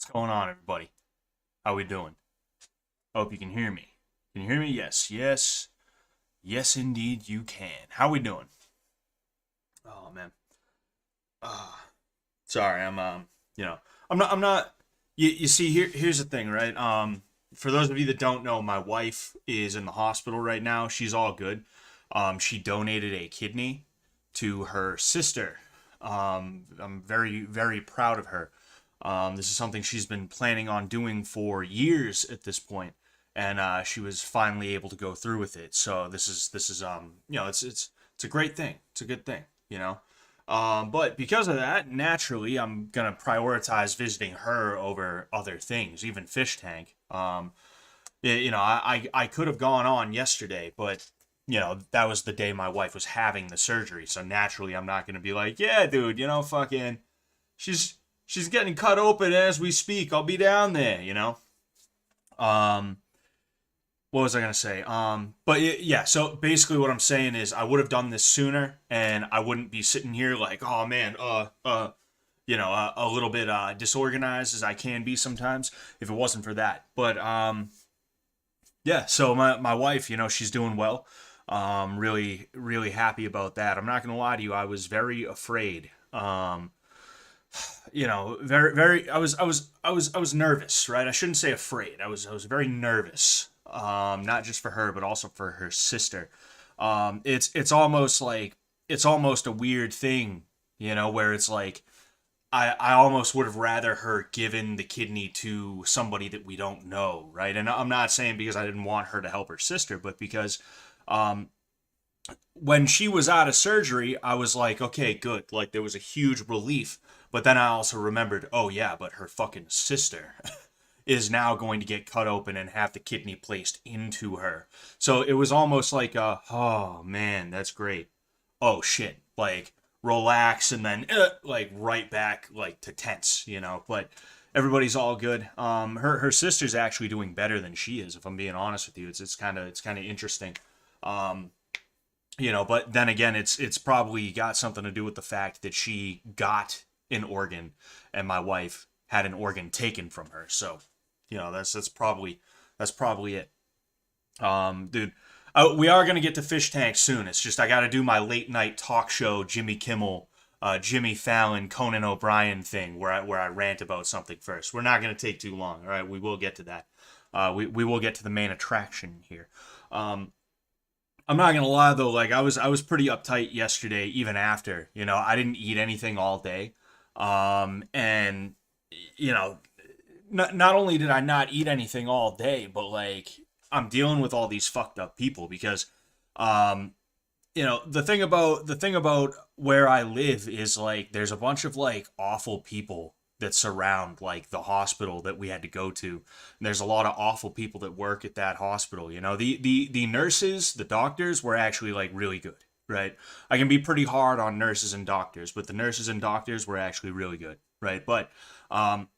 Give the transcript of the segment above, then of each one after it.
What's going on, everybody? How we doing? Hope you can hear me. Can you hear me? Yes, yes, yes, indeed, you can. How we doing? Oh man. Uh, Sorry, you know, I'm not. You see, here's the thing, right? For those of you that don't know, my wife is in the hospital right now. She's all good. She donated a kidney to her sister. I'm very, very proud of her. This is something she's been planning on doing for years at this point, and she was finally able to go through with it. So this is it's a great thing. It's a good thing, you know. But because of that, naturally, I'm gonna prioritize visiting her over other things, even Fishtank. I could have gone on yesterday, but that was the day my wife was having the surgery. So naturally, I'm not gonna be like, yeah, dude, fucking, she's she's getting cut open as we speak. I'll be down there, Um, what was I gonna say? Yeah. So basically, what I'm saying is, I would have done this sooner, and I wouldn't be sitting here like, oh man, a little bit disorganized as I can be sometimes if it wasn't for that. But yeah. So my wife, she's doing well. Really really happy about that. I'm not gonna lie to you. I was very afraid. Very very. I was nervous, right? I shouldn't say afraid. I was very nervous. Not just for her, but also for her sister. It's almost like it's almost a weird thing, where it's like I almost would have rather her given the kidney to somebody that we don't know, right? And I'm not saying because I didn't want her to help her sister, but because um, when she was out of surgery, I was like, okay, good. Like there was a huge relief. But then I also remembered, oh yeah, but her fucking sister is now going to get cut open and have the kidney placed into her. So it was almost like, oh man, that's great. Oh shit, like relax and then like right back like to tense, But everybody's all good. Her sister's actually doing better than she is, if I'm being honest with you. It's kind of interesting. Um, but then again, it's probably got something to do with the fact that she got an organ and my wife had an organ taken from her. So, that's probably it. Dude, we are gonna get to Fish Tank soon. It's just I got to do my late night talk show, Jimmy Kimmel, Jimmy Fallon, Conan O'Brien thing where I rant about something first. We're not gonna take too long. All right, we will get to that. We will get to the main attraction here. Um, I'm not gonna lie though, like I was pretty uptight yesterday, even after. I didn't eat anything all day. And you know, not only did I not eat anything all day, but like I'm dealing with all these fucked up people because um the thing about where I live is like there's a bunch of like awful people that surround like the hospital that we had to go to. And there's a lot of awful people that work at that hospital. The nurses, the doctors were actually like really good, right? I can be pretty hard on nurses and doctors, but the nurses and doctors were actually really good, right? But um,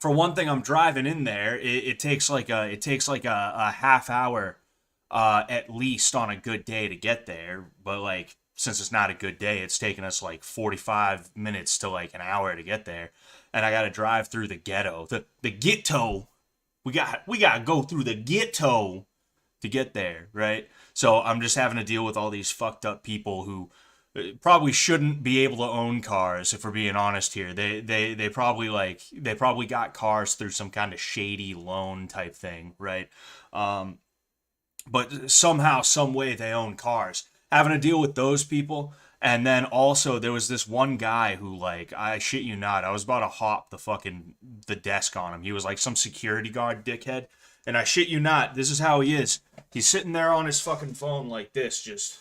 for one thing, I'm driving in there. It takes like a half hour at least on a good day to get there. But like since it's not a good day, it's taking us like 45 minutes to like an hour to get there, and I got to drive through the ghetto. The ghetto. We got to go through the ghetto to get there, right? So I'm just having to deal with all these fucked up people who probably shouldn't be able to own cars. If we're being honest here, they probably got cars through some kind of shady loan type thing, right? Um, but somehow, some way, they own cars. Having to deal with those people, and then also there was this one guy who, like, I shit you not, I was about to hop the desk on him. He was like some security guard dickhead, and I shit you not, this is how he is. He's sitting there on his fucking phone like this, just,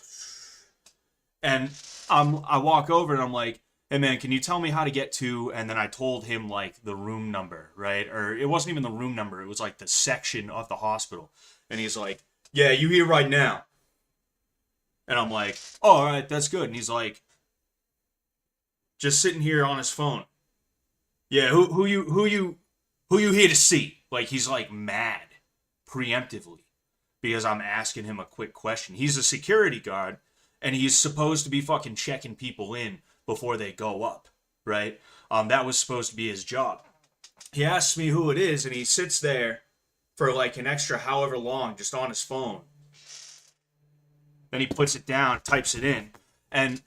and I walk over and I'm like, hey man, can you tell me how to get to? And then I told him like the room number, right? Or it wasn't even the room number. It was like the section of the hospital. And he's like, yeah, you here right now. And I'm like, oh, all right, that's good. And he's like, just sitting here on his phone. Yeah, who you here to see? Like he's like mad preemptively because I'm asking him a quick question. He's a security guard and he's supposed to be fucking checking people in before they go up, right? That was supposed to be his job. he asks me who it is, and he sits there for like an extra however long just on his phone. Then he puts it down, types it in, and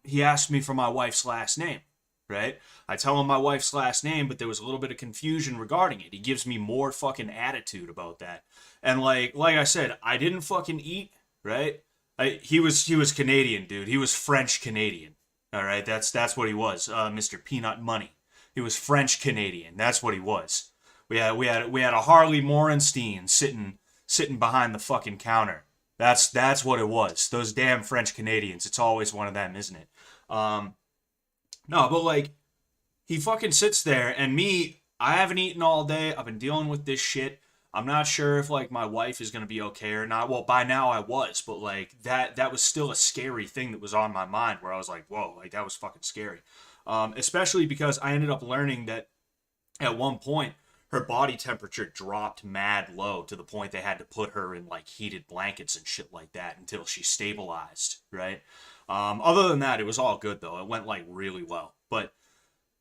he asked me for my wife's last name, right? I tell him my wife's last name, but there was a little bit of confusion regarding it. He gives me more fucking attitude about that. And like I said, I didn't fucking eat, right? He was Canadian, dude. He was French Canadian. All right, that's what he was, Mr. Peanut Money. He was French Canadian. That's what he was. We had a Harley Morenstein sitting behind the fucking counter. That's what it was. Those damn French Canadians. It's always one of them, isn't it? No, but like, he fucking sits there, and me, I haven't eaten all day. I've been dealing with this shit. I'm not sure if like my wife is gonna be okay or not. Well, by now I was, but like that was still a scary thing that was on my mind, where I was like, whoa, like that was fucking scary. Especially because I ended up learning that at one point her body temperature dropped mad low to the point they had to put her in like heated blankets and shit like that until she stabilized, right? Other than that, it was all good though. It went like really well. But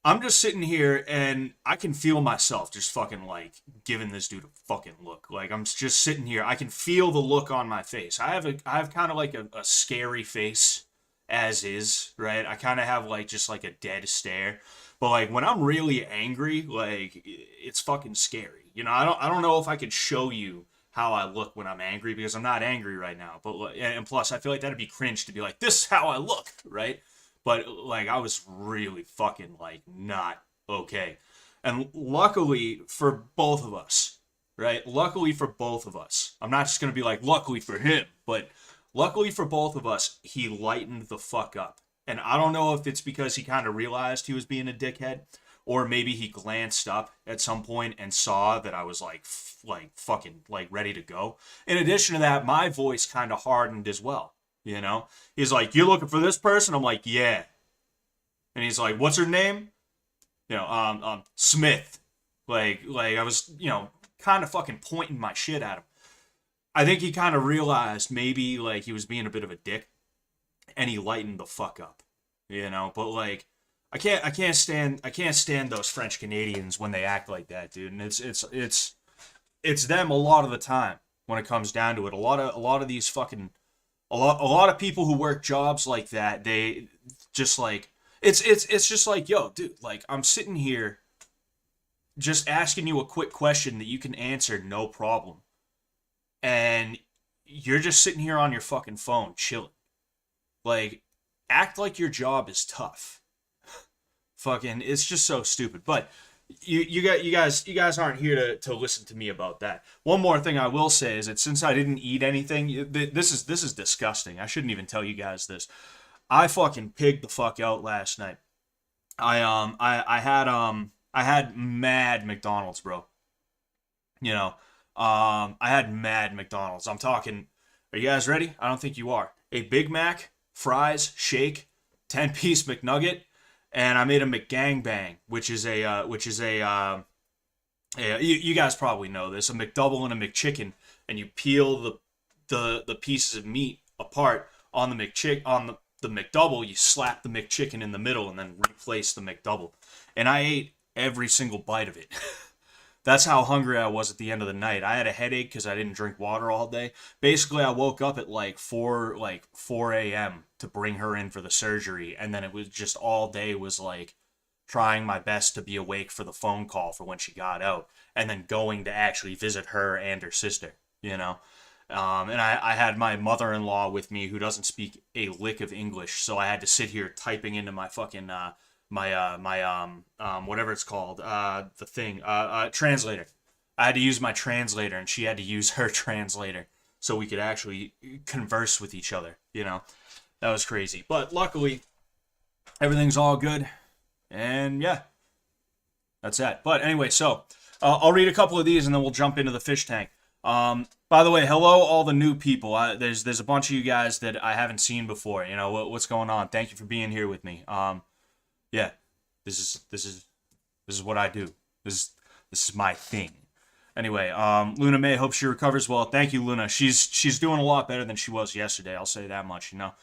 I'm just sitting here and I can feel myself just fucking like giving this dude a fucking look. Like I'm just sitting here. I can feel the look on my face. I have kind of like a scary face as is, right? I kind of have like just like a dead stare. But like when I'm really angry, like it's fucking scary. You know, I don't know if I could show you how I look when I'm angry because I'm not angry right now. But and plus I feel like that'd be cringe to be like, this is how I look, right? But like I was really fucking like not okay. And luckily for both of us, right? Luckily for both of us. I'm not just going to be like luckily for him, but luckily for both of us, he lightened the fuck up. And I don't know if it's because he kind of realized he was being a dickhead, or maybe he glanced up at some point and saw that I was like fucking like ready to go. In addition to that, my voice kind of hardened as well. You know, he's like, "You looking for this person?" I'm like, "Yeah." And he's like, "What's her name?" You know, Smith. Like I was, you know, kind of fucking pointing my shit at him. I think he kind of realized maybe like he was being a bit of a dick, and he lightened the fuck up. You know, but like, I can't stand those French Canadians when they act like that, dude. And it's them a lot of the time when it comes down to it. A lot of these fucking a lot of people who work jobs like that, they just like it's just like, yo, dude, like I'm sitting here just asking you a quick question that you can answer no problem, and you're just sitting here on your fucking phone chilling. Like, act like your job is tough. Fucking, it's just so stupid. But you guys aren't here to listen to me about that. One more thing I will say is that since I didn't eat anything, this is disgusting. I shouldn't even tell you guys this. I fucking pigged the fuck out last night. I had mad McDonald's, bro. You know, I had mad McDonald's. I'm talking. Are you guys ready? I don't think you are. A Big Mac, fries, shake, 10-piece McNugget, and I made a McGangbang, which is you guys probably know this, a McDouble and a McChicken, and you peel the pieces of meat apart on the the McDouble, you slap the McChicken in the middle and then replace the McDouble. And I ate every single bite of it. That's how hungry I was at the end of the night. I had a headache because I didn't drink water all day. Basically, I woke up at like 4 a.m. to bring her in for the surgery, and then it was just all day was like trying my best to be awake for the phone call for when she got out, and then going to actually visit her and her sister, you know. And I had my mother-in-law with me who doesn't speak a lick of English, so I had to sit here typing into my fucking whatever it's called, the thing, translator. I had to use my translator, and she had to use her translator so we could actually converse with each other, you know. That was crazy. But luckily, everything's all good, and yeah, that's that. But anyway, so I'll read a couple of these, and then we'll jump into the fish tank. By the way, hello all the new people. There's a bunch of you guys that I haven't seen before. You know, what's going on? Thank you for being here with me. Yeah, this is what I do. This is my thing. Anyway, Luna May, hope she recovers well. Thank you, Luna. She's doing a lot better than she was yesterday. I'll say that much. You know,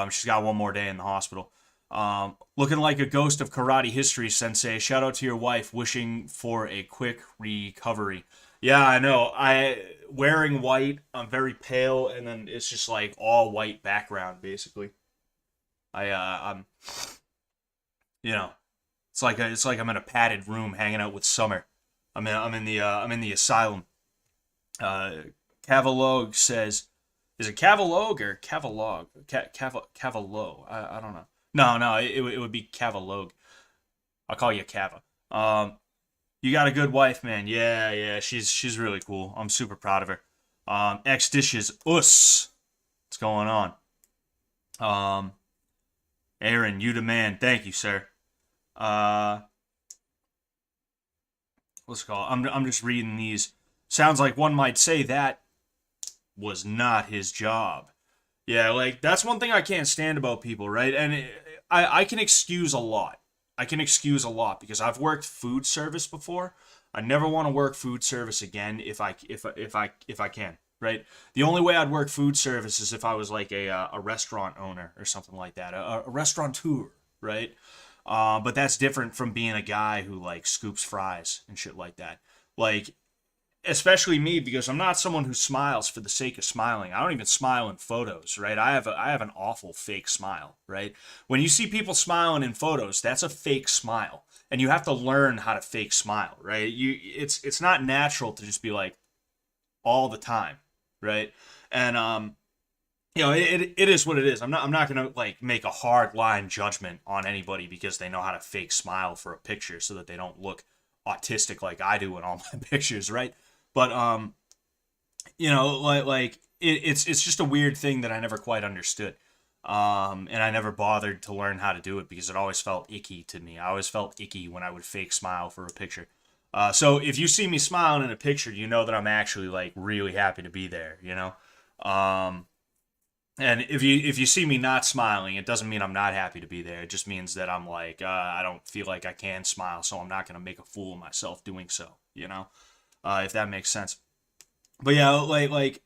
she's got one more day in the hospital. Looking like a ghost of karate history, Sensei. Shout out to your wife, wishing for a quick recovery. Yeah, I know. I wearing white. I'm very pale, and then it's just like all white background, basically. I'm, you know, it's like I'm in a padded room hanging out with Summer. I'm in the asylum. Uh, Cavalogue says, is it Cavalogue or Cavalogue? Cavalo. I don't know. No, it would be Cavalogue. I'll call you Cava. You got a good wife, man. Yeah, she's really cool. I'm super proud of her. X dishes, what's going on? Um, Aaron, you the man. Thank you, sir. Uh, what's it called? I'm just reading these. Sounds like one might say that was not his job. Yeah, like that's one thing I can't stand about people, right? And I can excuse a lot. I can excuse a lot because I've worked food service before. I never want to work food service again if I can, right? The only way I'd work food service is if I was like a restaurant owner or something like that, a restaurateur, right? But that's different from being a guy who like scoops fries and shit like that. Like especially me because I'm not someone who smiles for the sake of smiling. I don't even smile in photos, right? I have an awful fake smile, right? When you see people smiling in photos, that's a fake smile. And you have to learn how to fake smile, right? It's not natural to just be like all the time, right? And it is what it is. I'm not gonna like make a hard line judgment on anybody because they know how to fake smile for a picture so that they don't look autistic like I do in all my pictures, right? But it's just a weird thing that I never quite understood. And I never bothered to learn how to do it because it always felt icky to me. I always felt icky when I would fake smile for a picture. So if you see me smiling in a picture, you know that I'm actually like really happy to be there, you know? Um, and if you see me not smiling, it doesn't mean I'm not happy to be there. It just means that I'm like I don't feel like I can smile, so I'm not gonna make a fool of myself doing so. You know, if that makes sense. But yeah, like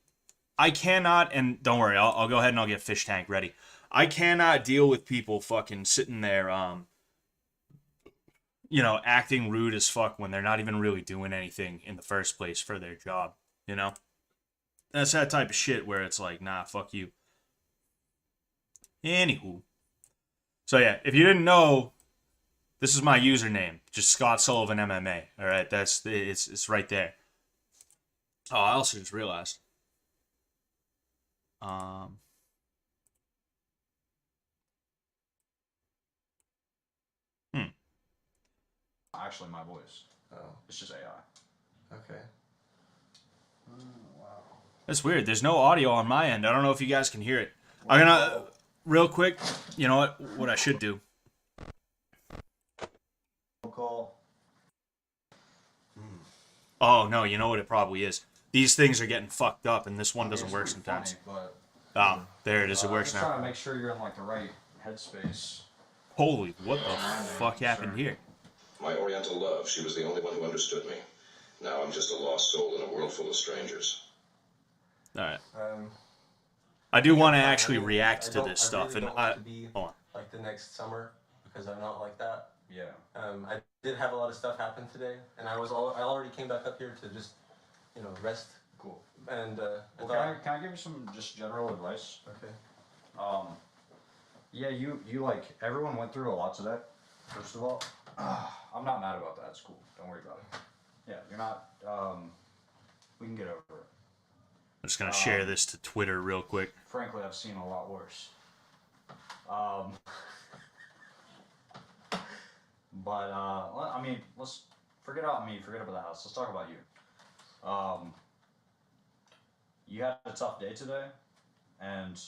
I cannot, and don't worry, I'll go ahead and I'll get Fishtank ready. I cannot deal with people fucking sitting there, acting rude as fuck when they're not even really doing anything in the first place for their job. You know, that's that type of shit where it's like, nah, fuck you. Anywho, so yeah, if you didn't know, this is my username, just Scott Sullivan MMA. All right, it's right there. Oh, I also just realized. Um, hmm. Actually, my voice. Oh, It's just AI. okay. Wow. That's weird. There's no audio on my end. I don't know if you guys can hear it. I'm gonna real quick. You know what? What I should do. Call. Oh no, you know what it probably is. These things are getting fucked up, and this one doesn't work sometimes. Funny, Oh, there it is. It works just trying now. to make sure you're in like the right headspace. Holy, what the fuck happened here? My Oriental love, she was the only one who understood me. Now I'm just a lost soul in a world full of strangers. All right. Um, I do want to I actually mean, react I to don't- this I stuff, really and don't like to be hold on. like the next summer because I'm not like that. Yeah. I did have a lot of stuff happen today, and I already came back up here to just rest. Cool. And Well, can I give you some just general advice? okay. Yeah, you like everyone went through a lot today. First of all, I'm not mad about that. It's cool. Don't worry about it. Yeah, you're not. We can get over it. I'm just gonna share this to Twitter real quick. Frankly, I've seen a lot worse. But I mean, let's forget about me. Forget about the house. Let's talk about you. You had a tough day today, and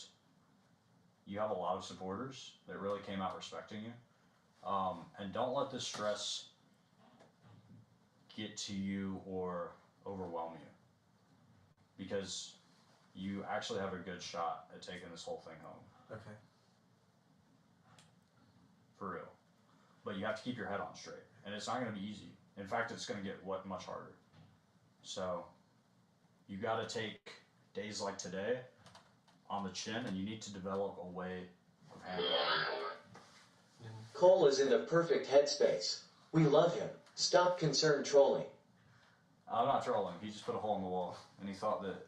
you have a lot of supporters that really came out respecting you. And don't let this stress get to you or overwhelm you, because you actually have a good shot at taking this whole thing home, Okay. for real. But you have to keep your head on straight, and it's not going to be easy. In fact, it's going to get much harder. So you got to take days like today on the chin, and you need to develop a way of handling it. Cole is in the perfect headspace. We love him. Stop concerned trolling. I'm not trolling. He just put a hole in the wall, and he thought that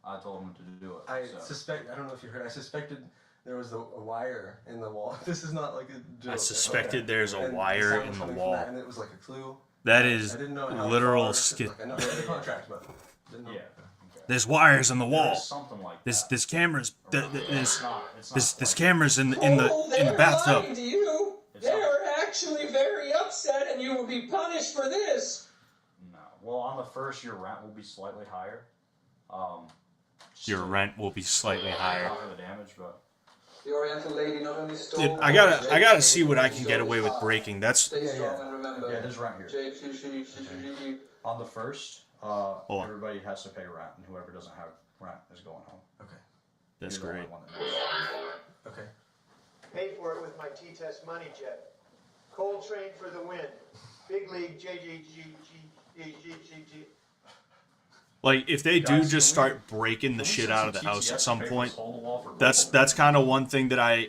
I told him to do it. I so. suspect. I don't know if you heard. I suspected there was a wire in the wall. This is not like a joke. I suspected there's a And wire sound in was the coming from wall. that, and it was like a clue. That I is didn't know how literal far, skit. Like, I know the contract, but didn't know. Yeah. Okay. There's wires in the wall. There's something like that. This camera's It's not this like- camera's in Oh, the they're bathtub. lying to you. It's They're not- actually very upset, and you will be punished for this. No. Well, on the first, your rent will be slightly higher. Your rent will be slightly higher. Not for the damage, but The Oriental lady not only stole. Dude, I gotta see what I can get away with breaking. That's Stay strong and remember. yeah, there's rent here. J. On the first, on. everybody has to pay rent, and whoever doesn't have rent is going home. Okay. that's You're the great. only one that knows. Okay. Pay for it with my T-Test money jet. Coal train for the win. Big league JJGGGGG. Like if they do Guys, just can we- start breaking the Can we shit send out of the some house at TTS some papers point, on the wall for that's people? kind of one thing that I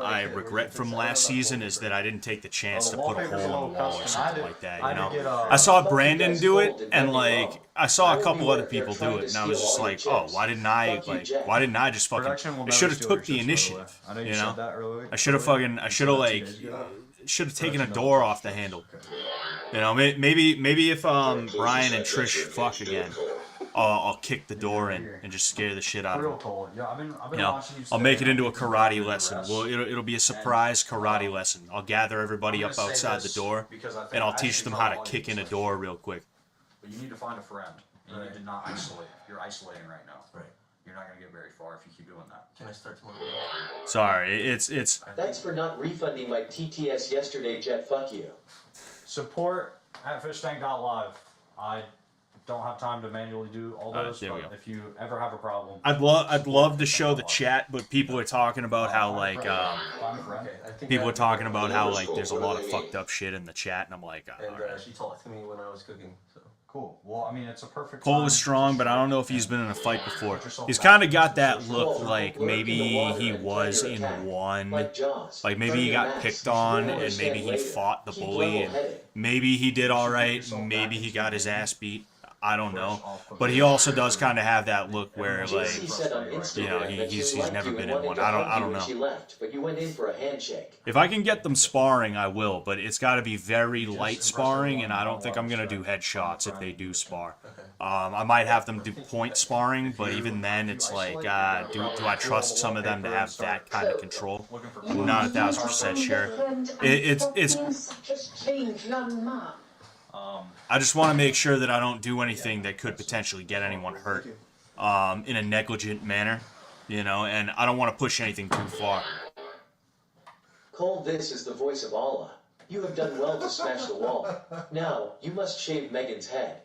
I regret from last season is that I didn't take the chance to Well, the put a wallpaper's hole a in the little wall or custom. something like that. I You did know, get, I saw Fuck Brandon you guys do it, told and and done like wrong. I saw I a will couple be other where they're people do trying it, to and I was steal just all like, your oh, checks. why didn't I Fuck you, like Jack. why didn't I just fucking? Production will I never should have steal took your the chips, by way. initiative. I know you You said know, that earlier. I should have fucking I should have like should have taken a door off the handle. You know, maybe if Brian and Trish fuck again, I'll kick the door in and just scare the shit out of Real them. cold. Yeah, I've been You know, watching you. I'll make it today. into a I think you're karate doing lesson. rest. Well, it'll be a surprise karate lesson. I'll gather everybody I'm up gonna say outside the this door, because I think and I'll I teach actually them tell how to all kick you in a this. door real quick. But you need to find a friend. And you need to not isolate. You're isolating right now. Right. You're not gonna get very far if you keep doing that. Can I start tomorrow? Sorry, it's Thanks for not refunding my TTS yesterday, Jet. Fuck you. Support at Fishtank.live. I don't have time to manually do all those, there we but go. if you ever have a problem, I'd love to show the chat, but people are talking about how like find a friend. Okay. I think people I are talking have- about how like there's a lot of fucked up shit in the chat, and I'm like, And alright. she told it to me when I was cooking. So. Cool. Well, I mean, it's a perfect. Cole time is to strong, just but I don't know if and he's been in a fight before. put yourself He's back kind of into got the that situation. look Cole, like lurk in maybe the water he and was try in to attack. one. Like Jaws. Like maybe Turn he your got mask. picked You on, will and understand maybe he later. fought the Keep bully, and level-headed. maybe he did all right, and maybe he got his ass beat. I don't know, but he also does kind of have that look where like JC said on Instagram he- that he's she liked never you been and in wanted one. to I don't hug you know. when She left, but you went in for a handshake. if I can get them sparring, I will, but it's got to be very light sparring, and I don't think I'm gonna do headshots if they do spar. I might have them do point sparring, but even then, it's like, do I trust some of them to have that kind of control? Looking for I'm not 1,000% sure. It's such a strange young man. I just want to make sure that I don't do anything that could potentially get anyone hurt in a negligent manner, you know, and I don't want to push anything too far. Cole, this is the voice of Allah. You have done well to smash the wall. Now, you must shave Megan's head.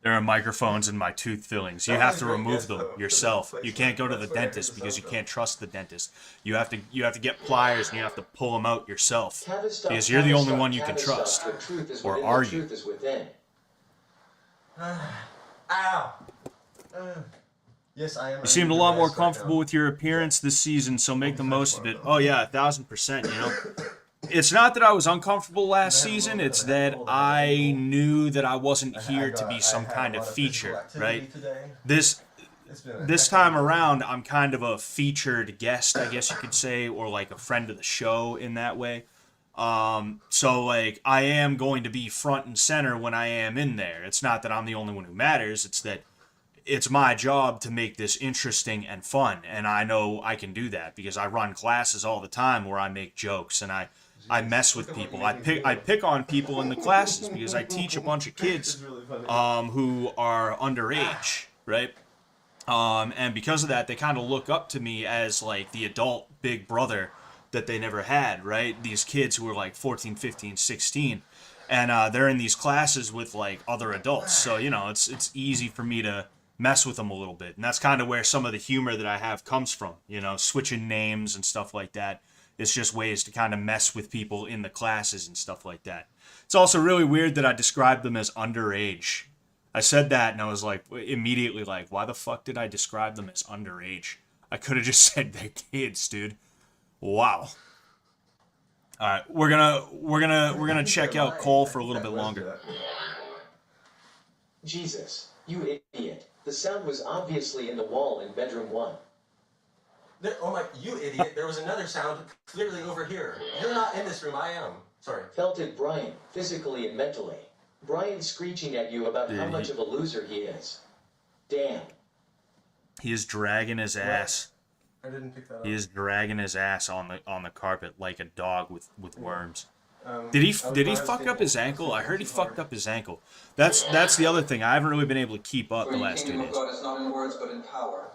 There are microphones in my tooth fillings. You have to remove them yourself. You can't go to the dentist because you can't trust the dentist. You have to get pliers and you have to pull them out yourself Tavistock, because you're the only Tavistock, one you can Tavistock, trust. The truth is Or within, are the you? truth is within. Ow! Yes, I am. You seemed a lot more comfortable with your appearance this season, so make the most of it. Oh yeah, 1,000%. You know, it's not that I was uncomfortable last season. It's that I knew that I wasn't here to be some kind of feature, right? This time around, I'm kind of a featured guest, I guess you could say, or like a friend of the show in that way. So like I am going to be front and center when I am in there. It's not that I'm the only one who matters. It's that it's my job to make this interesting and fun, and I know I can do that because I run classes all the time where I make jokes and I mess with people. I pick on people in the classes because I teach a bunch of kids who are underage, right? And because of that, they kind of look up to me as like the adult big brother that they never had, right? These kids who are like 14, 15, 16, and they're in these classes with like other adults. So, you know, it's easy for me to mess with them a little bit. And that's kind of where some of the humor that I have comes from, you know, switching names and stuff like that. It's just ways to kind of mess with people in the classes and stuff like that. It's also really weird that I described them as underage. I said that and I was like, immediately like, why the fuck did I describe them as underage? I could have just said their kids, dude. Wow. All right, we're gonna check out Cole for a little bit longer. Jesus, you idiot. The sound was obviously in the wall in bedroom 1. Oh my, you idiot. There was another sound clearly over here. You're not in this room, I am. Sorry. Felt it, Brian, physically and mentally. Brian screeching at you about how much of a loser he is. Damn. He is dragging his ass. I didn't pick that up. He is dragging his ass on the carpet like a dog with worms. Did he fuck up his ankle? I heard he fucked up his ankle. That's the other thing. I haven't really been able to keep up the last 2 days. God is not in words but in power.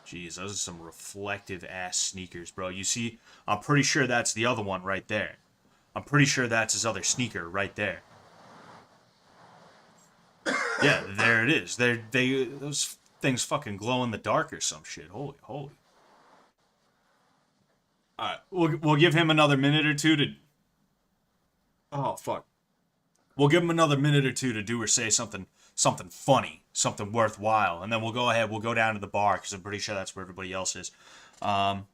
Jeez, those are some reflective ass sneakers, bro. You see, I'm pretty sure that's the other one right there. I'm pretty sure that's his other sneaker right there. Yeah, there it is. Those things fucking glow in the dark or some shit. Holy. All right, we'll give him another minute or two to. Oh fuck. We'll give him another minute or two to do or say something funny, something worthwhile, and then we'll go ahead. We'll go down to the bar because I'm pretty sure that's where everybody else is. So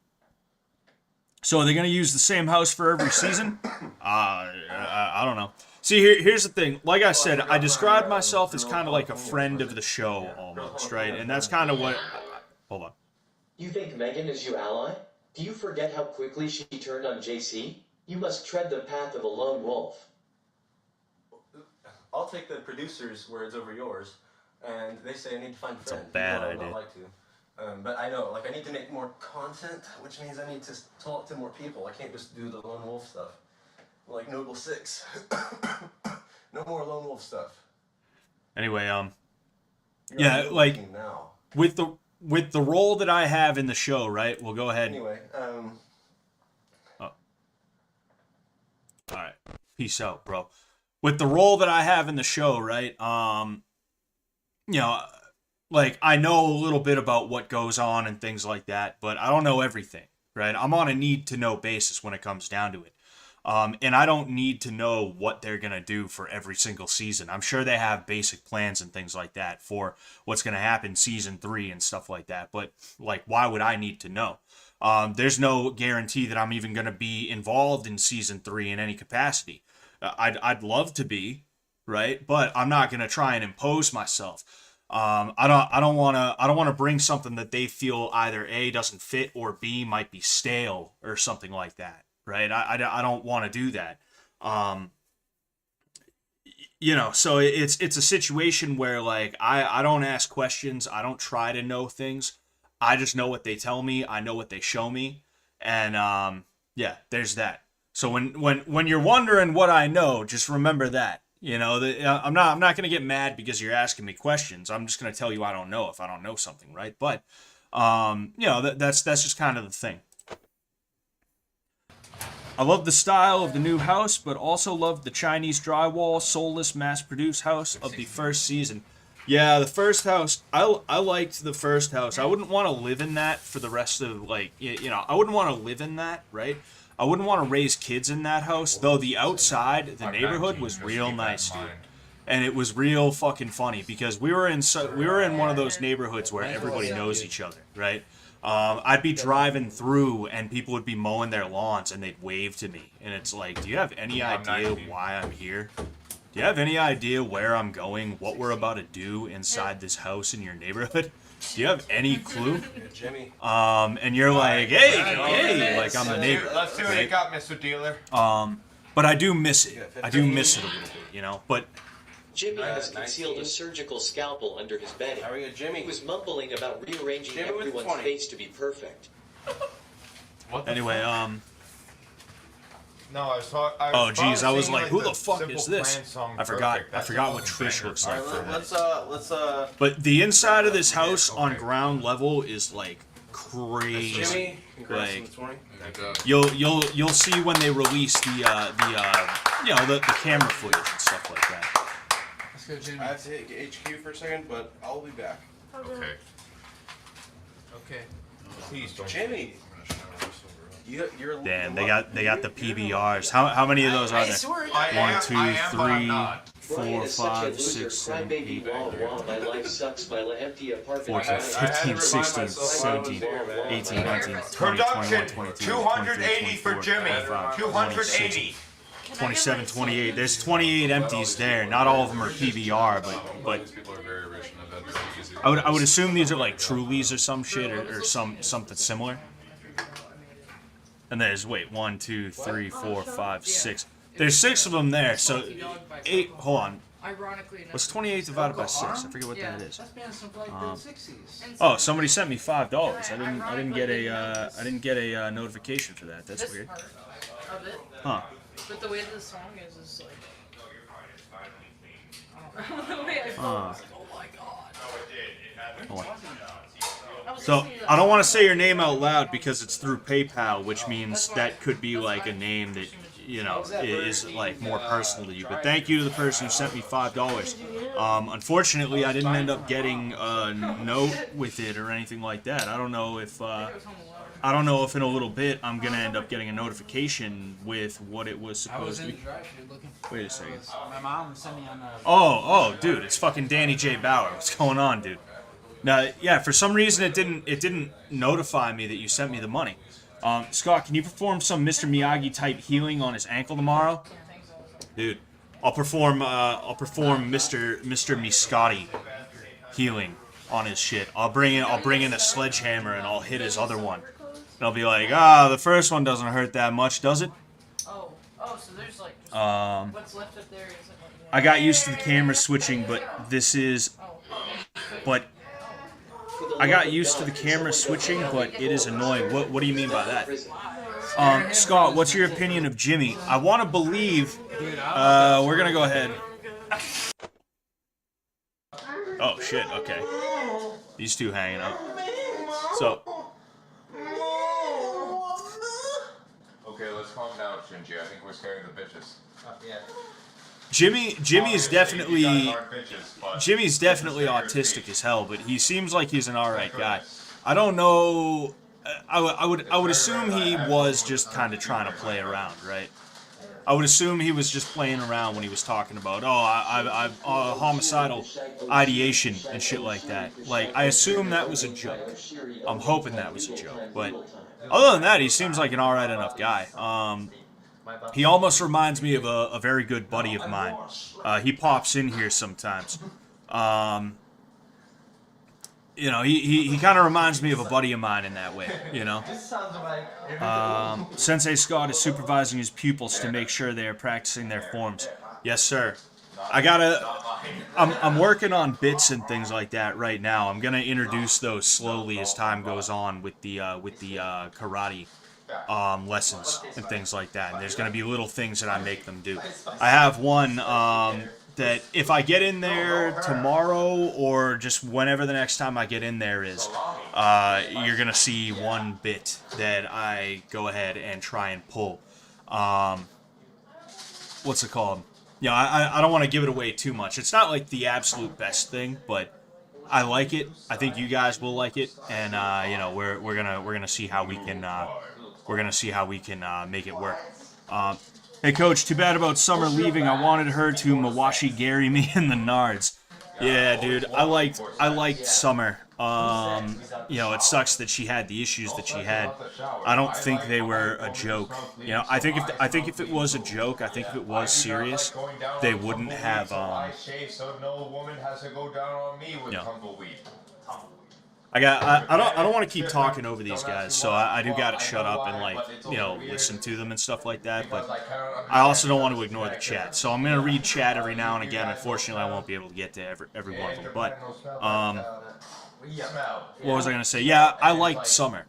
are they gonna use the same house for every season? I don't know. See, here's the thing. Like I said, I described myself as kind of like a friend of the show almost, right? And that's kind of what. Hold on. You think Megan is your ally? Do you forget how quickly she turned on JC? You must tread the path of a lone wolf. I'll take the producer's words over yours, and they say I need to find friends. It's a bad I idea. don't like to. But I know, like, I need to make more content, which means I need to talk to more people. I can't just do the lone wolf stuff. Like Noble 6. No more lone wolf stuff. Anyway, You're yeah, on like now. with the role that I have in the show, right? We'll go ahead. Anyway, All right, peace out, bro. With the role that I have in the show, right? You know, like I know a little bit about what goes on and things like that, but I don't know everything, right? I'm on a need to know basis when it comes down to it. And I don't need to know what they're going to do for every single season. I'm sure they have basic plans and things like that for what's going to happen season 3 and stuff like that. But, like, why would I need to know? There's no guarantee that I'm even going to be involved in season 3 in any capacity. I'd love to be, right? But I'm not going to try and impose myself. I don't want to bring something that they feel either A, doesn't fit, or B, might be stale or something like that. Right, I don't want to do that. You know, so it's a situation where like I don't ask questions, I don't try to know things. I just know what they tell me, I know what they show me, and yeah, there's that. So when you're wondering what I know, just remember that. You know, I'm not gonna get mad because you're asking me questions. I'm just gonna tell you I don't know if I don't know something, right? But you know, that's just kind of the thing. I love the style of the new house, but also love the Chinese drywall, soulless, mass-produced house of the first season. Yeah, the first house, I liked the first house. I wouldn't want to live in that for the rest of, like, you know, I wouldn't want to live in that, right? I wouldn't want to raise kids in that house, though the outside, the neighborhood was real nice, dude. And it was real fucking funny, because we were in one of those neighborhoods where everybody knows each other, right? I'd be driving through and people would be mowing their lawns and they'd wave to me. And it's like, do you have any idea why I'm here? Do you have any idea where I'm going, what we're about to do inside this house in your neighborhood? Do you have any clue? Jimmy. And you're like, hey, like I'm the neighbor. Let's see what you got, Mr. Dealer. But I do miss it. I do miss it a little bit, you know? But Jimmy has concealed a surgical scalpel under his bedding. How are you, Jimmy? He was mumbling about rearranging Jimmy with everyone's 20. face to be perfect. anyway, No, I was talking. oh geez, I was like, who the fuck is this? I forgot what Trish looks like for a minute. Let's But the inside of this house on ground level is like crazy. Jimmy, congrats Like on the 20. you'll see when they release the you know the camera footage and stuff like that. Let's go, Jimmy. I have to hit HQ for a second, but I'll be back. Okay. Please don't. Jimmy, you're. Damn, they got the PBRs. How many of those are there? I 1, 2, 3, Brian 4, is such a 5, loser. 6, 7, Crybaby 8, wah wah. My life sucks. My empty apartment. 14, I had to 15, remind 16, myself while I was 17, here, man. 18, 19, 20, 21, Production 22, 280 23, for 24, Jimmy. 25, 280. 27, 28. There's 28 empties there. Not all of them are PBR, but I would assume these are like Trulies or some shit or something similar. And there's 1, 2, 3, 4, 5, 6. There's 6 of them there. So 8. Hold on. What's 28 divided by 6? I forget what that is. Oh, somebody sent me $5. I didn't get a notification for that. That's weird. Huh. But the way the song is like. The way I felt, oh my god. Hold on. So I don't want to say your name out loud because it's through PayPal, which means that could be like a name that is like more personal to you. But thank you to the person who sent me $5. Unfortunately, I didn't end up getting a note with it or anything like that. I don't know if in a little bit I'm gonna end up getting a notification with what it was supposed to be. Wait a second. My mom sent me on a... Oh, dude, it's fucking Danny J. Bauer. What's going on, dude? Now, yeah, for some reason it didn't notify me that you sent me the money. Scott, can you perform some Mr. Miyagi type healing on his ankle tomorrow? Dude, I'll perform Mr. Miscotti healing on his shit. I'll bring in a sledgehammer and I'll hit his other one. And I'll be like, the first one doesn't hurt that much, does it? Oh, so there's like just what's left up there isn't like I got used to the camera switching, but I got used to the camera switching, but it is annoying. What do you mean by that? Scott, what's your opinion of Jimmy? I want to believe. We're gonna go ahead. Oh shit. Okay. These two hanging out. So. Okay, let's calm down, Shinji. I think we're scaring the bitches. Yeah. Jimmy's definitely autistic as hell, but he seems like he's an alright guy. I don't know. I would assume he was just kind of trying to play around, right? I would assume he was just playing around when he was talking about homicidal ideation and shit like that. Like, I assume that was a joke. I'm hoping that was a joke, but other than that, he seems like an alright enough guy. He almost reminds me of a very good buddy of mine. He pops in here sometimes. He kind of reminds me of a buddy of mine in that way, Sensei Scott is supervising his pupils to make sure they are practicing their forms. Yes, sir. I'm working on bits and things like that right now. I'm gonna introduce those slowly as time goes on with the karate lessons and things like that. And there's gonna be little things that I make them do. I have one that if I get in there tomorrow or just whenever the next time I get in there is, you're gonna see one bit that I go ahead and try and pull. What's it called? I don't want to give it away too much. It's not like the absolute best thing, but I like it. I think you guys will like it, and we're gonna see how we can make it work. Hey coach, too bad about Summer leaving. I wanted her to Mawashi Gary me in the nards. Yeah, dude, I liked Summer. It sucks that she had the issues that she had. I don't think they were a joke. I think if it was a joke, I think if it was serious, they wouldn't have I don't want to keep talking over these guys, so I do gotta shut up and listen to them and stuff like that, but I also don't want to ignore the chat. So I'm gonna read chat every now and again. Unfortunately, I won't be able to get to every one of them. But what was I gonna say? Yeah, I liked Summer.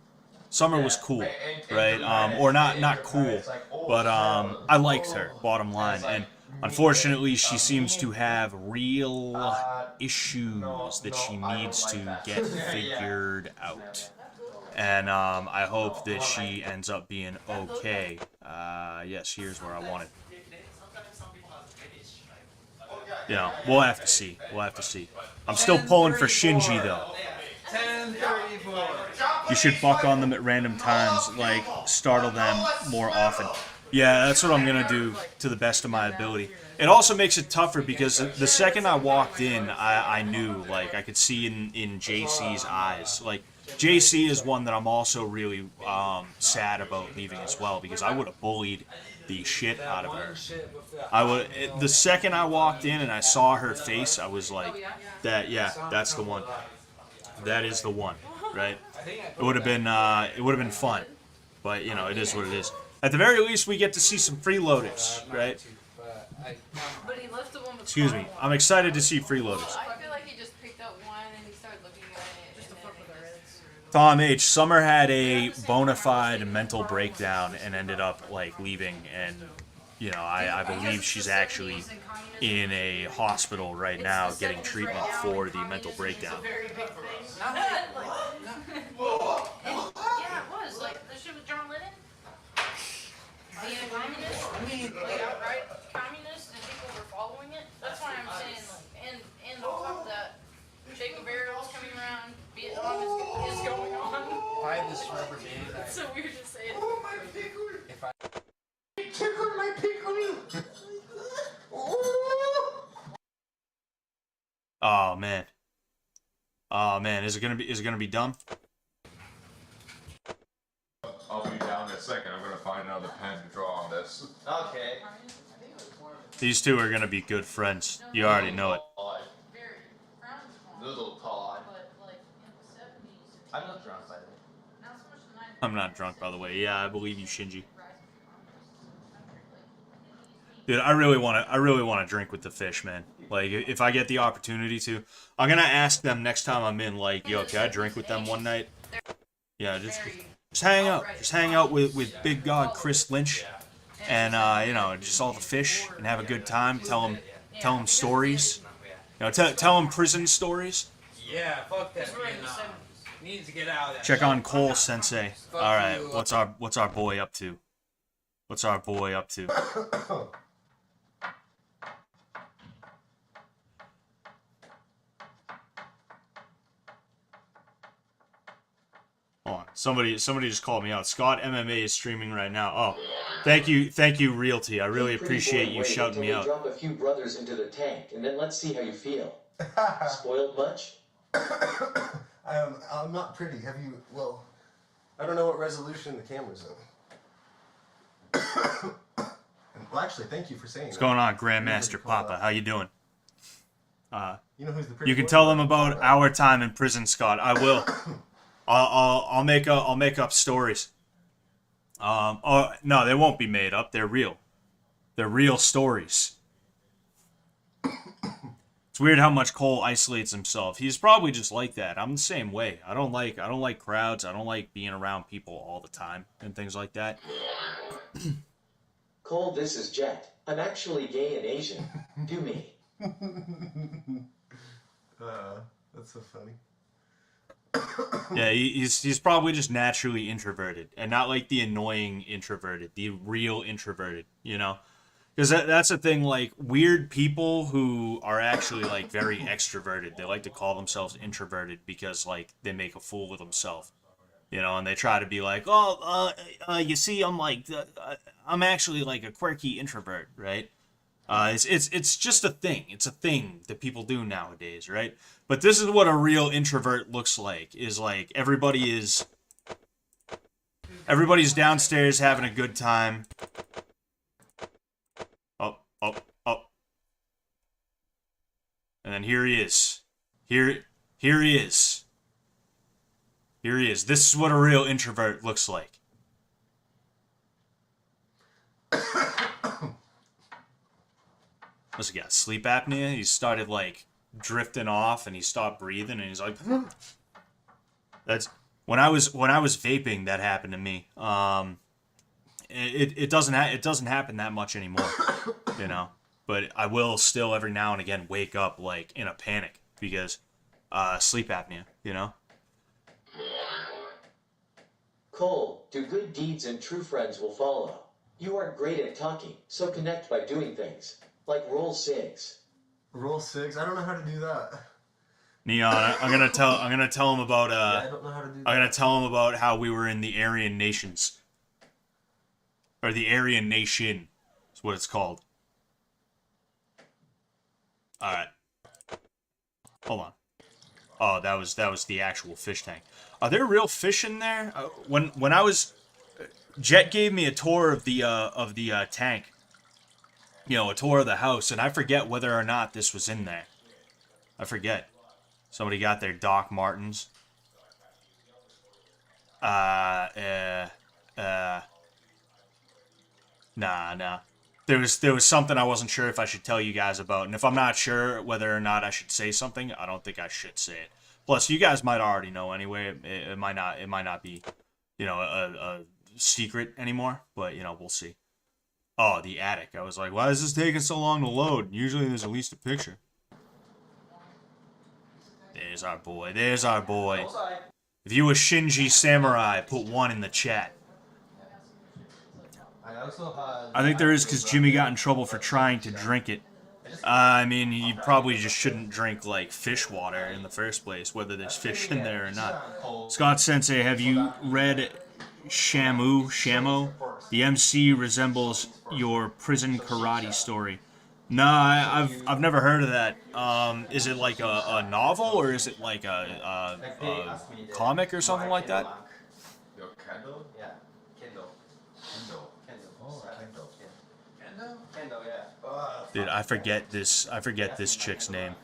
Summer was cool, right? Or not cool, but I liked her. Bottom line, and unfortunately, she seems to have real issues that she needs to get figured out. And I hope that she ends up being okay. Yes, here's where I want it. We'll have to see. I'm still pulling for Shinji, though. 10:34. You should buck on them at random times, startle them more often. Yeah, that's what I'm gonna do to the best of my ability. it also makes it tougher because the second I walked in, I knew, like, I could see in JC's eyes. Like, JC is one that I'm also really sad about leaving as well, because I would have bullied the shit out of her. The second I walked in and I saw her face, I was like, that's the one. That is the one, right? It would have been fun, but you know, it is what it is. At the very least, we get to see some freeloaders, right? But he left the one with Excuse me. I'm excited to see freeloaders. I feel like he just picked up one and he started looking at it. Just to fuck with our heads. Tom H. Summer had a bona fide mental breakdown and ended up like leaving, and you know, I believe she's actually in a hospital right now getting treatment for the mental breakdown. Very big thing. Yeah, it was like the shit with John Lennon. Being a communist, like outright communist, and people were following it. That's why I'm saying, like, and on top of that, Jacob Burial's coming around, Vietnam is going on. If I had this rubber band, It's so weird to say it. Oh, my pickle! If I Tickle my pickle! Oh man. Oh man, is it gonna be done? I'll be down in a second. I'm gonna find another pen to draw on this. Okay. These two are gonna be good friends. You already know it. Little pod. But like in the 70s, I'm not drunk, by the way. not so much the 90s. I'm not drunk, by the way. Yeah, I believe you, Shinji. Dude, I really want to drink with the fish, man. Like, if I get the opportunity to, I'm gonna ask them next time I'm in. Like, yo, can I drink with them one night? Yeah, just hang out. Just hang out with Big God Chris Lynch, and you know, just all the fish, and have a good time. Tell them stories. You know, tell them prison stories. yeah, fuck that Vietnam. Needs to get out of that. Check on Cole Sensei. All right, what's our boy up to? What's our boy up to? Hold on. Somebody just called me out. Scott MMA is streaming right now. Oh, thank you, Realty. I really appreciate you shouting me out. Drop a few brothers into the tank, and then let's see how you feel. Spoiled much? I'm not pretty. Have you? Well, I don't know what resolution the camera's in. Well, actually, thank you for saying What's that. going on, Grandmaster Papa? How you doing? You know who's the pretty You can boy? tell them about our time in prison, Scott. I will. I'll make up stories. Oh no, they won't be made up. They're real. They're real stories. It's weird how much Cole isolates himself. He's probably just like that. I'm the same way. I don't like crowds. I don't like being around people all the time and things like that. Cole, this is Jet. I'm actually gay and Asian. Do me. That's so funny. Yeah, he's probably just naturally introverted, and not like the annoying introverted, the real introverted, you know? Because that's the thing, like, weird people who are actually, like, very extroverted, they like to call themselves introverted because, like, they make a fool of themselves, you know, and they try to be like, oh, you see, I'm actually, like, a quirky introvert, right? It's just a thing. It's a thing that people do nowadays, right? But this is what a real introvert looks like. Is like everybody's downstairs having a good time. Oh. And then here he is. Here he is. Here he is. This is what a real introvert looks like. What's he got? Sleep apnea? He started like drifting off and he stopped breathing and he's like that's when I was vaping, that happened to me. It doesn't happen that much anymore, you know. But I will still every now and again wake up like in a panic because sleep apnea, you know. Cole, do good deeds and true friends will follow. You aren't great at talking, so connect by doing things. Like roll SIGs. Roll 6? I don't know how to do that. Neon, I'm gonna tell him about I don't know how to do that. I'm gonna tell him about how we were in the Aryan Nations. Or the Aryan Nation is what it's called. All right. Hold on. Oh, that was the actual fish tank. Are there real fish in there? When I was, Jet gave me a tour of the tank. You know, a tour of the house, and I forget whether or not this was in there. I forget. Somebody got their Doc Martens. Nah. There was something I wasn't sure if I should tell you guys about, and if I'm not sure whether or not I should say something, I don't think I should say it. Plus, you guys might already know anyway. It might not be, you know, a secret anymore. But you know, we'll see. Oh, the attic. I was like, why is this taking so long to load? Usually, there's at least a picture. There's our boy. There's our boy. If you a Shinji Samurai, put 1 in the chat. I think there is because Jimmy got in trouble for trying to drink it. I mean, you probably just shouldn't drink, like, fish water in the first place, whether there's fish in there or not. Scott Sensei, have you read Shamo? The MC resembles your prison karate story. Nah, I've never heard of that. Is it like a novel, or is it like a comic or something like that? Your Kendall? Yeah, Kindle. Kendall. Oh, Kindle. Kendall? Kindle, yeah. Dude, I forget this chick's name.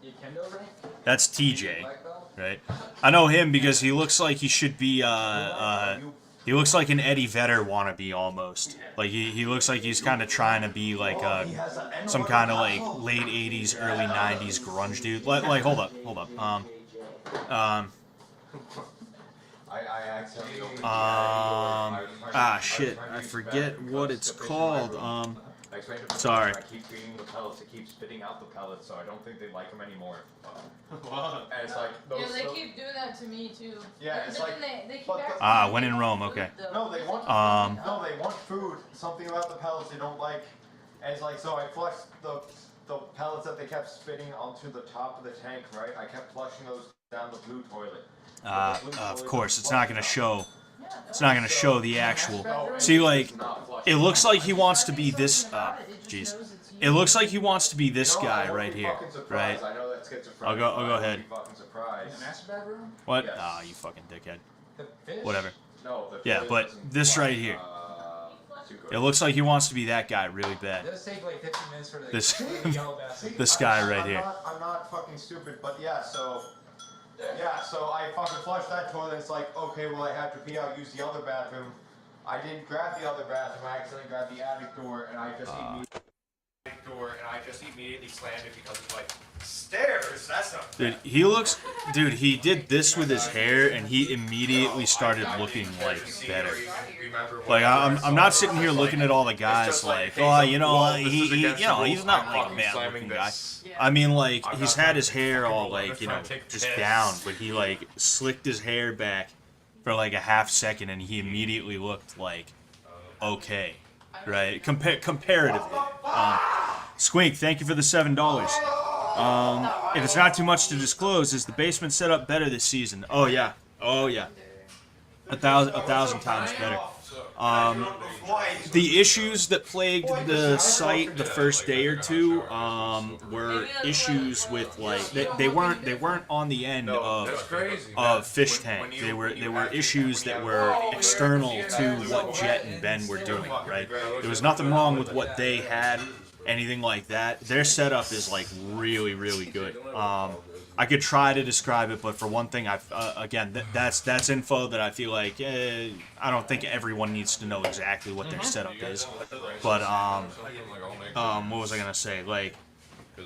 You Kindle, right? That's TJ, right? I know him because he looks like he should be he looks like an Eddie Vedder wannabe almost. Like he looks like he's kind of trying to be like some kind of like late 80s, early 90s grunge dude. Like hold up. Shit, I forget what it's called. Sorry. I keep feeding the pellets. It keeps spitting out the pellets, so I don't think they like them anymore. What? And it's like those. Yeah, they keep doing that to me too. Yeah, it's But like. then they keep but asking Ah, me when in about Rome, food, okay. though. No, they want. No, they want food. Something about the pellets they don't like. And it's like, so I flushed the pellets that they kept spitting onto the top of the tank, right? I kept flushing those down the blue toilet. Of course, it's not gonna show. It's not gonna show the actual. See, like, it looks like he wants to be this. Jeez. It looks like he wants to be this guy right here, right? I know that's schizophrenic. I'll go ahead. I'd be fucking surprised. Master bedroom? What? Yes. Ah, you fucking dickhead. The fish? Whatever. No, the Yeah, toilet but doesn't this flush, right here. too good. It looks like he wants to be that guy really bad. It does take like 15 minutes for the This- yellow basket. This guy right here. I'm not fucking stupid, but yeah, so I fucking flushed that toilet. It's like, okay, well, I have to pee out, use the other bathroom. I didn't grab the other bathroom. I accidentally grabbed the attic door, and I just immediately slammed it because it's like stairs. That's not. Dude, he did this with his hair, and he immediately started looking like better. Like I'm not sitting here looking at all the guys like, oh, you know, he's not like a man-looking guy. I mean, like, he's had his hair all like, you know, just down, but he like slicked his hair back for like a half second, and he immediately looked like okay, right? Comparatively. Squink, thank you for the $7. If it's not too much to disclose, is the basement set up better this season? Oh yeah, 1,000 times better. The issues that plagued the site the first day or two were issues with like they weren't on the end of Fishtank. They were issues that were external to what Jet and Ben were doing. Right? There was nothing wrong with what they had. Anything like that. Their setup is like really, really good. I could try to describe it, but for one thing, that's info that I feel like I don't think everyone needs to know exactly what their setup is. But what was I gonna say? Like,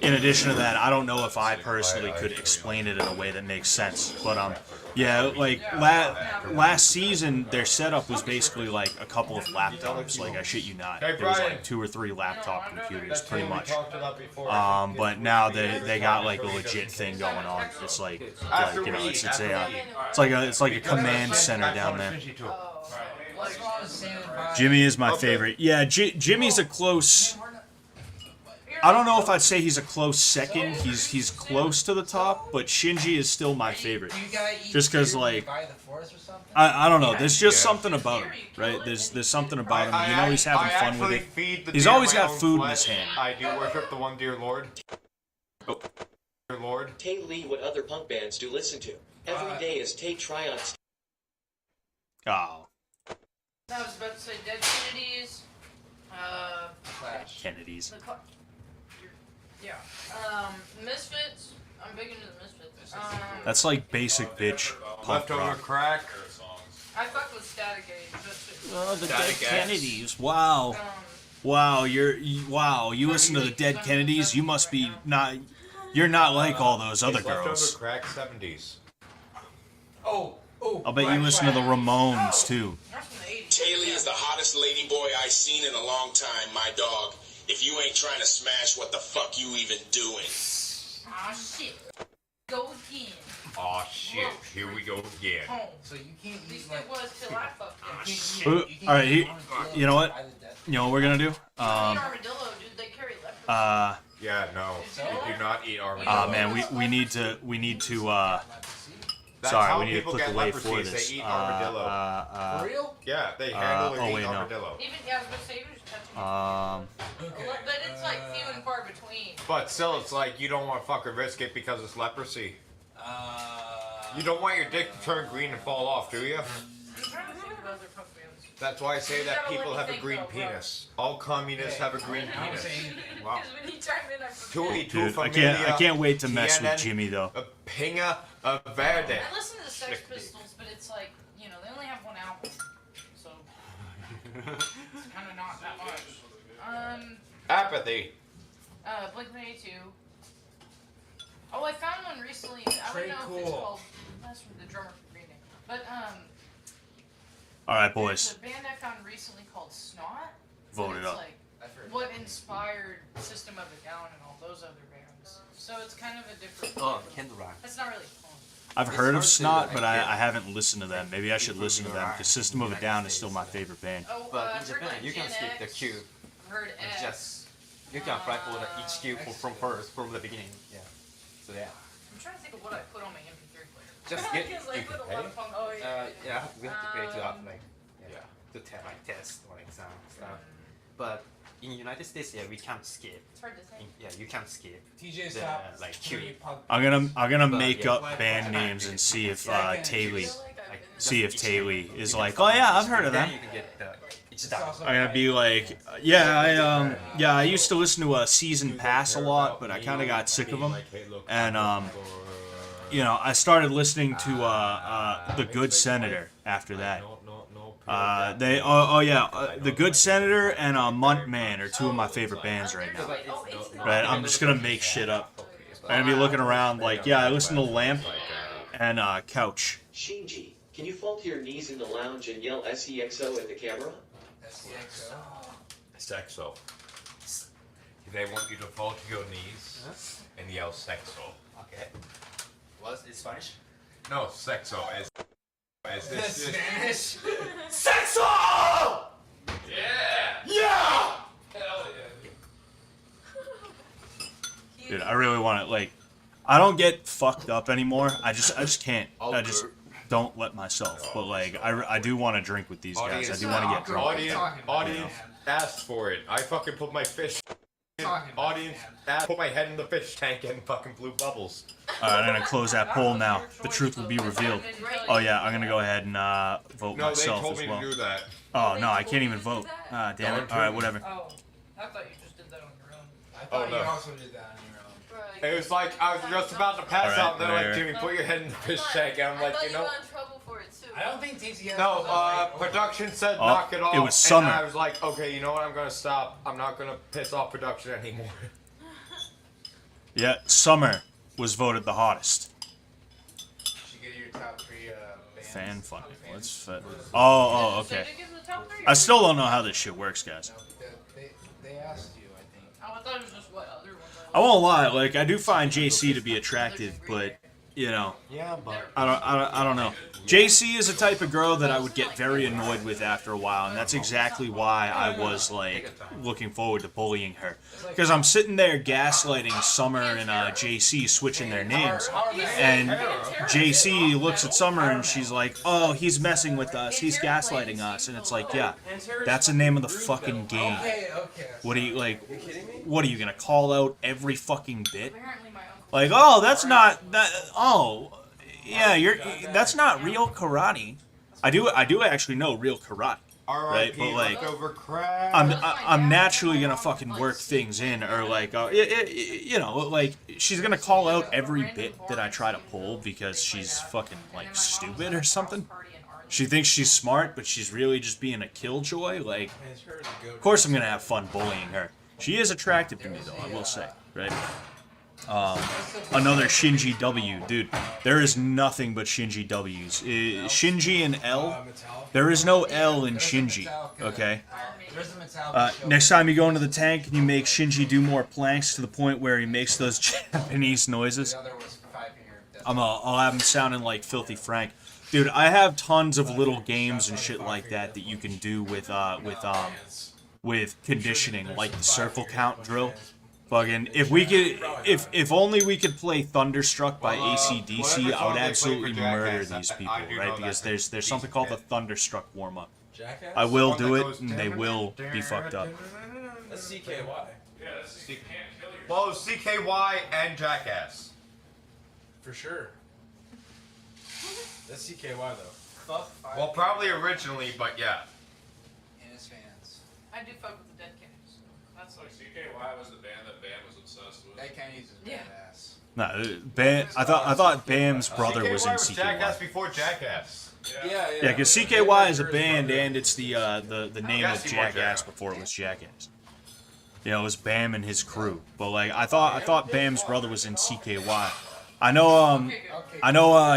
in addition to that, I don't know if I personally could explain it in a way that makes sense. But yeah, like last season, their setup was basically like a couple of laptops. Like, I shit you not, there was like 2 or 3 laptop computers, pretty much. But now they got like a legit thing going on. It's like you know, it's like a command center down there. Jimmy is my favorite. Yeah, Jimmy's a close. I don't know if I'd say he's a close second. He's close to the top, but Shinji is still my favorite. Just because, like, I don't know. There's just something about him, right? There's something about him. You know, he's having fun with it. He's always got food in his hand. I do worship the one dear Lord. Oh. Dear Lord. Tay Lee, what other punk bands do listen to? Every day is Tay Tryon's. Oh. I was about to say Dead Kennedys. Kennedys. Yeah. Misfits. I'm big into the Misfits. That's like basic bitch punk Leftover rock. crack. I fuck with Static Age. Oh, the Dead Kennedys. Wow. Wow, you listen to the Dead Kennedys, you must be not, you're not like all those other girls. Leftover crack 70s. I'll bet you listen to the Ramones, too. Taylor is the hottest lady boy I seen in a long time, my dog. If you ain't trying to smash, what the fuck you even doing? Aw, shit. Go again. Aw, shit. Here we go again. So you can't At use least like. it was till I fucked it. Alright, you know what? You know what we're gonna do? Eat armadillo, dude. They carry leprosy. Yeah, no. You do not eat armadillo. Ah, man, we need to, That's sorry, how we need to people click get away leprosy, for is this. They eat armadillo. For real? Yeah, they handle or eat wait, no. armadillo. Even, yeah, I was about to say, even just touching it. But it's like few and far between. But still, it's like you don't want to fucking risk it because it's leprosy. You don't want your dick to turn green and fall off, do you? I'm trying to think of other punk bands. That's why I say You that gotta people let me have a think green though, bro. penis. All communists have a green penis. Wow. Because when you chime in, I forget. Dude, I can't wait to mess with Jimmy, though. A pinga of verde. I listen to the Sex Pistols, but it's like, you know, they only have one album. So, it's kind of not that much. Apathy. Blink-182. Oh, I found one recently. I don't know if it's called. That's from the drummer for Green Day. But Alright, there's boys. a band I found recently called Snot. Vote it It's up. like what inspired System of a Down and all those other bands. So it's kind of a different. Kendall Rock. That's not really fun. I've heard of Snot, but I haven't listened to them. Maybe I should listen to them, because System of a Down is still my favorite band. Oh, But in I've Japan, heard you can Gen skip the X, queue. I've heard It's X. just you can apply for the each queue from the beginning. Yeah. So yeah. I'm trying to think of what I put on my MP3 player. Just get. Because I You put a can lot pay. of punk. Oh yeah. Yeah, we have to pay to like to test or exam stuff. But in United States, yeah, we can't skip. It's hard to say. Yeah, you can't skip. TJ, the, stop. like queue. I'm gonna But, make yeah. up band names and see if Taylor, Like, see if just Taylor each queue. is You like, can oh yeah, find I've heard of then them. you can get the each down. I'm gonna be like, I used to listen to a Season Pass a lot, but I kind of got sick of them, and you know, I started listening to the Good Senator after that. The Good Senator and Muntman are two of my favorite bands right now. Right, I'm just gonna make shit up. I'm gonna be looking around like, yeah, I listen to Lamp and Couch. Shinji, can you fall to your knees in the lounge and yell SEXO at the camera? Sexo. They want you to fall to your knees and yell sexo. Okay. What is Spanish? No, sexo is this. Spanish. Sexo! Yeah! Dude, I really want to, like, I don't get fucked up anymore. I just can't. I just don't let myself. But like, I do want to drink with these guys. I do want to get drunk. Audience asked for it. I fucking put my fish. Audience asked, put my head in the fish tank and fucking blew bubbles. Alright, I'm gonna close that poll now. The truth will be revealed. Oh yeah, I'm gonna go ahead and vote No, they myself told as me well. to do that. Oh no, I can't even vote. Damn it. Alright, whatever. Oh, I thought you just did that on your own. I thought no. you also did that on your own. It was like I was just about to pass Alright, out, and they're like, there. Jimmy, put your head in the fish tank. And I'm like, you know. I don't think TTS. No, production said Oh, knock it off. it was summer. And I was like, okay, you know what? I'm gonna stop. I'm not gonna piss off production anymore. Yeah, Summer was voted the hottest. Should get your top 3 bands. Fan fun. Let's fit. Oh, okay. I still don't know how this shit works, guys. They asked you, I think. Oh, I thought it was just what other ones. I won't lie, like, I do find JC to be attractive, but you know. Yeah, but I don't know. JC is a type of girl that I would get very annoyed with after a while, and that's exactly why I was like looking forward to bullying her. Because I'm sitting there gaslighting Summer and JC, switching their names, and JC looks at Summer and she's like, "Oh, he's messing with us. He's gaslighting us," and it's like, yeah, that's the name of the fucking game. What are you like? What are you gonna call out every fucking bit? Like, oh, that's not that. Oh, yeah, that's not real karate. I do actually know real karate, right? But like, I'm naturally gonna fucking work things in, or like, you know, like she's gonna call out every bit that I try to pull because she's fucking like stupid or something. She thinks she's smart, but she's really just being a killjoy. Like, of course I'm gonna have fun bullying her. She is attractive to me, though, I will say, right? Another Shinji W, dude. There is nothing but Shinji W's. Shinji and L. There is no L in Shinji. Okay. Next time you go into the tank, can you make Shinji do more planks to the point where he makes those Japanese noises? I'll have him sounding like Filthy Frank. Dude, I have tons of little games and shit like that you can do with conditioning, like the circle count drill. Fucking, if we could, if only we could play Thunderstruck by AC/DC, I would absolutely murder these people, right? Because there's something called the Thunderstruck warm-up. I will do it, and they will be fucked up. That's CKY. Yeah, that's CKY. Well, CKY and Jackass. For sure. That's CKY though. Well, probably originally, but yeah. And his fans. I do fuck with the Dead Kennedys. That's Like CKY was the band that Bam was obsessed with. Dead Kennedys is badass. Nah, Bam. I thought Bam's brother was in CKY was Jackass CKY. before Jackass. Yeah. Yeah, because CKY is a band, and it's the name of Jackass before it was Jackass. You know, it was Bam and his crew. But like, I thought Bam's brother was in CKY. I know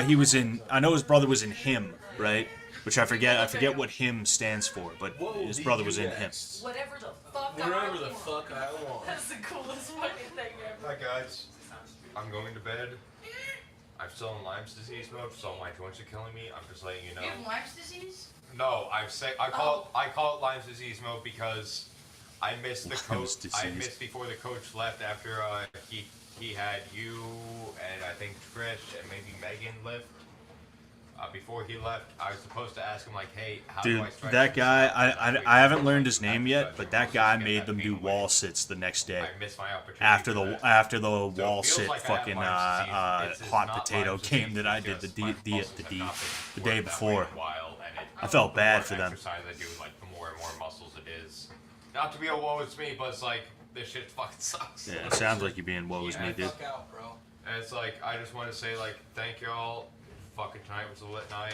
he was in. I know his brother was in Him, right? Which I forget what Him stands for, but his brother was in Him. whatever the fuck I want. That's the coolest fucking thing ever. Hi guys, I'm going to bed. I'm still in Lyme's disease mode, so my joints are killing me. I'm just letting you know. You have Lyme's disease? No, I call it Lyme's disease mode because I missed the coach. I missed before the coach left after he had you and I think Trish and maybe Megan live. Before he left, I was supposed to ask him like, "Hey, how do I stretch?" That guy, I haven't learned his name yet, but that guy made them do wall sits the next day. I missed my opportunity After the wall sit fucking hot potato game that I did the day before. I felt bad for them. Exercise I do, like the more and more muscles it is. Not to be a woe is me, but it's like this shit fucking sucks. Yeah, it sounds like you're being woe is me, dude. And it's like I just want to say like thank y'all. Fucking tonight was a lit night.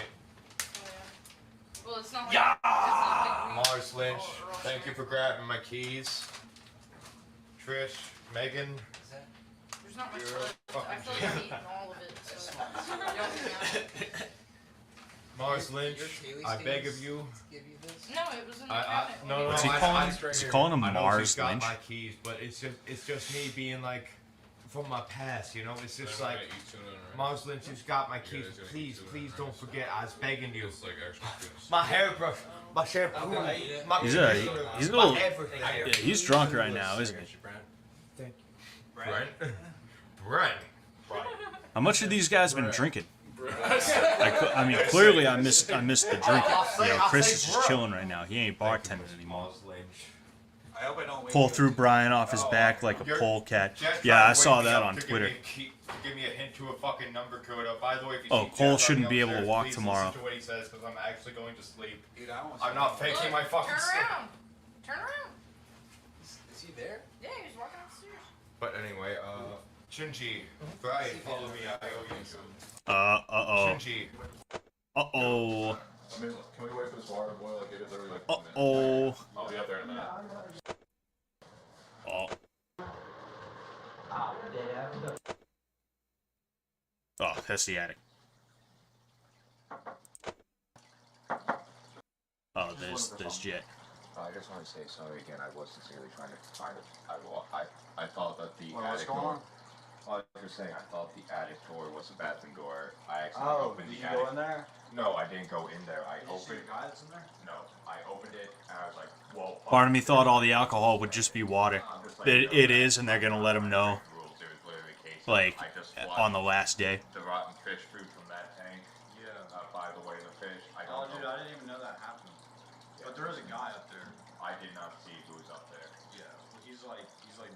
Oh, yeah. Well, it's not like, it's not like Mars Lynch, thank you for grabbing my keys. Trish, Megan. There's not much You're left. I feel like I've eaten all of it, so Mars Lynch, I beg of you. No, it was in the cabinet. No, What's he calling? Is he calling him Mars Lynch? My keys, but it's just me being like from my past, you know. It's just like Mars Lynch just got my keys. Please don't forget. I was begging you. My hairbrush, my shampoo, my He's a little. Yeah, he's drunk right now, isn't he? Thank you. Brent. How much have these guys been drinking? I mean, clearly I missed the drinking. You know, Chris is just chilling right now. He ain't bartending anymore. I hope I don't Pull through Brian off his back like a polecat. Yeah, I saw that on Twitter. Give me a hint to a fucking number code. By the way, if you Oh, see Cole Jeff shouldn't running be able to upstairs, walk please tomorrow. listen to what he says because I'm actually going to sleep. Dude, I almost I'm not faking my fucking Turn sleep. around. Turn around. Is he there? Yeah, he was walking upstairs. But anyway, Shinji, Brian, follow me. I owe you some. Uh-oh. Shinji. Uh-oh. I mean, can we wait for this water to boil? Like, it is literally like Uh-oh. I'll be up there in a minute. Oh. Oh, that's the attic. Oh, there's Jet. I just want to say sorry again. I was sincerely trying to find it. I thought that the What's attic going door. on? If just saying, I thought the attic door was the bathroom door. I accidentally opened did the you attic. go in there? No, I didn't go in there. I Did you see opened. the guy that's in there? No, I opened it and I was like, whoa. Part of me thought all the alcohol would just be water. It is, and they're gonna let him know, like, on the last day. The rotten fish fruit from that tank. Yeah. By the way, the fish. I Oh, don't dude, know. I didn't even know that happened. But there is a guy up there. I did not see who was up there. Yeah. He's like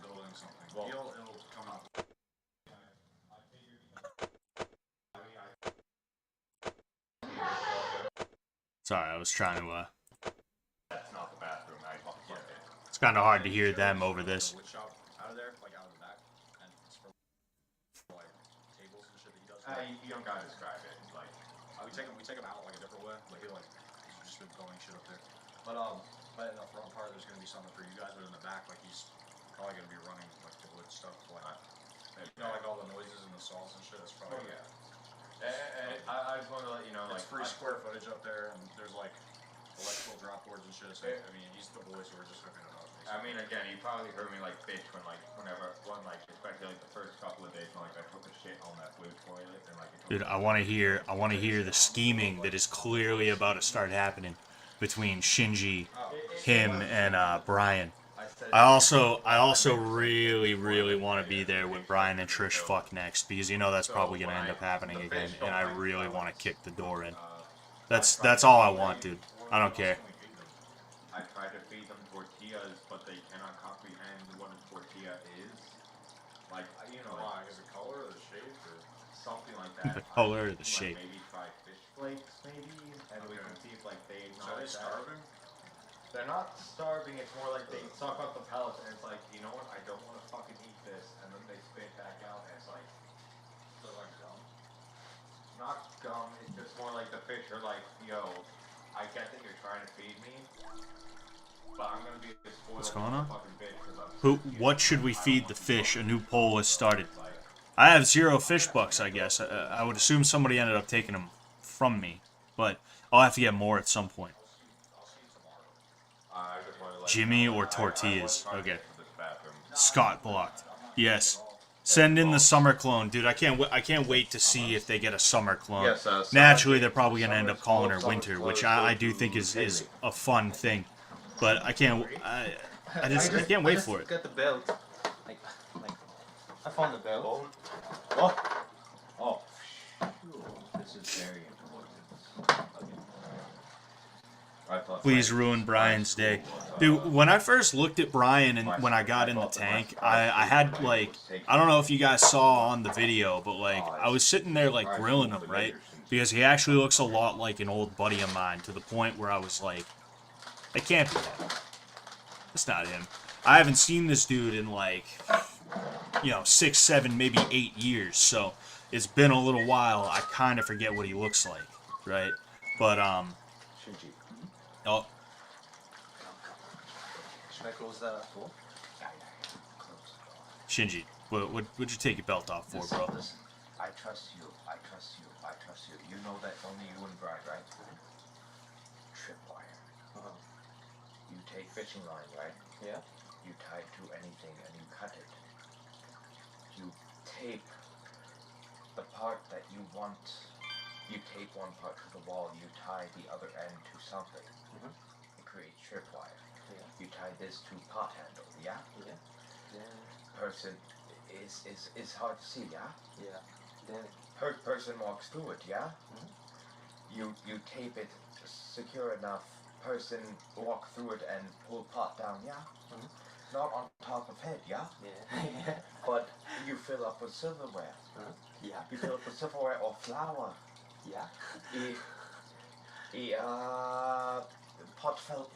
building something. Well, It'll come out. Sorry, I was trying to. That's not the bathroom. It's kind of hard to hear them over this. Wood shop out of there, like out of the back, and it's for like tables and shit that he does. You don't gotta describe it. Like, we take him out like a different way. Like he's just been building shit up there. But in the front part, there's gonna be something for you guys. But in the back, like he's probably gonna be running like the wood stuff, like like all the noises and the saws and shit. That's probably I just want to let you know, it's free square footage up there, and there's like electrical drop boards and shit. So I mean, he's the boy, so we're just hooking it up. Basically. I mean, again, you probably heard me like bitch when especially like the first couple of days when like I took a shit on that blue toilet and like. Dude, I want to hear the scheming that is clearly about to start happening between Shinji, him, and Brian. I also really want to be there when Brian and Trish fuck next, because you know that's probably gonna end up happening again, and I really want to kick the door in. That's all I want, dude. I don't care. I tried to feed them tortillas, but they cannot comprehend what a tortilla is. Like, Why? Is it color or the shape or something like that. The color or the shape. Maybe try fish flakes, maybe, and we can see if like they. So are they starving? They're not starving, it's more like they suck up the pellets and it's like, you know what, I don't want to fucking eat this, and then they spit back out and it's like, They're like gum. not gum, it's just more like the fish are like, yo, I get that you're trying to feed me, but I'm gonna be a spoiled What's going on? fucking bitch because I'm What should we feed the fish? A new poll has started. I have 0 fish bucks, I guess. I would assume somebody ended up taking them from me, but I'll have to get more at some point. Jimmy or tortillas? Okay. Scott blocked. Yes. Send in the summer clone, dude. I can't wait to see if they get a summer clone. Yes, Naturally, they're probably gonna end up calling her Winter, which I do think is a fun thing. But I can't wait for it. Got the belt. I found the belt. Oh, this is very important. Please ruin Brian's day. Dude, when I first looked at Brian and when I got in the tank, I had like, I don't know if you guys saw on the video, but like, I was sitting there like grilling him, right? Because he actually looks a lot like an old buddy of mine, to the point where I was like, it can't be that. It's not him. I haven't seen this dude in like, 6, 7, maybe 8 years, so it's been a little while. I kind of forget what he looks like, right? But, oh. Should I close that door? Shinji, what'd you take your belt off for, bro? Listen, I trust you. You know that only you and Brian, right? Tripwire. You take fishing line, right? Yeah. You tie it to anything and you cut it. You tape the part that you want. You tape one part to the wall, you tie the other end to something. It creates tripwire. Yeah. You tie this to pot handle, yeah? Yeah. Person is hard to see, yeah? Yeah. Then Person walks through it, yeah? You tape it secure enough. Person walk through it and pull pot down, yeah? Not on top of head, yeah? yeah. But you fill up with silverware. Yeah. You fill up with silverware or flour. Yeah. Pot fell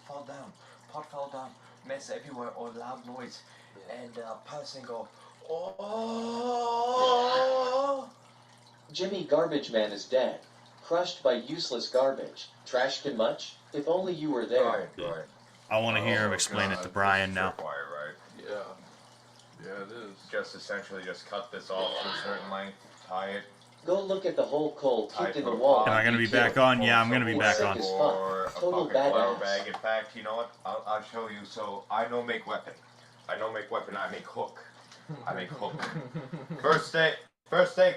down. Mess everywhere or loud noise. Yeah. And person go, oh. Jimmy Garbage Man is dead. Crushed by useless garbage. Trashed him much? If only you were there. Right. I want to hear him explain it to Brian now. Tripwire, right? Yeah, it is. Just essentially just cut this off to a certain length, tie it. Go look at the hole Cole kicked in the wall. Am I gonna be back on? Yeah, I'm gonna be back on. Or a Total fucking flour badass. bag. In fact, you know what? I'll show you. So I know make weapon. I make hook. I make hook. First day,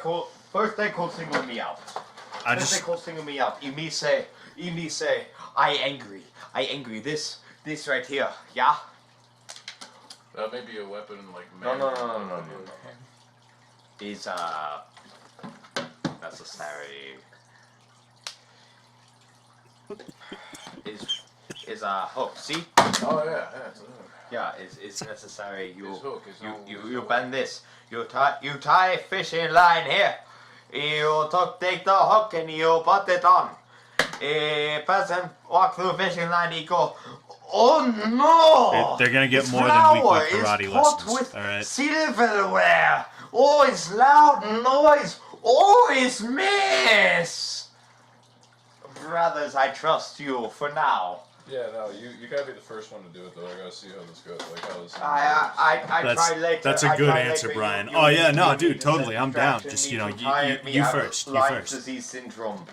Cole single me out. First day Cole single me out. He me say, I angry. This right here, yeah. That may be a weapon, like No. Is necessary. Is hook? See? Oh yeah, it's a hook. Yeah, it's necessary. His hook is You bend this. You tie a fishing line here. You take the hook and you put it on. A person walk through a fishing line. He go, oh no! They're gonna get This more than flower weekly is karate pot lessons. with All right. silverware. Oh, it's loud noise. Oh, it's miss. Brothers, I trust you for now. Yeah, no, you gotta be the first one to do it though. I gotta see how this goes. Like how this. I try later. That's a good answer, Brian. Oh yeah, no, dude, totally. I'm down. Just you first. You Lyme first. disease syndrome.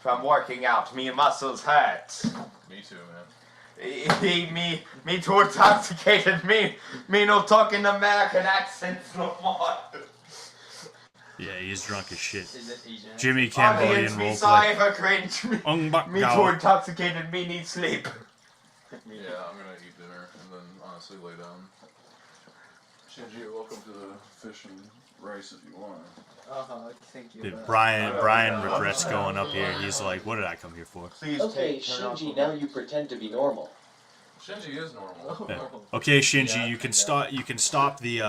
From working out, me muscles hurt. Me too, man. Me too intoxicated. Me no talking American accents no more. Yeah, he's drunk as shit. Is it Asian? Jimmy Cambodian Me roleplay. sorry for cringe. Me too intoxicated. Me need sleep. Yeah, I'm gonna eat dinner and then honestly lay down. Shinji, you're welcome to the fish and rice if you want. Thank you. Dude, Brian regrets going up here. He's like, what did I come here for? Okay, Shinji, now you pretend to be normal. Shinji is normal. Yeah. Okay, Shinji, you can stop the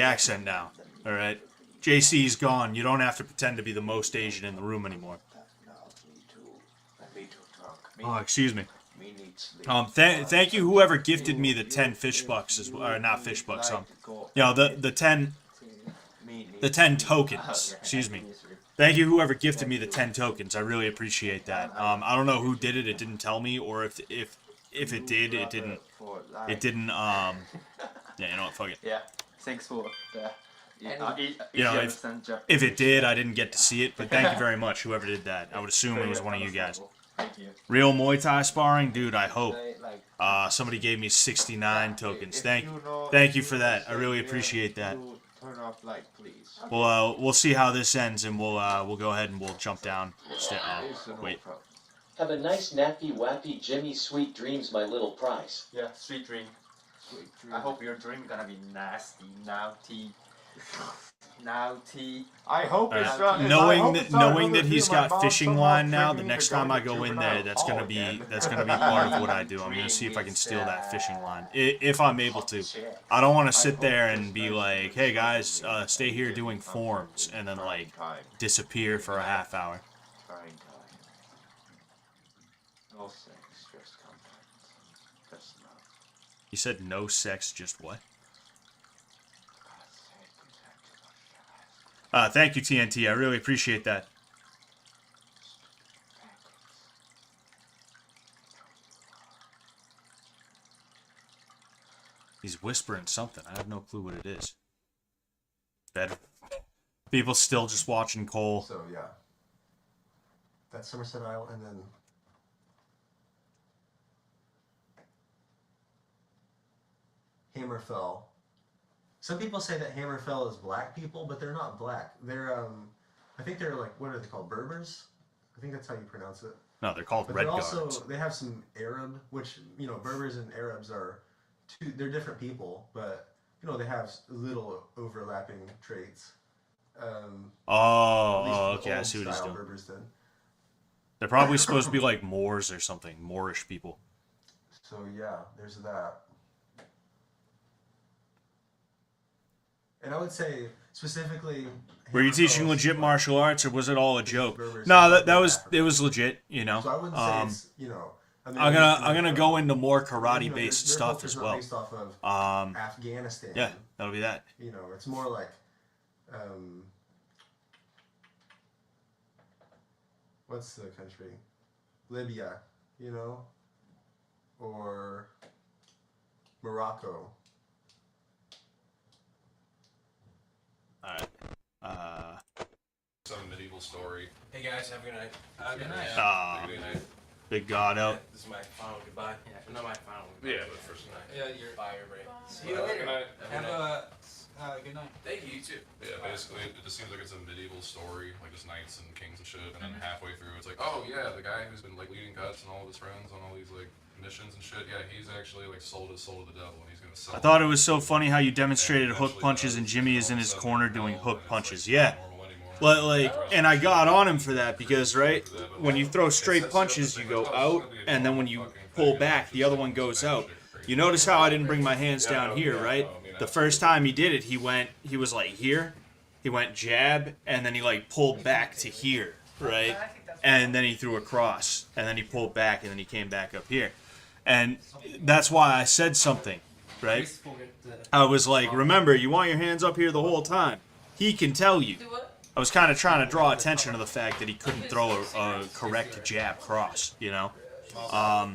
accent now. All right. JC's gone. You don't have to pretend to be the most Asian in the room anymore. Oh, excuse me. Thank you whoever gifted me the 10 fish bucks or not fish bucks. The 10 tokens. Excuse me. Thank you whoever gifted me the 10 tokens. I really appreciate that. I don't know who did it. It didn't tell me, or if it did, it didn't. Yeah, you know what? Fuck it. Yeah. Thanks for the. If it did, I didn't get to see it, but thank you very much, whoever did that. I would assume it was one of you guys. Thank you. Real Muay Thai sparring, dude. I hope. Somebody gave me 69 tokens. Thank you for that. I really appreciate that. Turn off light, please. We'll see how this ends, and we'll go ahead and we'll jump down. Wait. Have a nice nappy wappy Jimmy sweet dreams, my little prize. Yeah, sweet dream. I hope your dream gonna be nasty, naughty. I hope it's knowing that he's got fishing line now. The next time I go in there, that's gonna be part of what I do. I'm gonna see if I can steal that fishing line, if I'm able to. I don't want to sit there and be like, hey guys, stay here doing forms, and then like disappear for a half hour. You said no sex, just what? Thank you, TNT. I really appreciate that. He's whispering something. I have no clue what it is. Better. People still just watching Cole. So, yeah. That's Somerset Isle, and then... Hammerfell. Some people say that Hammerfell is black people, but they're not black. They're, I think they're like, what are they called? Berbers? I think that's how you pronounce it. No, they're called Red Guards. They have some Arab, which, you know, Berbers and Arabs are they're different people, but, you know, they have little overlapping traits. Okay, I see what he's doing. Berbers did. They're probably supposed to be like Moors or something, Moorish people. So, yeah, there's that. And I would say specifically. Were you teaching legit martial arts, or was it all a joke? No, it was legit. You know. So I wouldn't say it's, you know. I mean, I'm gonna go into more karate based stuff as well. Based off of Afghanistan. Yeah, that'll be that. You know, it's more like, what's the country? Libya, you know, or Morocco. Alright. Some medieval story. Hey guys, have a good night. Good night. Good night. Big God out. This is my final goodbye. Yeah, not my final. Yeah, but first night. Yeah, you're. Bye, everybody. See you later. Good night. Have a good night. Thank you. You too. Yeah, basically, it just seems like it's a medieval story, like just knights and kings and shit. And then halfway through, it's like, oh yeah, the guy who's been like leading guts and all of his friends on all these like missions and shit. Yeah, he's actually like sold his soul to the devil, and he's gonna sell. I thought it was so funny how you demonstrated hook punches and Jimmy is in his corner doing hook punches. Yeah. Like, and I got on him for that because, right, when you throw straight punches, you go out, and then when you pull back, the other one goes out. You notice how I didn't bring my hands down here, right? The first time he did it, he was like here, he went jab, and then he like pulled back to here, right? And then he threw across, and then he pulled back, and then he came back up here. And that's why I said something, right? I was like, remember, you want your hands up here the whole time. He can tell you. I was kind of trying to draw attention to the fact that he couldn't throw a correct jab cross, you know? I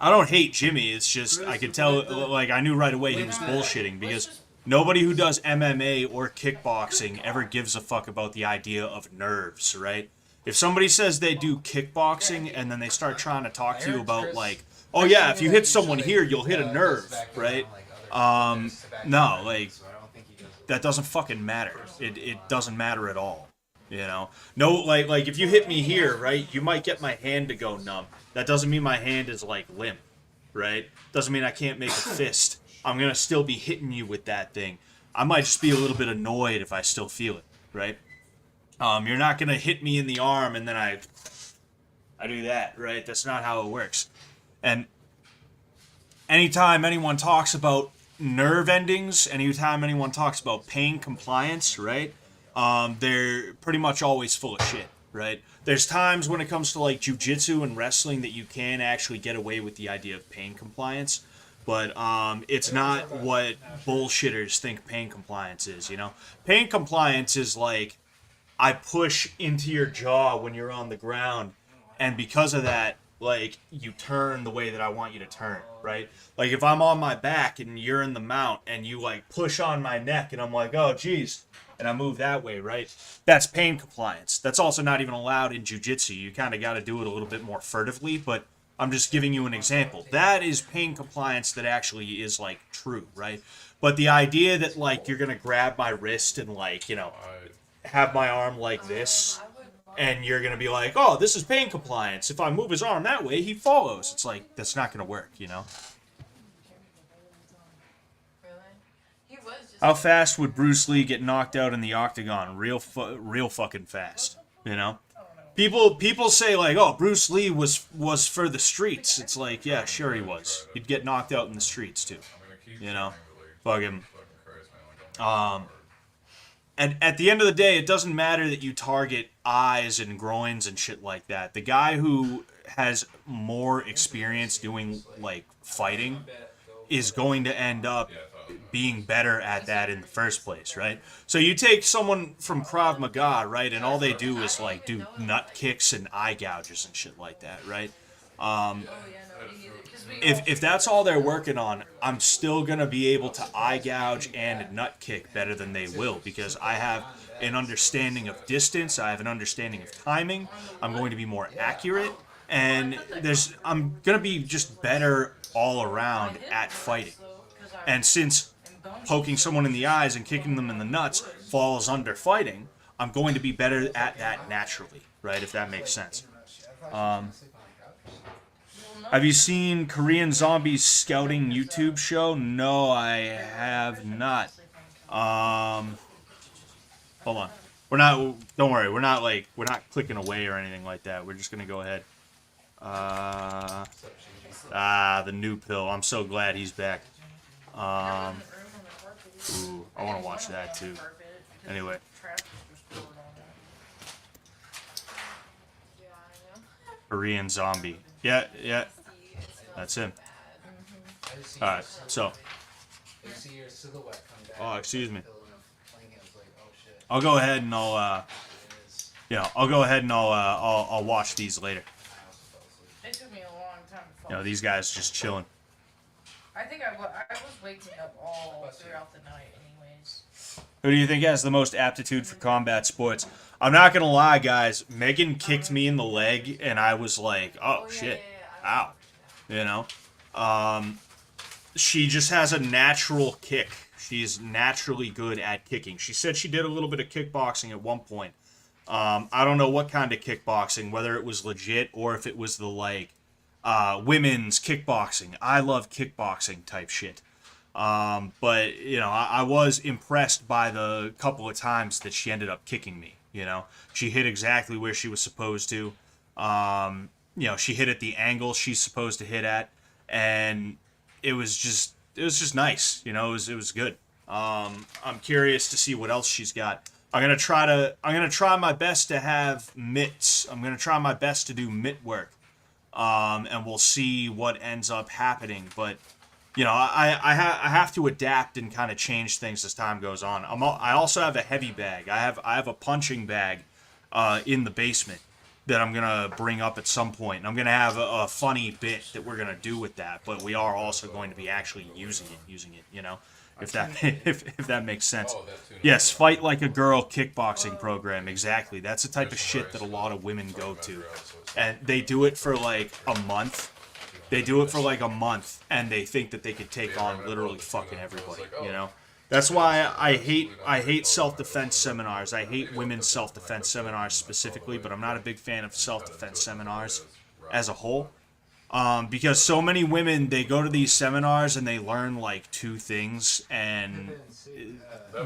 don't hate Jimmy, it's just, I could tell, like, I knew right away he was bullshitting, because nobody who does MMA or kickboxing ever gives a fuck about the idea of nerves, right? If somebody says they do kickboxing, and then they start trying to talk to you about, like, oh yeah, if you hit someone here, you'll hit a nerve, right? No, like, that doesn't fucking matter. It doesn't matter at all, you know? No, like if you hit me here, right, you might get my hand to go numb. That doesn't mean my hand is, like, limp, right? Doesn't mean I can't make a fist. I'm gonna still be hitting you with that thing. I might just be a little bit annoyed if I still feel it, right? You're not gonna hit me in the arm and then I do that, right? That's not how it works. And anytime anyone talks about nerve endings, anytime anyone talks about pain compliance, right? They're pretty much always full of shit, right? There's times when it comes to like jiu-jitsu and wrestling that you can actually get away with the idea of pain compliance, but it's not what bullshitters think pain compliance is, you know? Pain compliance is like, I push into your jaw when you're on the ground, and because of that, like, you turn the way that I want you to turn, right? Like, if I'm on my back and you're in the mount and you, like, push on my neck and I'm like, oh, geez, and I move that way, right? That's pain compliance. That's also not even allowed in jiu-jitsu. You kind of got to do it a little bit more furtively, but I'm just giving you an example. That is pain compliance that actually is, like, true, right? But the idea that, like, you're going to grab my wrist and, like, you know, have my arm like this, and you're going to be like, oh, this is pain compliance. If I move his arm that way, he follows. It's like, that's not going to work, you know? How fast would Bruce Lee get knocked out in the octagon? Real fucking fast, you know? People say, like, oh, Bruce Lee was for the streets. It's like, yeah, sure he was. He'd get knocked out in the streets, too. You know? Fuck him. And at the end of the day, it doesn't matter that you target eyes and groins and shit like that. The guy who has more experience doing, like, fighting is going to end up being better at that in the first place, right? So you take someone from Krav Maga, right, and all they do is, like, do nut kicks and eye gouges and shit like that, right? If that's all they're working on, I'm still going to be able to eye gouge and nut kick better than they will, because I have an understanding of distance, I have an understanding of timing, I'm going to be more accurate, and I'm going to be just better all around at fighting. And since poking someone in the eyes and kicking them in the nuts falls under fighting, I'm going to be better at that naturally, right, if that makes sense. Have you seen Korean Zombies Scouting YouTube show? No, I have not. Hold on. Don't worry, we're not clicking away or anything like that. We're just gonna go ahead. The new pill. I'm so glad he's back. Ooh, I want to watch that too. Anyway. Korean Zombie. Yeah. That's him. Alright, so. Oh, excuse me. I'll go ahead and I'll watch these later. It took me a long time to fall. You know, these guys just chilling. I think I was waking up all throughout the night anyways. Who do you think has the most aptitude for combat sports? I'm not gonna lie, guys. Megan kicked me in the leg, and I was like, "Oh shit, ow," you know. She just has a natural kick. She's naturally good at kicking. She said she did a little bit of kickboxing at one point. I don't know what kind of kickboxing, whether it was legit or if it was the like women's kickboxing. I love kickboxing type shit. But you know, I was impressed by the couple of times that she ended up kicking me. You know, she hit exactly where she was supposed to. You know, she hit at the angle she's supposed to hit at, and it was just nice. You know, it was good. I'm curious to see what else she's got. I'm gonna try my best to have mitts. I'm gonna try my best to do mitt work. And we'll see what ends up happening. But you know, I have to adapt and kind of change things as time goes on. I also have a heavy bag. I have a punching bag in the basement that I'm gonna bring up at some point. And I'm gonna have a funny bit that we're gonna do with that. But we are also going to be actually using it. You know, if that if that makes sense. Yes, fight like a girl kickboxing program. Exactly. That's the type of shit that a lot of women go to, and they do it for like a month. They do it for like a month, and they think that they could take on literally fucking everybody. You know, that's why I hate self-defense seminars. I hate women's self-defense seminars specifically, but I'm not a big fan of self-defense seminars as a whole. Because so many women, they go to these seminars and they learn like two things, and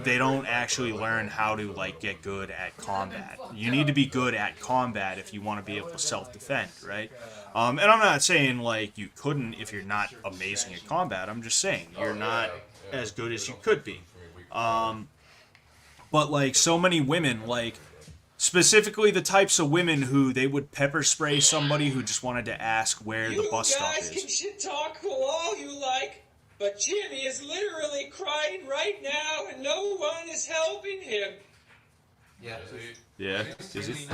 they don't actually learn how to like get good at combat. You need to be good at combat if you want to be able to self-defend, right? And I'm not saying like you couldn't if you're not amazing at combat. I'm just saying you're not as good as you could be. But like so many women, like specifically the types of women who they would pepper spray somebody who just wanted to ask where the bus stop You guys can is. shit talk all you like, but Jimmy is literally crying right now and no one is helping him. Yeah. Yeah. Is it?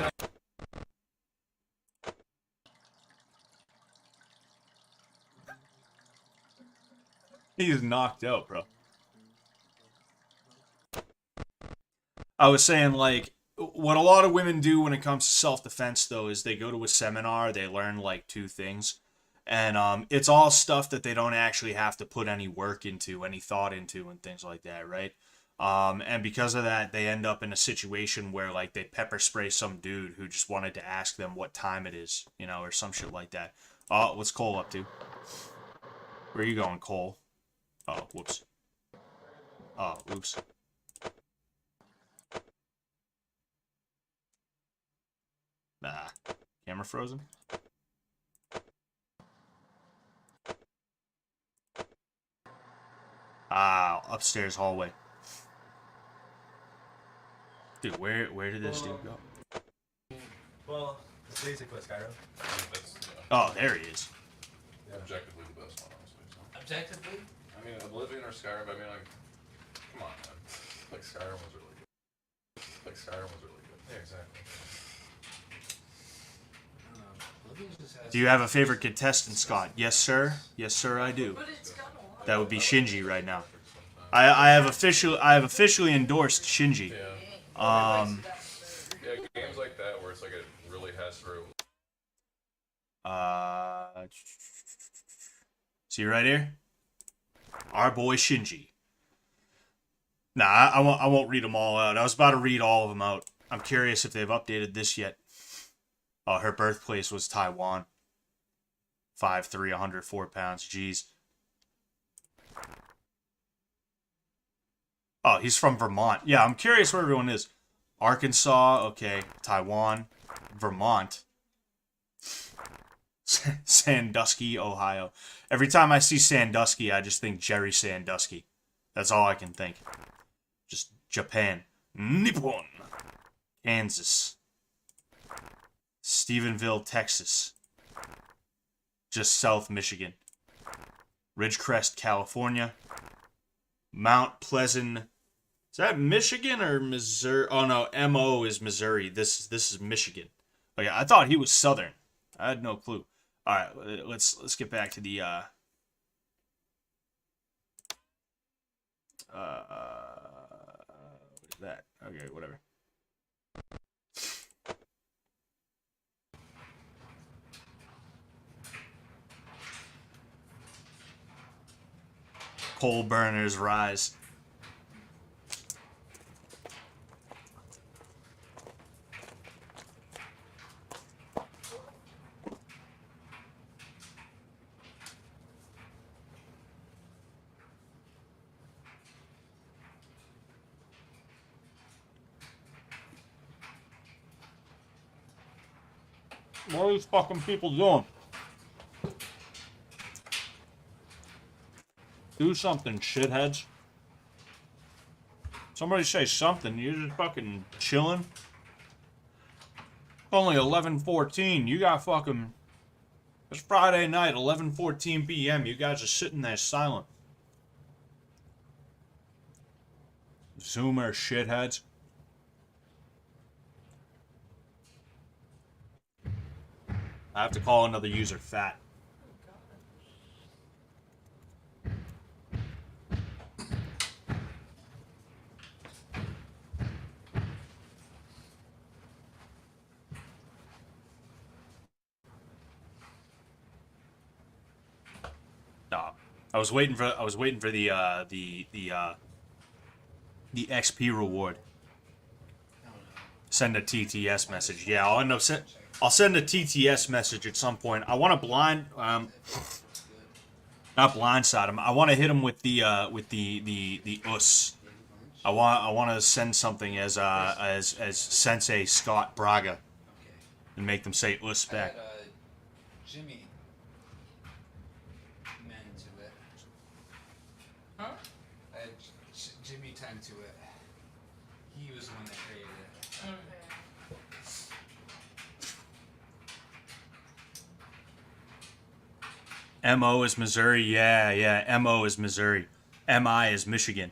He's knocked out, bro. I was saying, like, what a lot of women do when it comes to self-defense, though, is they go to a seminar, they learn, like, two things. And it's all stuff that they don't actually have to put any work into, any thought into, and things like that, right? And because of that, they end up in a situation where, like, they pepper spray some dude who just wanted to ask them what time it is, you know, or some shit like that. Oh, what's Cole up to? Where are you going, Cole? Oh, whoops. Oh, oops. Nah. Camera frozen? Ah, upstairs hallway. Dude, where did this dude go? Well, it's basically Skyrim. Oh, there he is. Objectively the best one, honestly. So. Objectively? I mean, Oblivion or Skyrim, I mean, like, come on, man. Like, Skyrim was really good. Yeah, exactly. Do you have a favorite contestant, Scott? Yes, sir. Yes, sir, I do. That would be Shinji right now. I have officially endorsed Shinji. Yeah, games like that where it's like it really has through. See right here? Our boy Shinji. Nah, I won't read them all out. I was about to read all of them out. I'm curious if they've updated this yet. Oh, her birthplace was Taiwan. 5'3", 104 pounds. Jeez. Oh, he's from Vermont. Yeah, I'm curious where everyone is. Arkansas, okay. Taiwan. Vermont. Sandusky, Ohio. Every time I see Sandusky, I just think Jerry Sandusky. That's all I can think. Just Japan. Nippon. Kansas. Stephenville, Texas. Just South Michigan. Ridgecrest, California. Mount Pleasant. Is that Michigan or Missouri? Oh no, MO is Missouri. This is Michigan. Oh yeah, I thought he was Southern. I had no clue. All right, let's get back to the that. Okay, whatever. Coal burners rise. What are these fucking people doing? Do something, shitheads. Somebody say something. You're just fucking chilling. Only 11:14. You got fucking... It's Friday night, 11:14 p.m. You guys are sitting there silent. Zoomer shitheads. I have to call another user fat. No, I was waiting for the XP reward. Send a TTS message. Yeah, I'll end up I'll send a TTS message at some point. I want to not blindside him. I want to hit him with the us. I want to send something as Sensei Scott Braga, and make them say us back. Jimmy meant to it. Huh? Jimmy tend to it. He was the one that created it. MO is Missouri. Yeah. MO is Missouri. MI is Michigan.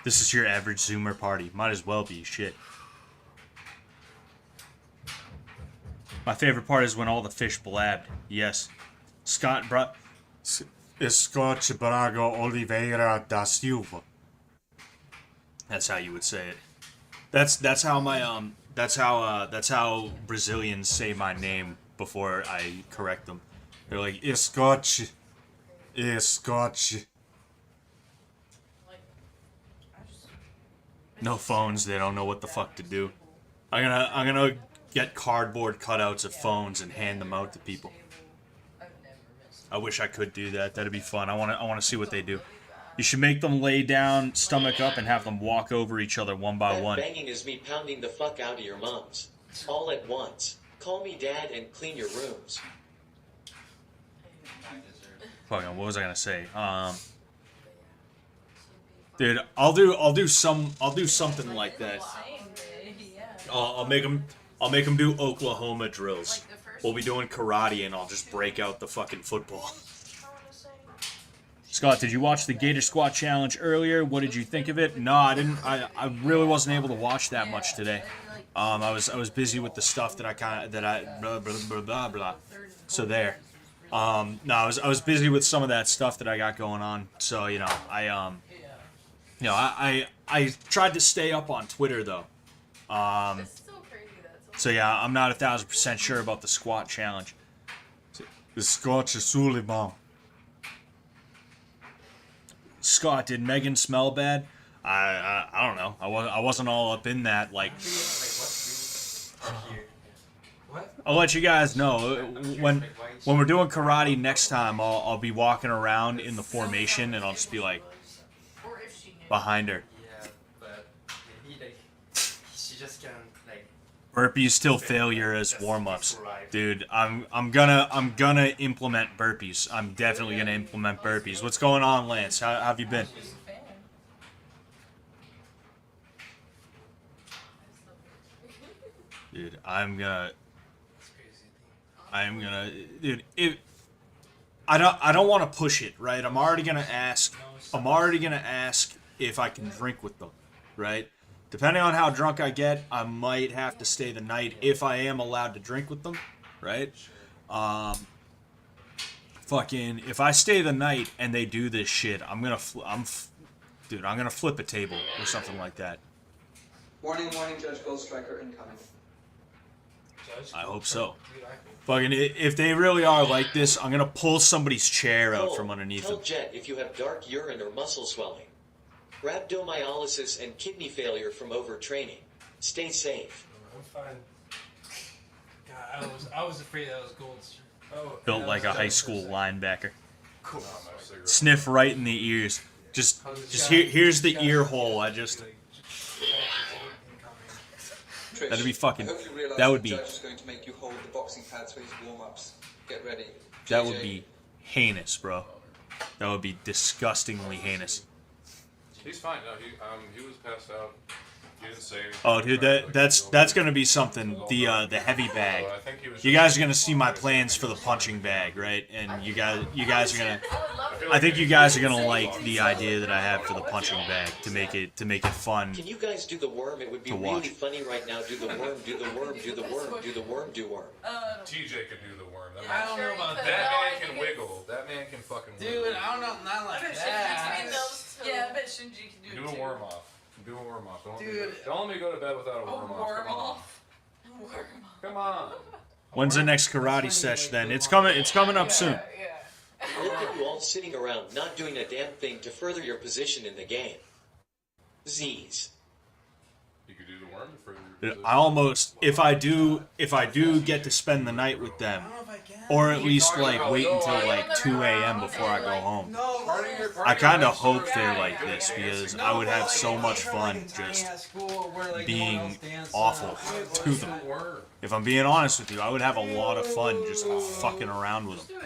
This is your average Zoomer party. Might as well be. Shit. My favorite part is when all the fish blabbed. Yes. Scott Braga Oliveira da Silva. That's how you would say it. That's how Brazilians say my name before I correct them. They're like, Scotch. No phones, they don't know what the fuck to do. I'm gonna get cardboard cutouts of phones and hand them out to people. I wish I could do that. That'd be fun. I wanna see what they do. You should make them lay down, stomach up, and have them walk over each other one by one. Banging is me pounding the fuck out of your mums. All at once. Call me dad and clean your rooms. Fucking, what was I gonna say? Dude, I'll do something like that. I'll make them do Oklahoma drills. We'll be doing karate, and I'll just break out the fucking football. Scott, did you watch the Gator Squat Challenge earlier? What did you think of it? No, I didn't. I really wasn't able to watch that much today. I was busy with the stuff that I blah blah blah blah blah. So there. No, I was busy with some of that stuff that I got going on. So I tried to stay up on Twitter though. So yeah, I'm not 1,000% sure about the squat challenge. The Scotch is Sullivan. Scott, did Megan smell bad? I don't know. I wasn't all up in that like. I'll let you guys know when we're doing karate next time. I'll be walking around in the formation and I'll just be like behind her. Yeah, but she just can't like. Burpees till failure as warm-ups, dude. I'm gonna implement burpees. I'm definitely gonna implement burpees. What's going on, Lance? How have you been? Dude, dude. I don't want to push it, right? I'm already gonna ask if I can drink with them, right? Depending on how drunk I get, I might have to stay the night if I am allowed to drink with them, right? Fucking, if I stay the night and they do this shit, Dude, I'm gonna flip a table or something like that. Warning, warning, Judge Goldstriker incoming. I hope so. Fucking, if they really are like this, I'm gonna pull somebody's chair out Cole, from underneath tell them. Jet if you have dark urine or muscle swelling. Rhabdomyolysis and kidney failure from overtraining. Stay safe. I'm fine. God, I was afraid that was gold. Oh, Built like a high school linebacker. Cool. Sniff right in the ears. Just here's the ear hole. That'd be fucking. That would be. The judge is going to make you hold the boxing pads for his warm-ups. Get ready. That would be heinous, bro. That would be disgustingly heinous. He's fine. No, he was passed out. He didn't say anything. Oh, dude, that's gonna be something. The heavy bag. You guys are gonna see my plans for the punching bag, right? And you guys are gonna. I think you guys are gonna like the idea that I have for the punching bag to make it fun. Can you guys do the worm? It would be really funny right now. Do the worm, do the worm, do the worm, do the worm, do worm. TJ can do the worm. I don't know about that. That man can wiggle. That man can fucking wiggle. Dude, I don't know, not like that. Yeah, I bet Shinji can do it Do too. a worm off. Do a worm off. Dude. Don't let me go to bed without a worm off. worm Come on. off? Worm off. Come on. When's the next karate sesh then? It's coming up soon. Look at you all sitting around, not doing a damn thing to further your position in the game. Z's. You could do the worm for. I almost, if I do get to spend the night with them, or at least like wait until like 2 a.m. before I go home. I kind of hope they're like this because I would have so much fun just being awful to them. If I'm being honest with you, I would have a lot of fun just fucking around with them.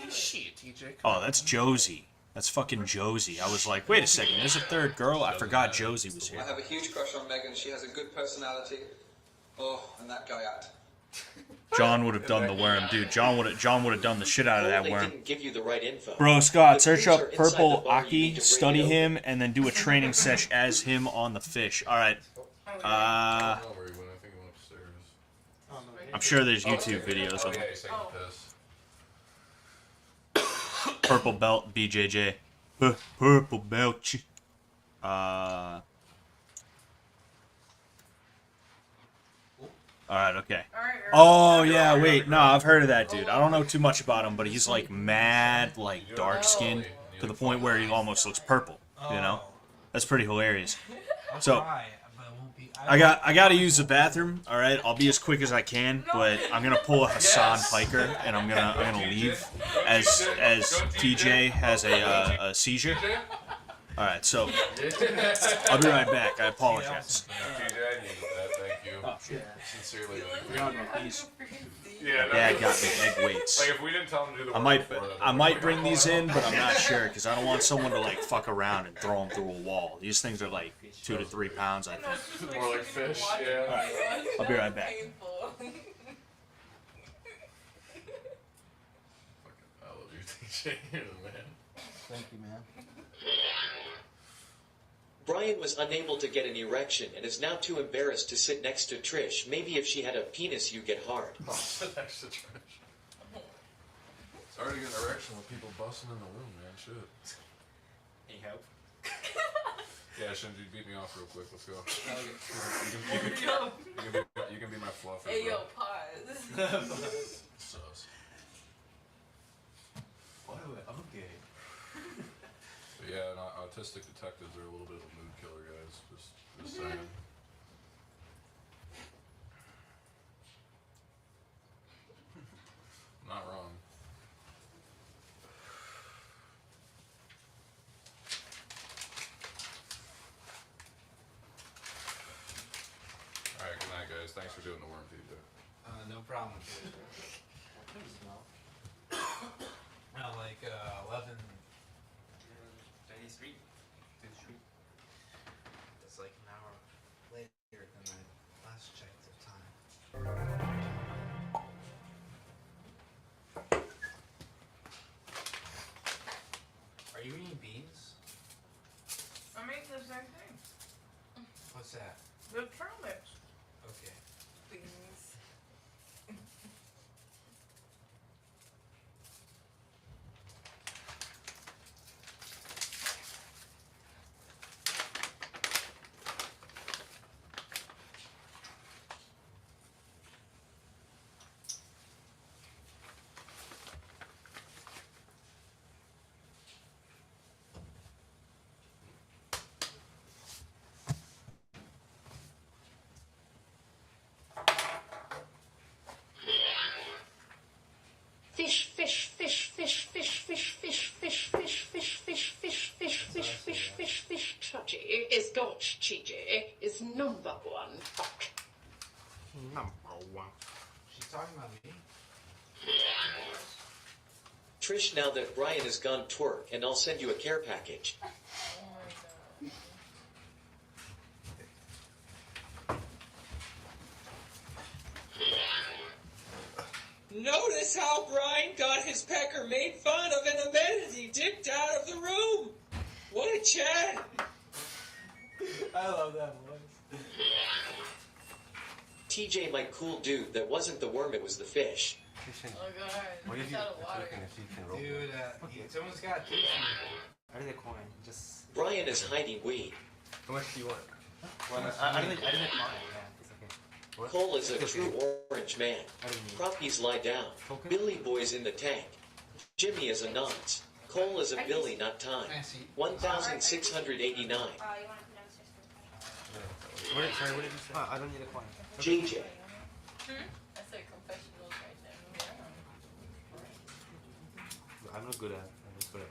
Shit, TJ. Oh, that's Josie. That's fucking Josie. I was like, wait a second, there's a third girl? I forgot Josie was here. I have a huge crush on Megan. She has a good personality. Oh, and that guy at. John would have done the worm, dude. John would have done the shit out of that They worm. didn't give you the right info. Bro, Scott, The search clues up are inside Purple the bar. You need Aki, to bring study it over. him, and then do a training sesh as him on the fish. Alright. I'm sure there's YouTube videos of him. Purple belt BJJ. Purple belt. Alright, okay. Oh, yeah, wait. No, I've heard of that dude. I don't know too much about him, but he's like mad, like dark skinned to the point where he almost looks purple. You know? That's pretty hilarious. So, I got to use the bathroom. All right, I'll be as quick as I can, but I'm gonna pull a Hassan Piker and I'm gonna leave as TJ has a seizure. All right, so I'll be right back. I apologize. TJ, I needed that. Thank you. Oh, shit. Sincerely. Dad got me egg weights. Like if we didn't tell him to do the I might bring these in, but I'm not sure because I don't want someone to like fuck around and throw them through a wall. These things are like 2 to 3 pounds, I think. More like fish, yeah. All right, I'll be right back. I love you, TJ. You're the man. Thank you, man. Brian was unable to get an erection and is now too embarrassed to sit next to Trish. Maybe if she had a penis, you get hard. Sit next to Trish. It's hard to get an erection with people busting in the room, man. Shit. Any help? Yeah, Shinji, beat me off real quick. Let's go. You can be my fluffer. Hey, yo, bro. pause. Sus. Okay. But yeah, and autistic detectives are a little bit of a mood killer, guys. Just saying. Not wrong. Alright, good night, guys. Thanks for doing the worm, TJ. No problem. Like 11. 23. That's like an hour later than I last checked the time. Are you eating beans? I make the same thing. What's that? The trail mix. Okay. Beans. TJ is number one fuck. Number one. She's talking about me? Trish, now that Brian has gone twerk, and I'll send you a care package. Notice how Brian got his pecker made fun of and amenity dipped out of the room. What a chat. I love that voice. TJ, my cool dude, that wasn't the worm, it was the fish. Oh god, What if it's you out of water. Dude, someone's got to teach me. I need a coin. Just. Brian is hiding weed. How much do you want? I didn't coin. Yeah, it's okay. What? Cole is a It's true okay. orange man. I don't need. Crappies lie down. Billy Boy's in the tank. Jimmy is a nonce. Cole is a Billy, not time. 1,689. You want to put downstairs for the Sorry, what did you say? I don't need a coin. JJ. I said confessionals right there. I'm not good at that.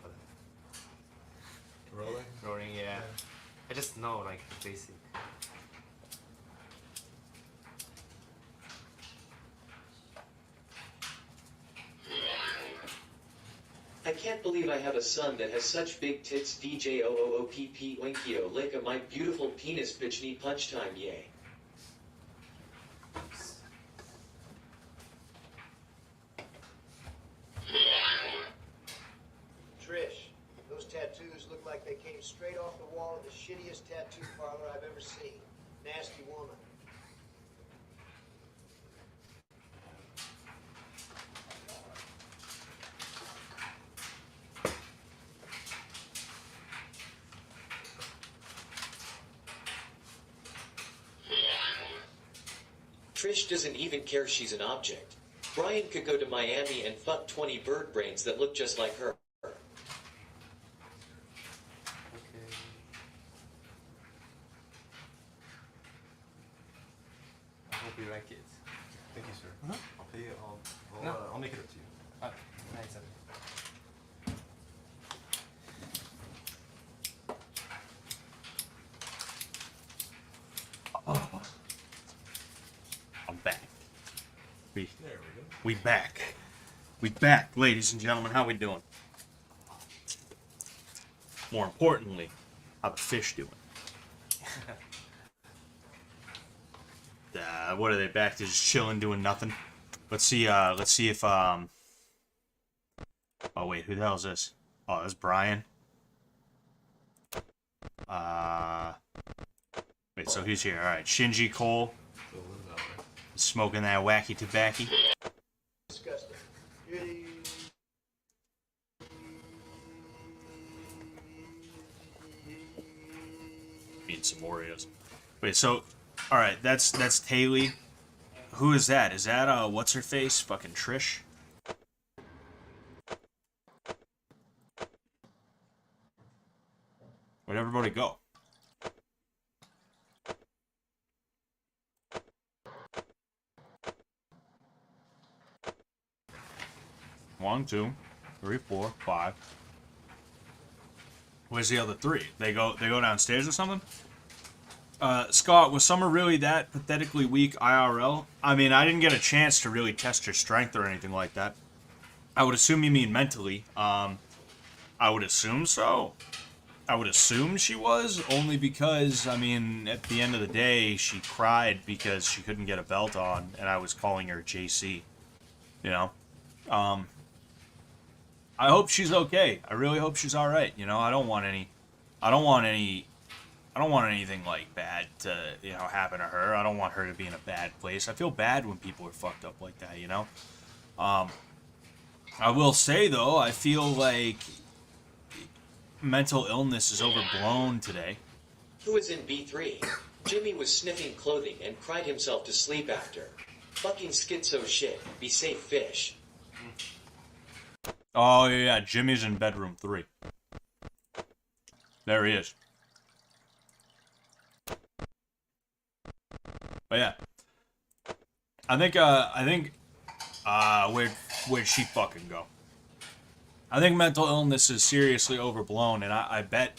Rolling? Rolling, yeah. I just know, like, the basic. I can't believe I have a son that has such big tits. DJOOOPP Winkio lick a my beautiful penis bitch knee punch time yay. Trish, those tattoos look like they came straight off the wall of the shittiest tattoo parlor I've ever seen. Nasty woman. Trish doesn't even care she's an object. Brian could go to Miami and fuck 20 bird brains that look just like her. Okay. I hope you like it. Thank you, sir. I'll pay you. No. I'll make it up to you. Nice. I'm back. There we go. We back. We back, ladies and gentlemen. How we doing? More importantly, how the fish doing? What are they back to? Just chilling, doing nothing. Let's see. Let's see if Oh wait, who the hell is this? Oh, that's Brian. Wait, so he's here. All right, Shinji Cole. Smoking that wacky tobacco. Disgusting. Eating some Oreos. Wait, so, all right, that's Taylor. Who is that? Is that what's her face? Fucking Trish. Where'd everybody go? One, two, three, four, five. Where's the other three? They go downstairs or something? Scott, was Summer really that pathetically weak IRL? I mean, I didn't get a chance to really test her strength or anything like that. I would assume you mean mentally. I would assume so. I would assume she was, only because, I mean, at the end of the day, she cried because she couldn't get a belt on, and I was calling her JC. You know? I hope she's okay. I really hope she's alright. You know, I don't want anything like bad to, you know, happen to her. I don't want her to be in a bad place. I feel bad when people are fucked up like that, you know? I will say though, I feel like mental illness is overblown today. Who is in B3? Jimmy was sniffing clothing and cried himself to sleep after. Fucking schizo shit. Be safe, fish. Oh yeah, Jimmy's in bedroom 3. There he is. But yeah, I think where'd she fucking go? I think mental illness is seriously overblown, and I bet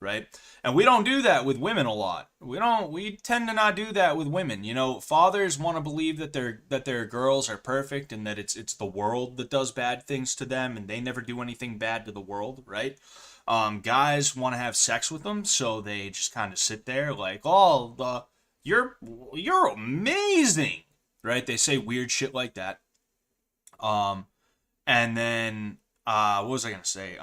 right? And we don't do that with women a lot. We tend to not do that with women. You know, fathers want to believe that their girls are perfect and that it's the world that does bad things to them and they never do anything bad to the world, right? Guys want to have sex with them, so they just kind of sit there like, "Oh, you're amazing," right? They say weird shit like that. And then what was I gonna say?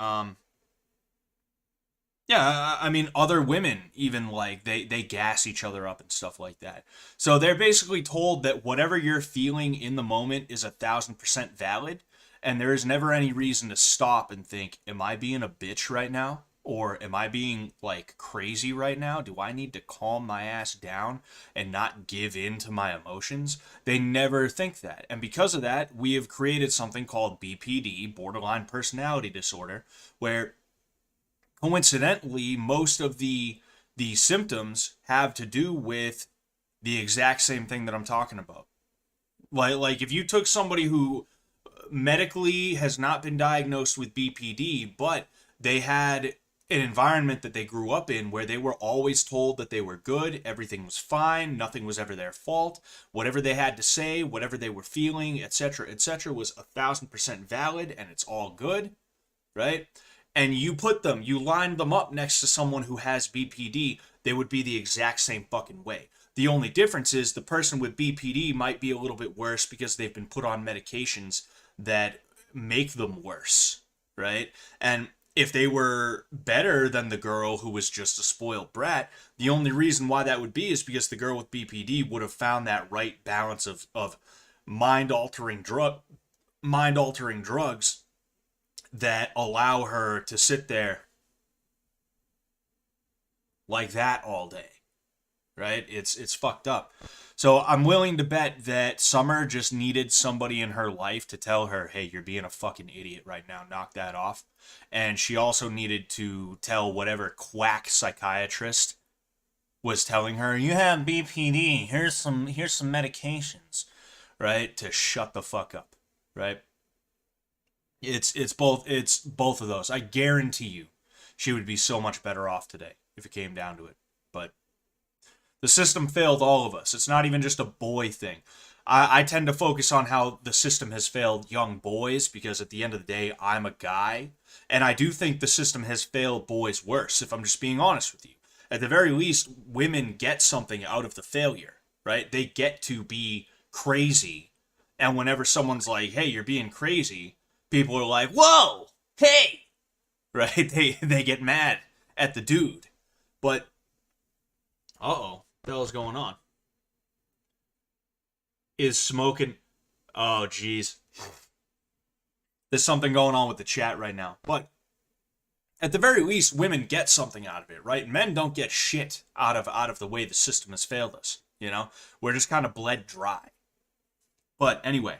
Yeah, I mean, other women even like they gas each other up and stuff like that. So they're basically told that whatever you're feeling in the moment is 1,000% valid, and there is never any reason to stop and think, am I being a bitch right now? Or am I being like crazy right now? Do I need to calm my ass down and not give in to my emotions? They never think that. And because of that, we have created something called BPD, borderline personality disorder, where coincidentally, most of the symptoms have to do with the exact same thing that I'm talking about. Like if you took somebody who medically has not been diagnosed with BPD, but they had an environment that they grew up in where they were always told that they were good, everything was fine, nothing was ever their fault, whatever they had to say, whatever they were feeling, etc., was 1,000% valid and it's all good, right? And you lined them up next to someone who has BPD, they would be the exact same fucking way. The only difference is the person with BPD might be a little bit worse because they've been put on medications that make them worse, right? And if they were better than the girl who was just a spoiled brat, the only reason why that would be is because the girl with BPD would have found that right balance of mind-altering drugs that allow her to sit there like that all day, right? It's fucked up. So I'm willing to bet that Summer just needed somebody in her life to tell her, hey, you're being a fucking idiot right now, knock that off. And she also needed to tell whatever quack psychiatrist was telling her, you have BPD, here's some medications, right? To shut the fuck up, right? It's both of those. I guarantee you she would be so much better off today if it came down to it. But the system failed all of us. It's not even just a boy thing. I tend to focus on how the system has failed young boys because at the end of the day, I'm a guy. And I do think the system has failed boys worse, if I'm just being honest with you. At the very least, women get something out of the failure, right? They get to be crazy. And whenever someone's like, hey, you're being crazy, people are like, whoa, hey, right? They get mad at the dude. But, uh-oh, what the hell is going on? Is smoking... Oh, jeez. There's something going on with the chat right now. But, at the very least, women get something out of it, right? Men don't get shit out of the way the system has failed us, you know? We're just kind of bled dry. But, anyway...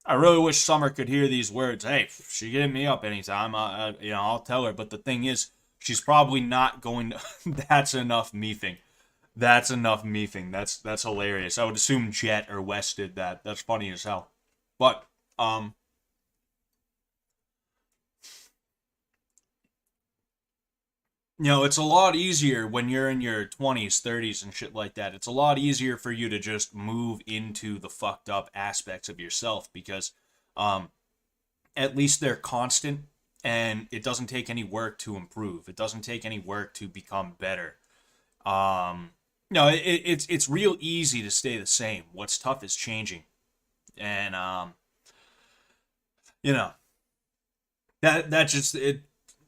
I really wish Summer could hear these words. Hey, she hit me up anytime. I'll tell her. But the thing is, she's probably not going to... That's enough meefing. That's hilarious. I would assume Jet or Wes did that. That's funny as hell. But, it's a lot easier when you're in your 20s, 30s, and shit like that. It's a lot easier for you to just move into the fucked up aspects of yourself because at least they're constant and it doesn't take any work to improve. It doesn't take any work to become better. It's real easy to stay the same. What's tough is changing. And, that just...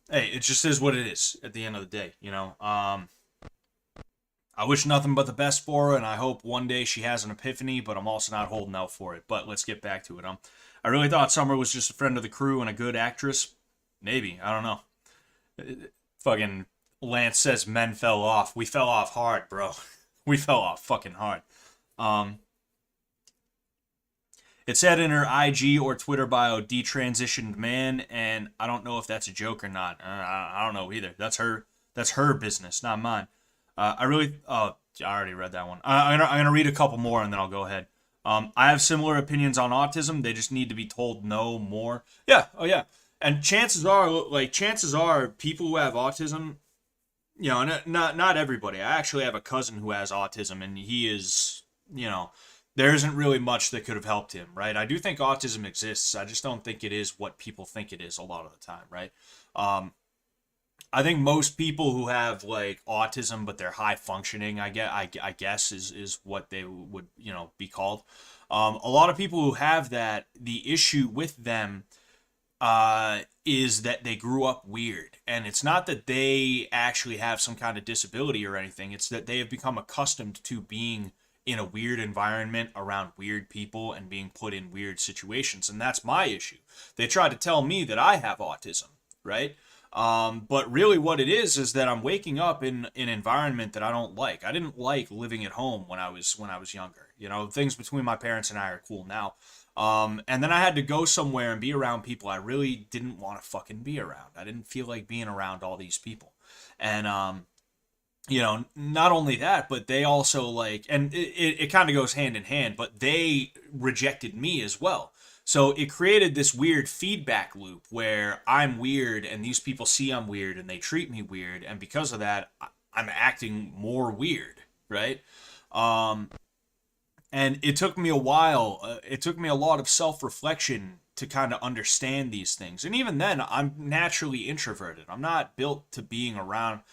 Hey, it just is what it is at the end of the day, I wish nothing but the best for her, and I hope one day she has an epiphany, but I'm also not holding out for it. But let's get back to it. I really thought Summer was just a friend of the crew and a good actress. Maybe. I don't know. Fucking Lance says men fell off. We fell off hard, bro. We fell off fucking hard. It said in her IG or Twitter bio, detransitioned man, and I don't know if that's a joke or not. I don't know either. That's her business, not mine. I already read that one. I'm gonna read a couple more and then I'll go ahead. I have similar opinions on autism. They just need to be told no more. Yeah. Oh yeah. And chances are people who have autism, you know, not everybody. I actually have a cousin who has autism, and he is, you know, there isn't really much that could have helped him, right? I do think autism exists. I just don't think it is what people think it is a lot of the time, right? I think most people who have like autism, but they're high functioning, I guess is what they would, you know, be called. A lot of people who have that, the issue with them is that they grew up weird. And it's not that they actually have some kind of disability or anything. It's that they have become accustomed to being in a weird environment around weird people and being put in weird situations. And that's my issue. They tried to tell me that I have autism, right? But really what it is that I'm waking up in an environment that I don't like. I didn't like living at home when I was younger. You know, things between my parents and I are cool now. And then I had to go somewhere and be around people I really didn't want to fucking be around. I didn't feel like being around all these people. And, you know, not only that, but they also like, and it kind of goes hand in hand, but they rejected me as well. So it created this weird feedback loop where I'm weird and these people see I'm weird and they treat me weird. And because of that, I'm acting more weird, right? And it took me a while. It took me a lot of self-reflection to kind of understand these things. And even then, I'm naturally introverted. I'm not built for being around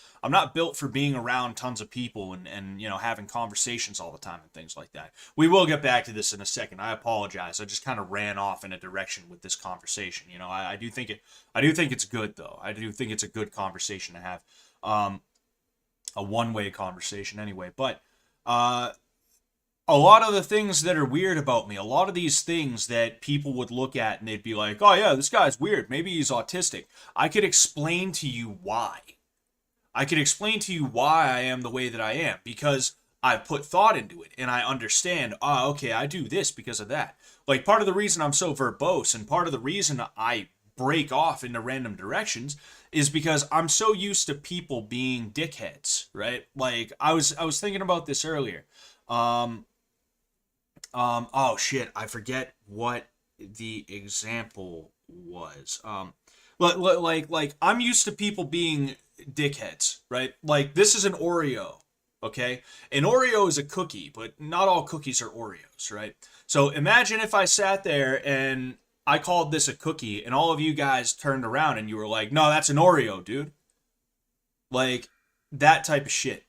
tons of people and you know, having conversations all the time and things like that. We will get back to this in a second. I apologize. I just kind of ran off in a direction with this conversation. You know, I do think it's good though. I do think it's a good conversation to have. A one-way conversation anyway. But a lot of the things that are weird about me, a lot of these things that people would look at and they'd be like, oh yeah, this guy's weird. Maybe he's autistic. I could explain to you why. I am the way that I am because I've put thought into it and I understand, okay, I do this because of that. Like part of the reason I'm so verbose and part of the reason I break off into random directions is because I'm so used to people being dickheads, right? Like I was thinking about this earlier. Oh shit, I forget what the example was. Like I'm used to people being dickheads, right? Like this is an Oreo, okay? An Oreo is a cookie, but not all cookies are Oreos, right? So imagine if I sat there and I called this a cookie and all of you guys turned around and you were like, no, that's an Oreo, dude. Like that type of shit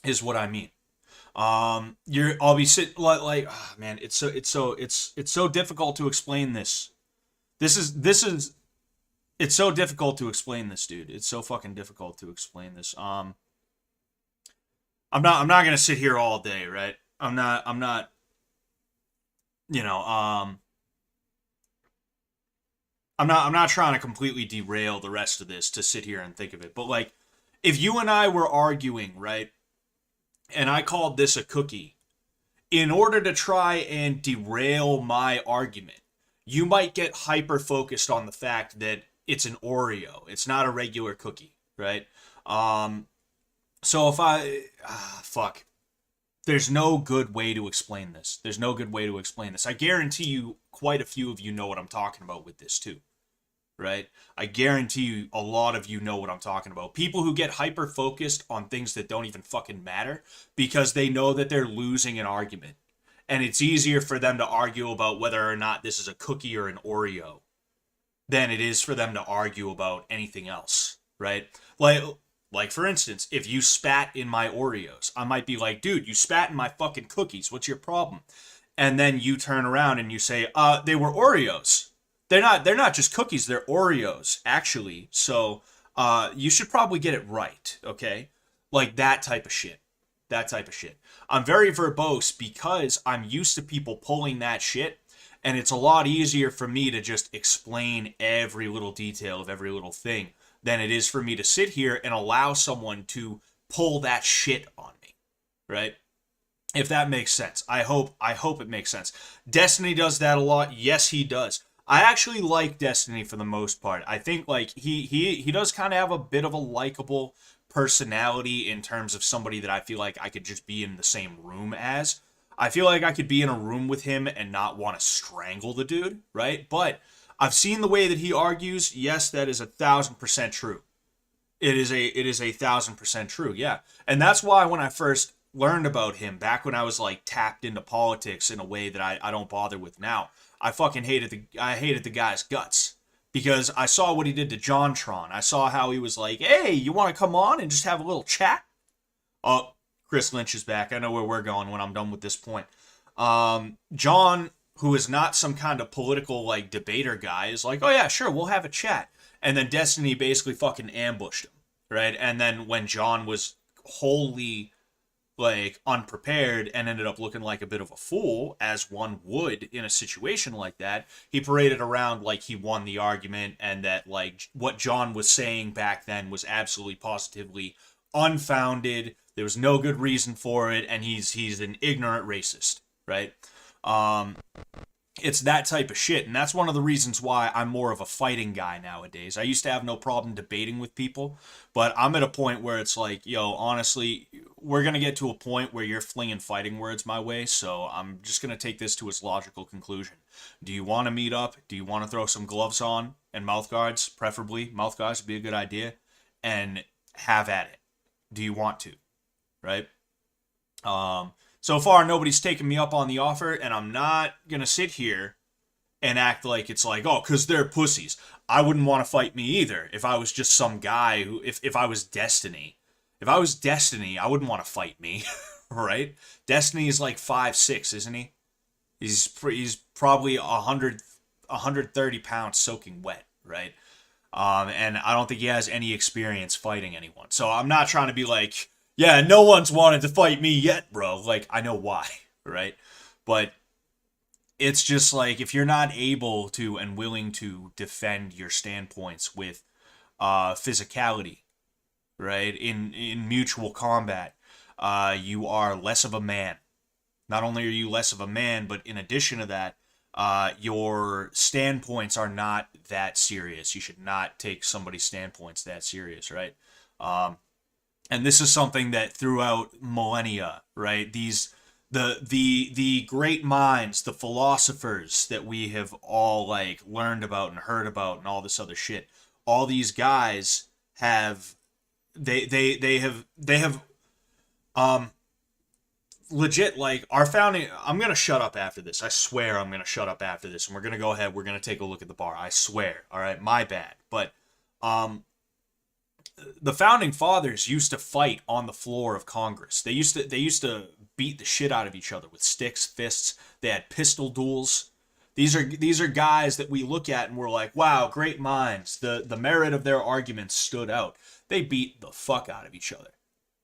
is what I mean. I'll be sitting like oh, man, it's so difficult to explain this. It's so difficult to explain this, dude. It's so fucking difficult to explain this. I'm not gonna sit here all day, right? I'm not you know, I'm not trying to completely derail the rest of this to sit here and think of it. But like if you and I were arguing, right? And I called this a cookie, in order to try and derail my argument, you might get hyper focused on the fact that it's an Oreo. It's not a regular cookie, right? So if fuck. There's no good way to explain this. I guarantee you quite a few of you know what I'm talking about with this too. Right? I guarantee you a lot of you know what I'm talking about. People who get hyper focused on things that don't even fucking matter because they know that they're losing an argument. And it's easier for them to argue about whether or not this is a cookie or an Oreo than it is for them to argue about anything else, right? Like for instance, if you spat in my Oreos, I might be like, dude, you spat in my fucking cookies. What's your problem? And then you turn around and you say, they were Oreos. They're not just cookies, they're Oreos, actually. So, you should probably get it right, okay? Like that type of shit. I'm very verbose because I'm used to people pulling that shit, and it's a lot easier for me to just explain every little detail of every little thing than it is for me to sit here and allow someone to pull that shit on me, right? If that makes sense. I hope it makes sense. Destiny does that a lot. Yes, he does. I actually like Destiny for the most part. I think like he does kind of have a bit of a likable personality in terms of somebody that I feel like I could just be in the same room as. I feel like I could be in a room with him and not want to strangle the dude, right? But I've seen the way that he argues. Yes, that is 1,000% true. It is a 1,000% true. Yeah, and that's why when I first learned about him back when I was like tapped into politics in a way that I don't bother with now, I fucking hated the guy's guts because I saw what he did to JonTron. I saw how he was like, "Hey, you want to come on and just have a little chat?" Oh, Chris Lynch is back. I know where we're going when I'm done with this point. John, who is not some kind of political like debater guy, is like, "Oh yeah, sure, we'll have a chat." And then Destiny basically fucking ambushed him, right? And then when John was wholly like unprepared and ended up looking like a bit of a fool, as one would in a situation like that, he paraded around like he won the argument and that like what John was saying back then was absolutely positively unfounded. There was no good reason for it, and he's an ignorant racist, right? It's that type of shit, and that's one of the reasons why I'm more of a fighting guy nowadays. I used to have no problem debating with people, but I'm at a point where it's like, yo, honestly, we're going to get to a point where you're flinging fighting words my way, so I'm just going to take this to its logical conclusion. Do you want to meet up? Do you want to throw some gloves on and mouth guards? Preferably, mouth guards would be a good idea, and have at it. Do you want to? Right? So far, nobody's taken me up on the offer, and I'm not going to sit here and act like it's like, oh, because they're pussies. I wouldn't want to fight me either if I was just some guy who, if I was Destiny. If I was Destiny, I wouldn't want to fight me, right? Destiny is like 5'6", isn't he? He's probably 130 pounds soaking wet, right? And I don't think he has any experience fighting anyone. So I'm not trying to be like, yeah, no one's wanted to fight me yet, bro. Like, I know why, right? But it's just like, if you're not able to and willing to defend your standpoints with physicality, right, in mutual combat, you are less of a man. Not only are you less of a man, but in addition to that, your standpoints are not that serious. You should not take somebody's standpoints that serious, right? And this is something that throughout millennia, right? The great minds, the philosophers that we have all like learned about and heard about and all this other shit. All these guys have they have legit, like, our founding. I'm gonna shut up after this. I swear I'm gonna shut up after this, and we're gonna go ahead. We're gonna take a look at the bar. I swear. All right, my bad. But the founding fathers used to fight on the floor of Congress. They used to beat the shit out of each other with sticks, fists. They had pistol duels. These are guys that we look at and we're like, wow, great minds. The merit of their arguments stood out. They beat the fuck out of each other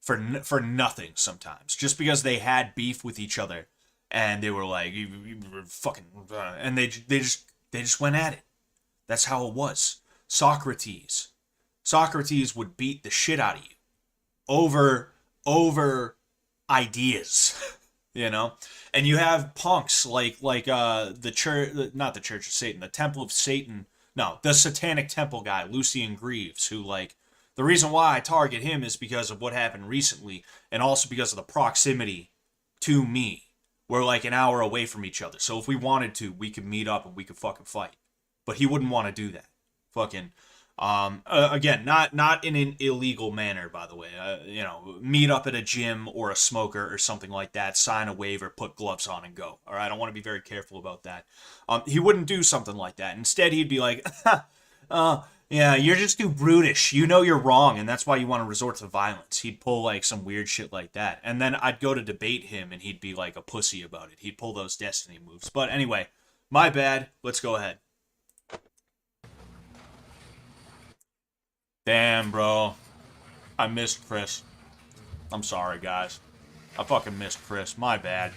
for nothing sometimes, just because they had beef with each other, and they were like, you were fucking, and they just went at it. That's how it was. Socrates would beat the shit out of you over ideas, you know. And you have punks like the church, not the Church of Satan, the Temple of Satan. No, the Satanic Temple guy, Lucian Greaves, who, like, the reason why I target him is because of what happened recently, and also because of the proximity to me. We're like an hour away from each other, so if we wanted to, we could meet up and we could fucking fight. But he wouldn't want to do that. Fucking. Again, not in an illegal manner, by the way. You know, meet up at a gym or a smoker or something like that, sign a waiver, put gloves on, and go. All right, I want to be very careful about that. He wouldn't do something like that. Instead, he'd be like, yeah, you're just too brutish. You know you're wrong, and that's why you want to resort to violence. He'd pull like some weird shit like that, and then I'd go to debate him, and he'd be like a pussy about it. He'd pull those Destiny moves. But anyway, my bad. Let's go ahead. Damn, bro. I missed Chris. I'm sorry, guys. I fucking missed Chris. My bad.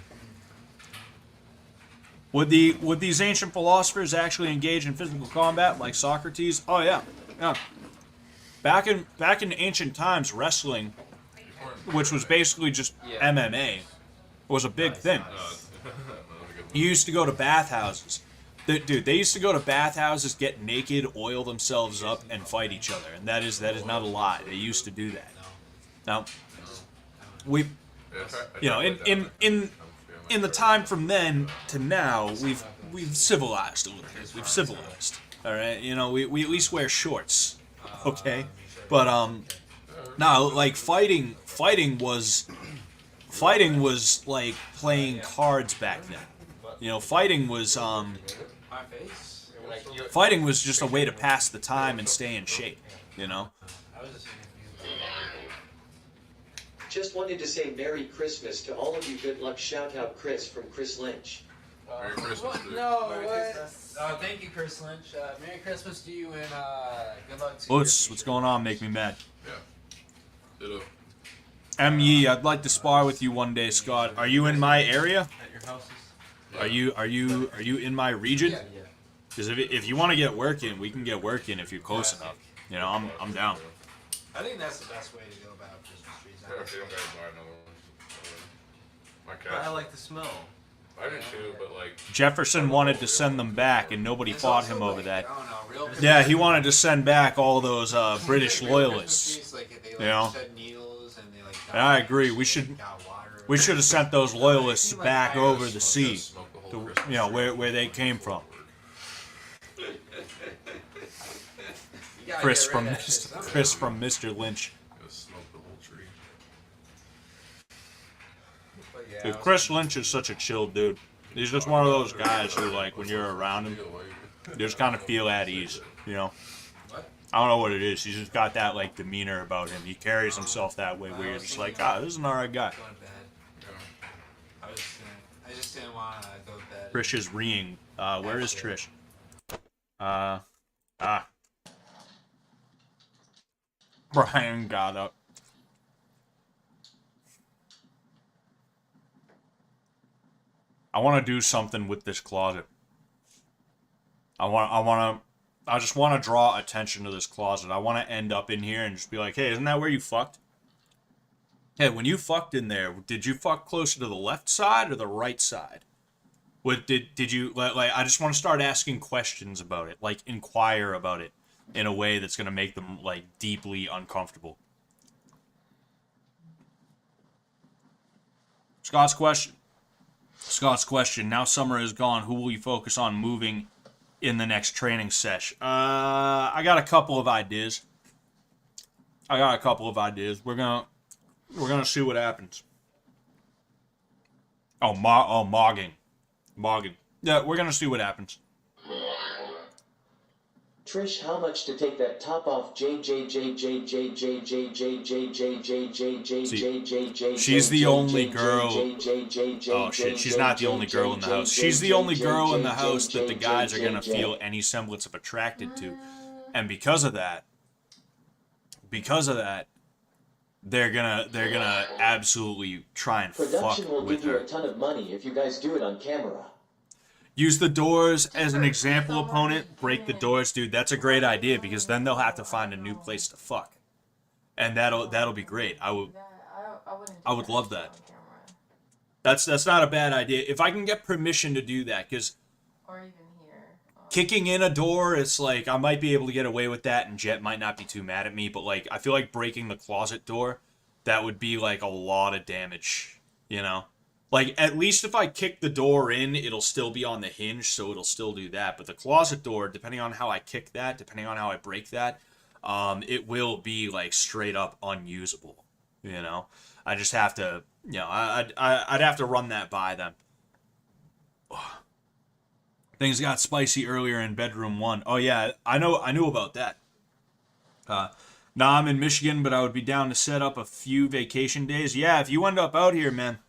Would these ancient philosophers actually engage in physical combat like Socrates? Oh yeah. Yeah. Back in ancient times, wrestling, which was basically just MMA, was a big thing. You used to go to bathhouses. Dude, they used to go to bathhouses, get naked, oil themselves up, and fight each other. And that is not a lie. They used to do that. Now, you know, in the time from then to now, we've civilized a little bit. We've civilized. All right, you know, we at least wear shorts. Okay, but no, like fighting was like playing cards back then. You know, fighting was just a way to pass the time and stay in shape. You know. Just wanted to say Merry Christmas to all of you. Good luck. Shout out Chris from Chris Lynch. Merry Christmas, dude. No, what? Oh, thank you, Chris Lynch. Merry Christmas to you and good luck to you. What's going on? Make me mad. Yeah. Ditto. M.E. I'd like to spar with you one day, Scott. Are you in my area? At your houses? Are you in my region? Yeah. Because if you want to get working, we can get working if you're close enough. You know, I'm down. I think that's the best way to go about Christmas trees. Yeah, okay, I'm gonna buy another one. My But I cat. like the smell. I did too, but like. Jefferson wanted to send them back, and nobody fought him over that. I don't know, real Yeah, he wanted to send back all those British loyalists. trees, like, they, You know. shed needles and they, like, And I agree. We should have sent those loyalists back over the sea, to, you know, where they came from. Chris from Mr. Lynch. Smoke the whole tree. Dude, Chris Lynch is such a chill dude. He's just one of those guys who, like, when you're around him, you just kind of feel at ease, you know? I don't know what it is. He's just got that, like, demeanor about him. He carries himself that way where you're just like, this is an alright guy. I just didn't want to go to bed. Trish is reeing. Where is Trish? Brian got up. I want to do something with this closet. I just want to draw attention to this closet. I want to end up in here and just be like, hey, isn't that where you fucked? Hey, when you fucked in there, did you fuck closer to the left side or the right side? What did you like? I just want to start asking questions about it, like inquire about it in a way that's gonna make them like deeply uncomfortable. Scott's question. Now summer is gone. Who will you focus on moving in the next training sesh? I got a couple of ideas. We're gonna see what happens. Mogging. Yeah, we're gonna see what happens. Trish, how much to take that top off? She's the only girl. Oh shit, she's not the only girl in the house. She's the only girl in the house that the guys are gonna feel any semblance of attracted to, and because of that, they're gonna absolutely try and fuck Production will with give you her. a ton of money if you guys do it on camera. Use the doors as an example opponent. Break the doors, dude. That's a great idea because then they'll have to find a new place to fuck, and that'll be great. I would love that. That's not a bad idea. If I can get permission to do that, because kicking in a door, it's like I might be able to get away with that, and Jet might not be too mad at me. But like I feel like breaking the closet door, that would be like a lot of damage, you know. Like, at least if I kick the door in, it'll still be on the hinge, so it'll still do that. But the closet door, depending on how I kick that, depending on how I break that, it will be, like, straight up unusable, you know? I just have to, you know, I'd have to run that by them. Things got spicy earlier in bedroom 1. Oh, yeah, I knew about that. Now I'm in Michigan, but I would be down to set up a few vacation days. Yeah, if you end up out here, man,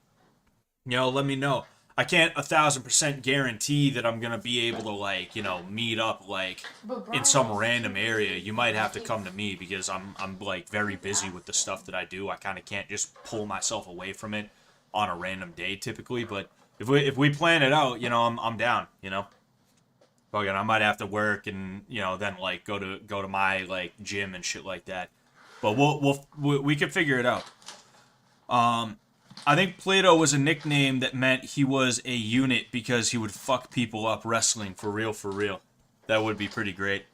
you know, let me know. I can't 1,000% guarantee that I'm gonna be able to, like, you know, meet up like in some random area. You might have to come to me because I'm like very busy with the stuff that I do. I kind of can't just pull myself away from it on a random day typically. But if we plan it out, you know, I'm down. You know, again, I might have to work and, you know, then like go to my like gym and shit like that. But we can figure it out. I think Plato was a nickname that meant he was a unit because he would fuck people up wrestling for real. That would be pretty great.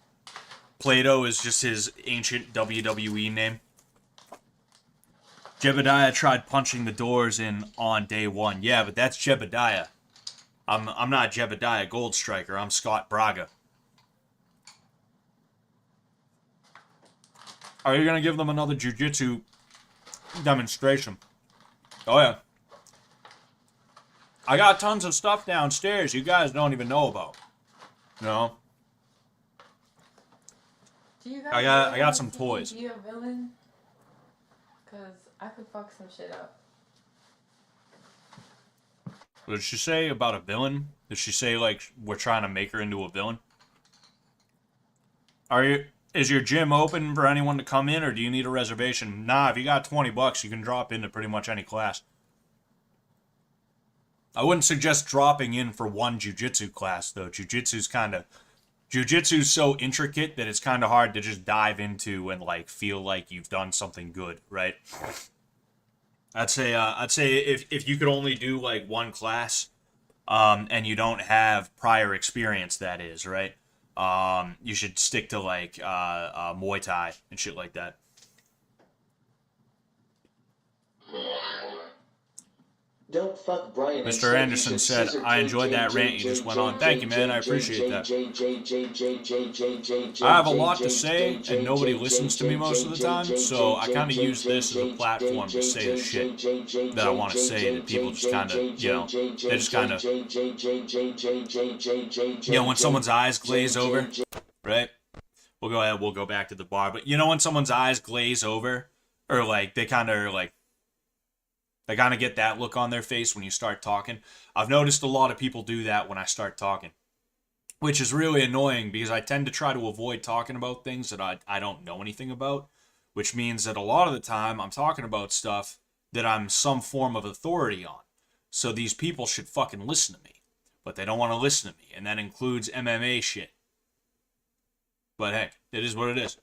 Plato is just his ancient WWE name. Jebediah tried punching the doors in on day 1. Yeah, but that's Jebediah. I'm not Jebediah Goldstriker. I'm Scott Braga. Are you gonna give them another jujitsu demonstration? Oh yeah. I got tons of stuff downstairs you guys don't even know about. You know? Do you guys I got some toys. Be a villain? Cause I could fuck some shit up. What did she say about a villain? Did she say like we're trying to make her into a villain? Is your gym open for anyone to come in, or do you need a reservation? Nah, if you got $20, you can drop into pretty much any class. I wouldn't suggest dropping in for one jiu-jitsu class, though. Jiu-jitsu's so intricate that it's kind of hard to just dive into and like feel like you've done something good, right? I'd say if you could only do like one class, and you don't have prior experience, that is, right? You should stick to like Muay Thai and shit like that. Don't fuck Brian. Mr. Anderson said, I enjoyed that rant you just went on. Thank you, man. I appreciate that. I have a lot to say, and nobody listens to me most of the time, so I kind of use this as a platform to say the shit that I want to say, that people just kind of, you know, they just kind of, you know, when someone's eyes glaze over, right? We'll go back to the bar, but you know when someone's eyes glaze over, or like, they kind of get that look on their face when you start talking. I've noticed a lot of people do that when I start talking, which is really annoying because I tend to try to avoid talking about things that I don't know anything about, which means that a lot of the time I'm talking about stuff that I'm some form of authority on. So these people should fucking listen to me, but they don't want to listen to me, and that includes MMA shit. But hey, it is what it is.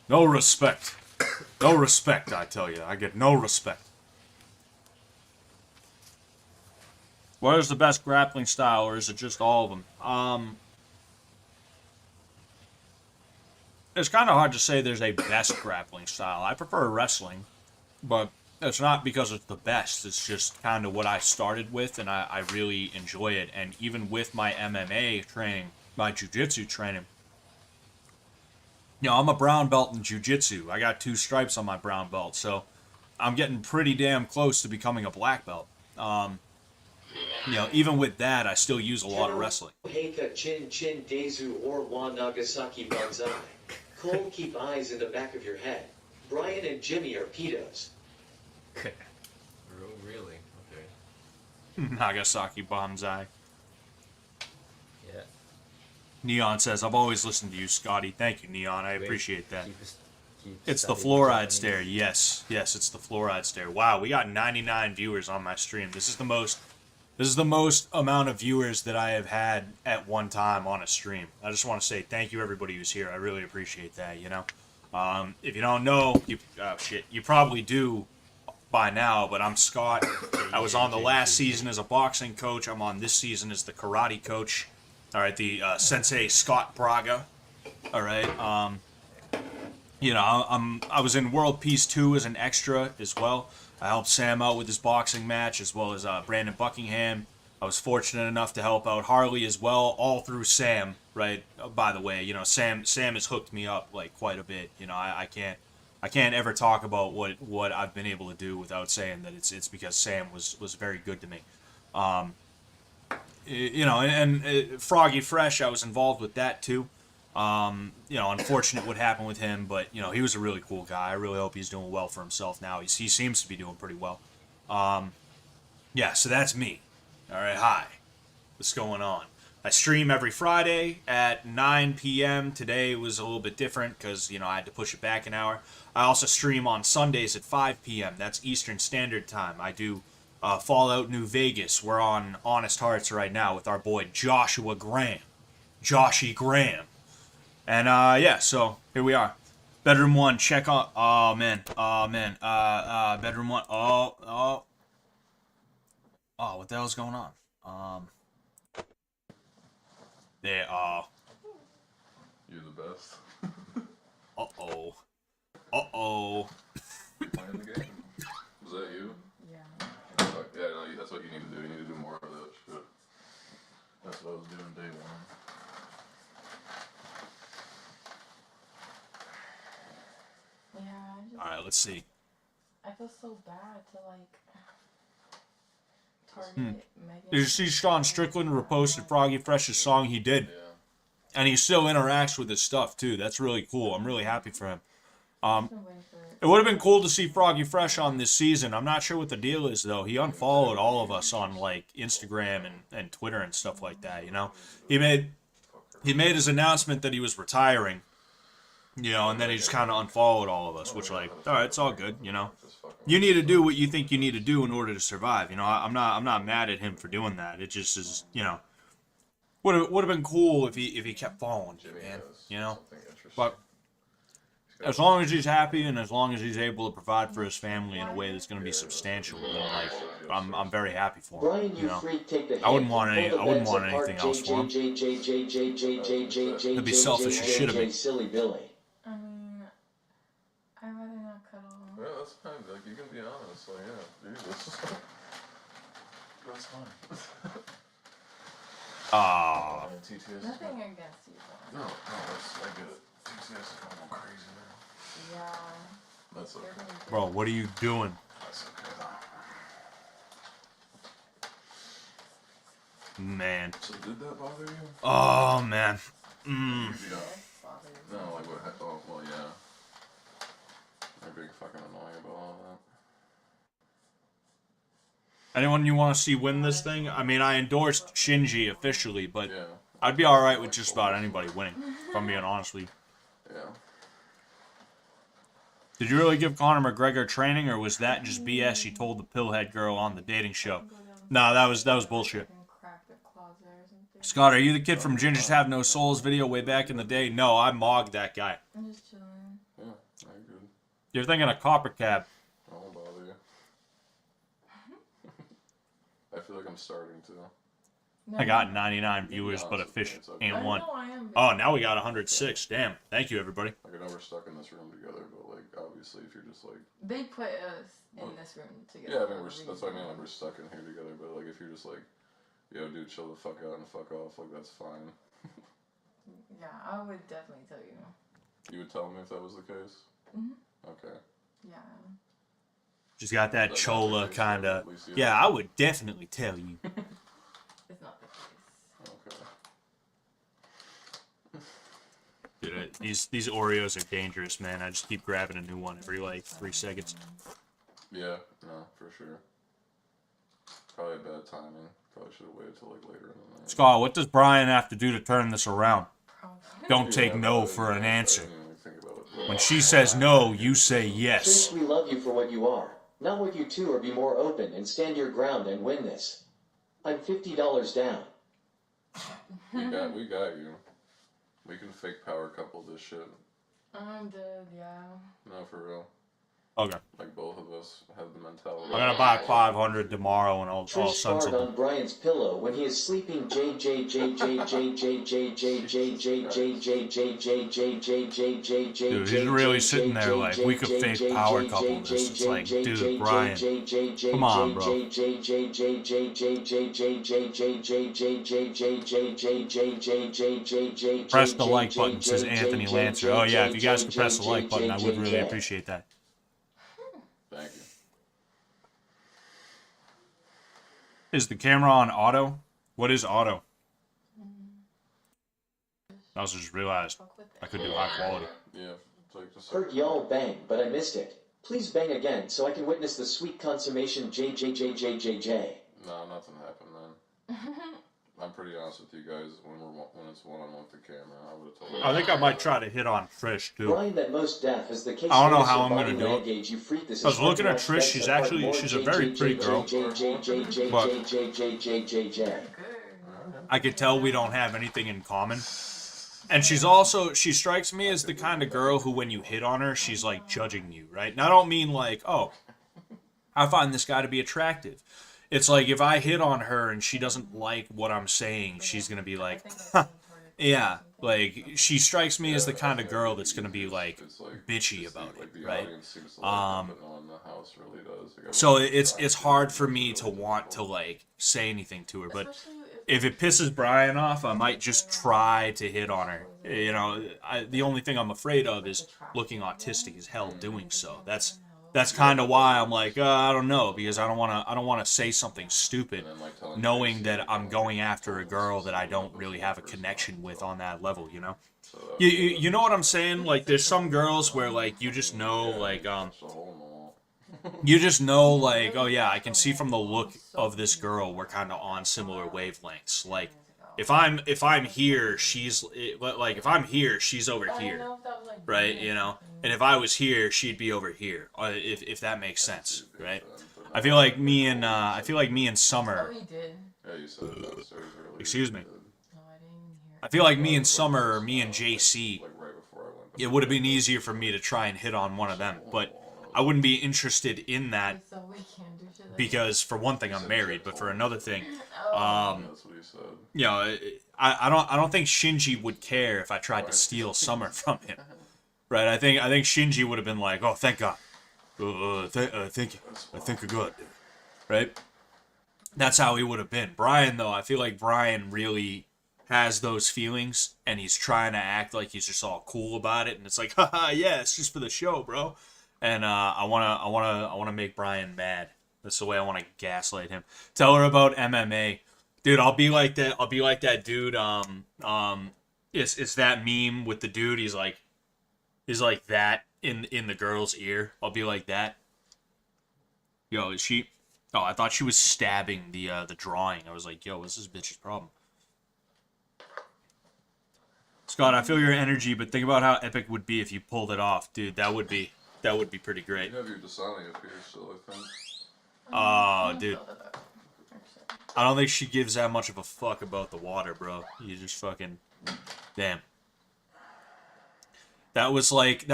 No respect. No respect, I tell you. I get no respect. What is the best grappling style, or is it just all of them? It's kind of hard to say there's a best grappling style. I prefer wrestling, but it's not because it's the best. It's just kind of what I started with, and I really enjoy it. And even with my MMA training, my jiu-jitsu training, you know, I'm a brown belt in jiu-jitsu. I got 2 stripes on my brown belt, so I'm getting pretty damn close to becoming a black belt. You know, even with that, I still use a lot of wrestling. Heika Chin Chin Dezu or Wa Nagasaki Banzai. Cole, keep eyes in the back of your head. Brian and Jimmy are pedos. Really? Okay. Nagasaki Banzai. Yeah. Neon says, I've always listened to you, Scotty. Thank you, Neon. I appreciate that. Keep It's the studying fluoride Japanese. stare. Yes, it's the fluoride stare. Wow, we got 99 viewers on my stream. This is the most amount of viewers that I have had at one time on a stream. I just want to say thank you, everybody who's here. I really appreciate that, you know. If you don't know, you probably do by now, but I'm Scott. I was on the last season as a boxing coach. I'm on this season as the karate coach. All right, the Sensei Scott Braga. All right. You know, I was in World Peace 2 as an extra as well. I helped Sam out with his boxing match, as well as Brandon Buckingham. I was fortunate enough to help out Harley as well, all through Sam, right? By the way, you know, Sam has hooked me up like quite a bit. You know, I can't ever talk about what I've been able to do without saying that it's because Sam was very good to me. You know, and Froggy Fresh, I was involved with that too. You know, unfortunate what happened with him, but you know, he was a really cool guy. I really hope he's doing well for himself now. He seems to be doing pretty well. Yeah, so that's me. All right, hi. What's going on? I stream every Friday at 9 p.m. Today was a little bit different because, you know, I had to push it back an hour. I also stream on Sundays at 5 p.m. That's Eastern Standard Time. I do Fallout New Vegas. We're on Honest Hearts right now with our boy Joshua Graham. Joshy Graham. And yeah, so here we are. Bedroom 1, check on. Oh man. Bedroom 1. Oh, what the hell's going on? There. You're the best. Uh-oh. Playing the game. Was that you? Yeah. Yeah, no, that's what you need to do. You need to do more of that shit. That's what I was doing day 1. Alright, let's see. I feel so bad to like target Megan. Did you see Sean Strickland reposted Froggy Fresh's song? He did. And he still interacts with his stuff too. That's really cool. I'm really happy for him. It would have been cool to see Froggy Fresh on this season. I'm not sure what the deal is though. He unfollowed all of us on like Instagram and Twitter and stuff like that, you know. He made his announcement that he was retiring, you know, and then he just kind of unfollowed all of us, which like, all right, it's all good, you know. You need to do what you think you need to do in order to survive. You know, I'm not mad at him for doing that. It just is, you know, would have been cool if he kept following you, man. You know, but as long as he's happy and as long as he's able to provide for his family in a way that's going to be substantial, then like I'm very happy for him. You know, I wouldn't want anything else for him. It'd be selfish as shit of me. I mean, I'd rather not cuddle. Yeah, that's fine. Like you can be honest. Like yeah, dude, that's fine. Nothing against you, though. No, I get it. TTS is going crazy now. Yeah. That's okay. Bro, what are you doing? That's okay. Man. So did that bother you? Oh man. Yeah. No, like what? Oh, well, yeah. They're being fucking annoying about all that. Anyone you want to see win this thing? I mean, I endorsed Shinji officially, but I'd be alright with just about anybody winning, if I'm being honest with you. Yeah. Did you really give Conor McGregor training, or was that just BS you told the pillhead girl on the dating show? Nah, that was bullshit. Scott, are you the kid from Gingers Have No Souls video way back in the day? No, I mogged that guy. I'm just chilling. Yeah, I'm good. You're thinking of Copper Cab. I won't bother you. I feel like I'm starting to. I got 99 viewers, but a fish ain't one. Oh, now we got 106. Damn. Thank you, everybody. Like, I know we're stuck in this room together, but, like, obviously, if you're just, like... They put us in this room together. Yeah, I mean, that's what I mean, like, we're stuck in here together, but, like, if you're just, like, yo, dude, chill the fuck out and fuck off, like, that's fine. Yeah, I would definitely tell you. You would tell me if that was the case? Mhm. Okay. Yeah. Just got that chola kind of... Yeah, I would definitely tell you. It's not the case. Okay. Dude, these Oreos are dangerous, man. I just keep grabbing a new one every, like, 3 seconds. Yeah, no, for sure. Probably bad timing. Probably should have waited till, like, later in the night. Scott, what does Brian have to do to turn this around? Don't take no for an answer. When she says no, you say yes. Since we love you for what you are, now would you two or be more open and stand your ground and win this? I'm $50 down. We got you. We can fake power couple this shit. I'm dead, yeah. No, for real. Okay. Like both of us have the mentality. I'm gonna buy 500 tomorrow and I'll Trish send farted something. on Brian's pillow when he is sleeping. Dude, he's really sitting there like, we could fake power couple this. It's like, dude, Brian, come on, bro. Press the like button, says Anthony Lancer. Oh yeah, if you guys could press the like button, I would really appreciate that. Thank you. Is the camera on auto? What is auto? I also just realized I could do high quality. Yeah. It's like just Heard y'all bang, but I missed it. Please bang again so I can witness the sweet consummation. JJJJJJ. No, nothing happened, man. I'm pretty honest with you guys. When it's one-on-one with the camera, I would have told you. I think I might try to hit on Trish too. Brian, that most deaf is the case. I don't know how I'm gonna do it. I was looking at Trish. She's a very pretty girl. But I could tell we don't have anything in common. And she strikes me as the kind of girl who, when you hit on her, she's like judging you, right? And I don't mean like, oh, I find this guy to be attractive. It's like if I hit on her and she doesn't like what I'm saying, she's gonna be like, huh, yeah. Like she strikes me as the kind of girl that's gonna be like bitchy about it, right? So it's hard for me to want to like say anything to her, but if it pisses Brian off, I might just try to hit on her. You know, the only thing I'm afraid of is looking autistic as hell doing so. That's kind of why I'm like, I don't know, because I don't want to say something stupid, knowing that I'm going after a girl that I don't really have a connection with on that level. You know, you know what I'm saying? Like, there's some girls where like you just know, like you just know, like, oh yeah, I can see from the look of this girl we're kind of on similar wavelengths. Like, if I'm here, she's like, if I'm here, she's over here, right? You know, and if I was here, she'd be over here. If that makes sense, right? I feel like me and Summer. Excuse me. I feel like me and Summer, or me and JC, it would have been easier for me to try and hit on one of them, but I wouldn't be interested in that because, for one thing, I'm married, but for another thing, you know, I don't think Shinji would care if I tried to steal Summer from him, right? I think Shinji would have been like, oh, thank God, thank you God, right? That's how he would have been. Brian, though, I feel like Brian really has those feelings, and he's trying to act like he's just all cool about it, and it's like, haha, yeah, it's just for the show, bro. And I wanna make Brian mad. That's the way I want to gaslight him. Tell her about MMA, dude. I'll be like that. I'll be like that dude. It's that meme with the dude. He's like that in the girl's ear. I'll be like that. Yo, is she? Oh, I thought she was stabbing the drawing. I was like, yo, what's this bitch's problem? Scott, I feel your energy, but think about how epic it would be if you pulled it off, dude. That would be pretty great. You have your Dasani up here still, I think. Oh, dude. I don't think she gives that much of a fuck about the water, bro. You just fucking... Damn. That was like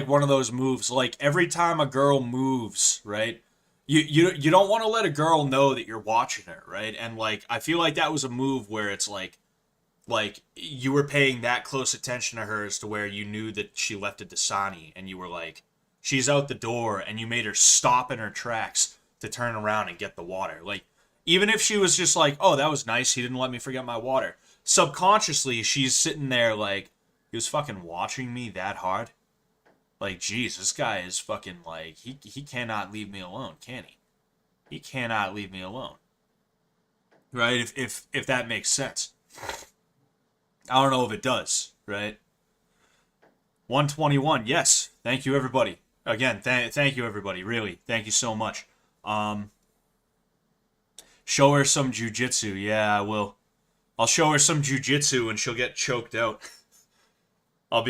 one of those moves. Like, every time a girl moves, right? You don't want to let a girl know that you're watching her, right? And, like, I feel like that was a move where it's like you were paying that close attention to her as to where you knew that she left a Dasani, and you were like, she's out the door, and you made her stop in her tracks to turn around and get the water. Like, even if she was just like, oh, that was nice, he didn't let me forget my water. Subconsciously, she's sitting there like, he was fucking watching me that hard? Like, geez, this guy is fucking like, he cannot leave me alone, can he? He cannot leave me alone. Right? If that makes sense. I don't know if it does, right? 121, yes. Thank you, everybody. Again, thank you, everybody. Really, thank you so much. Show her some jujitsu. Yeah, I will. I'll show her some jujitsu and she'll get choked out. I'll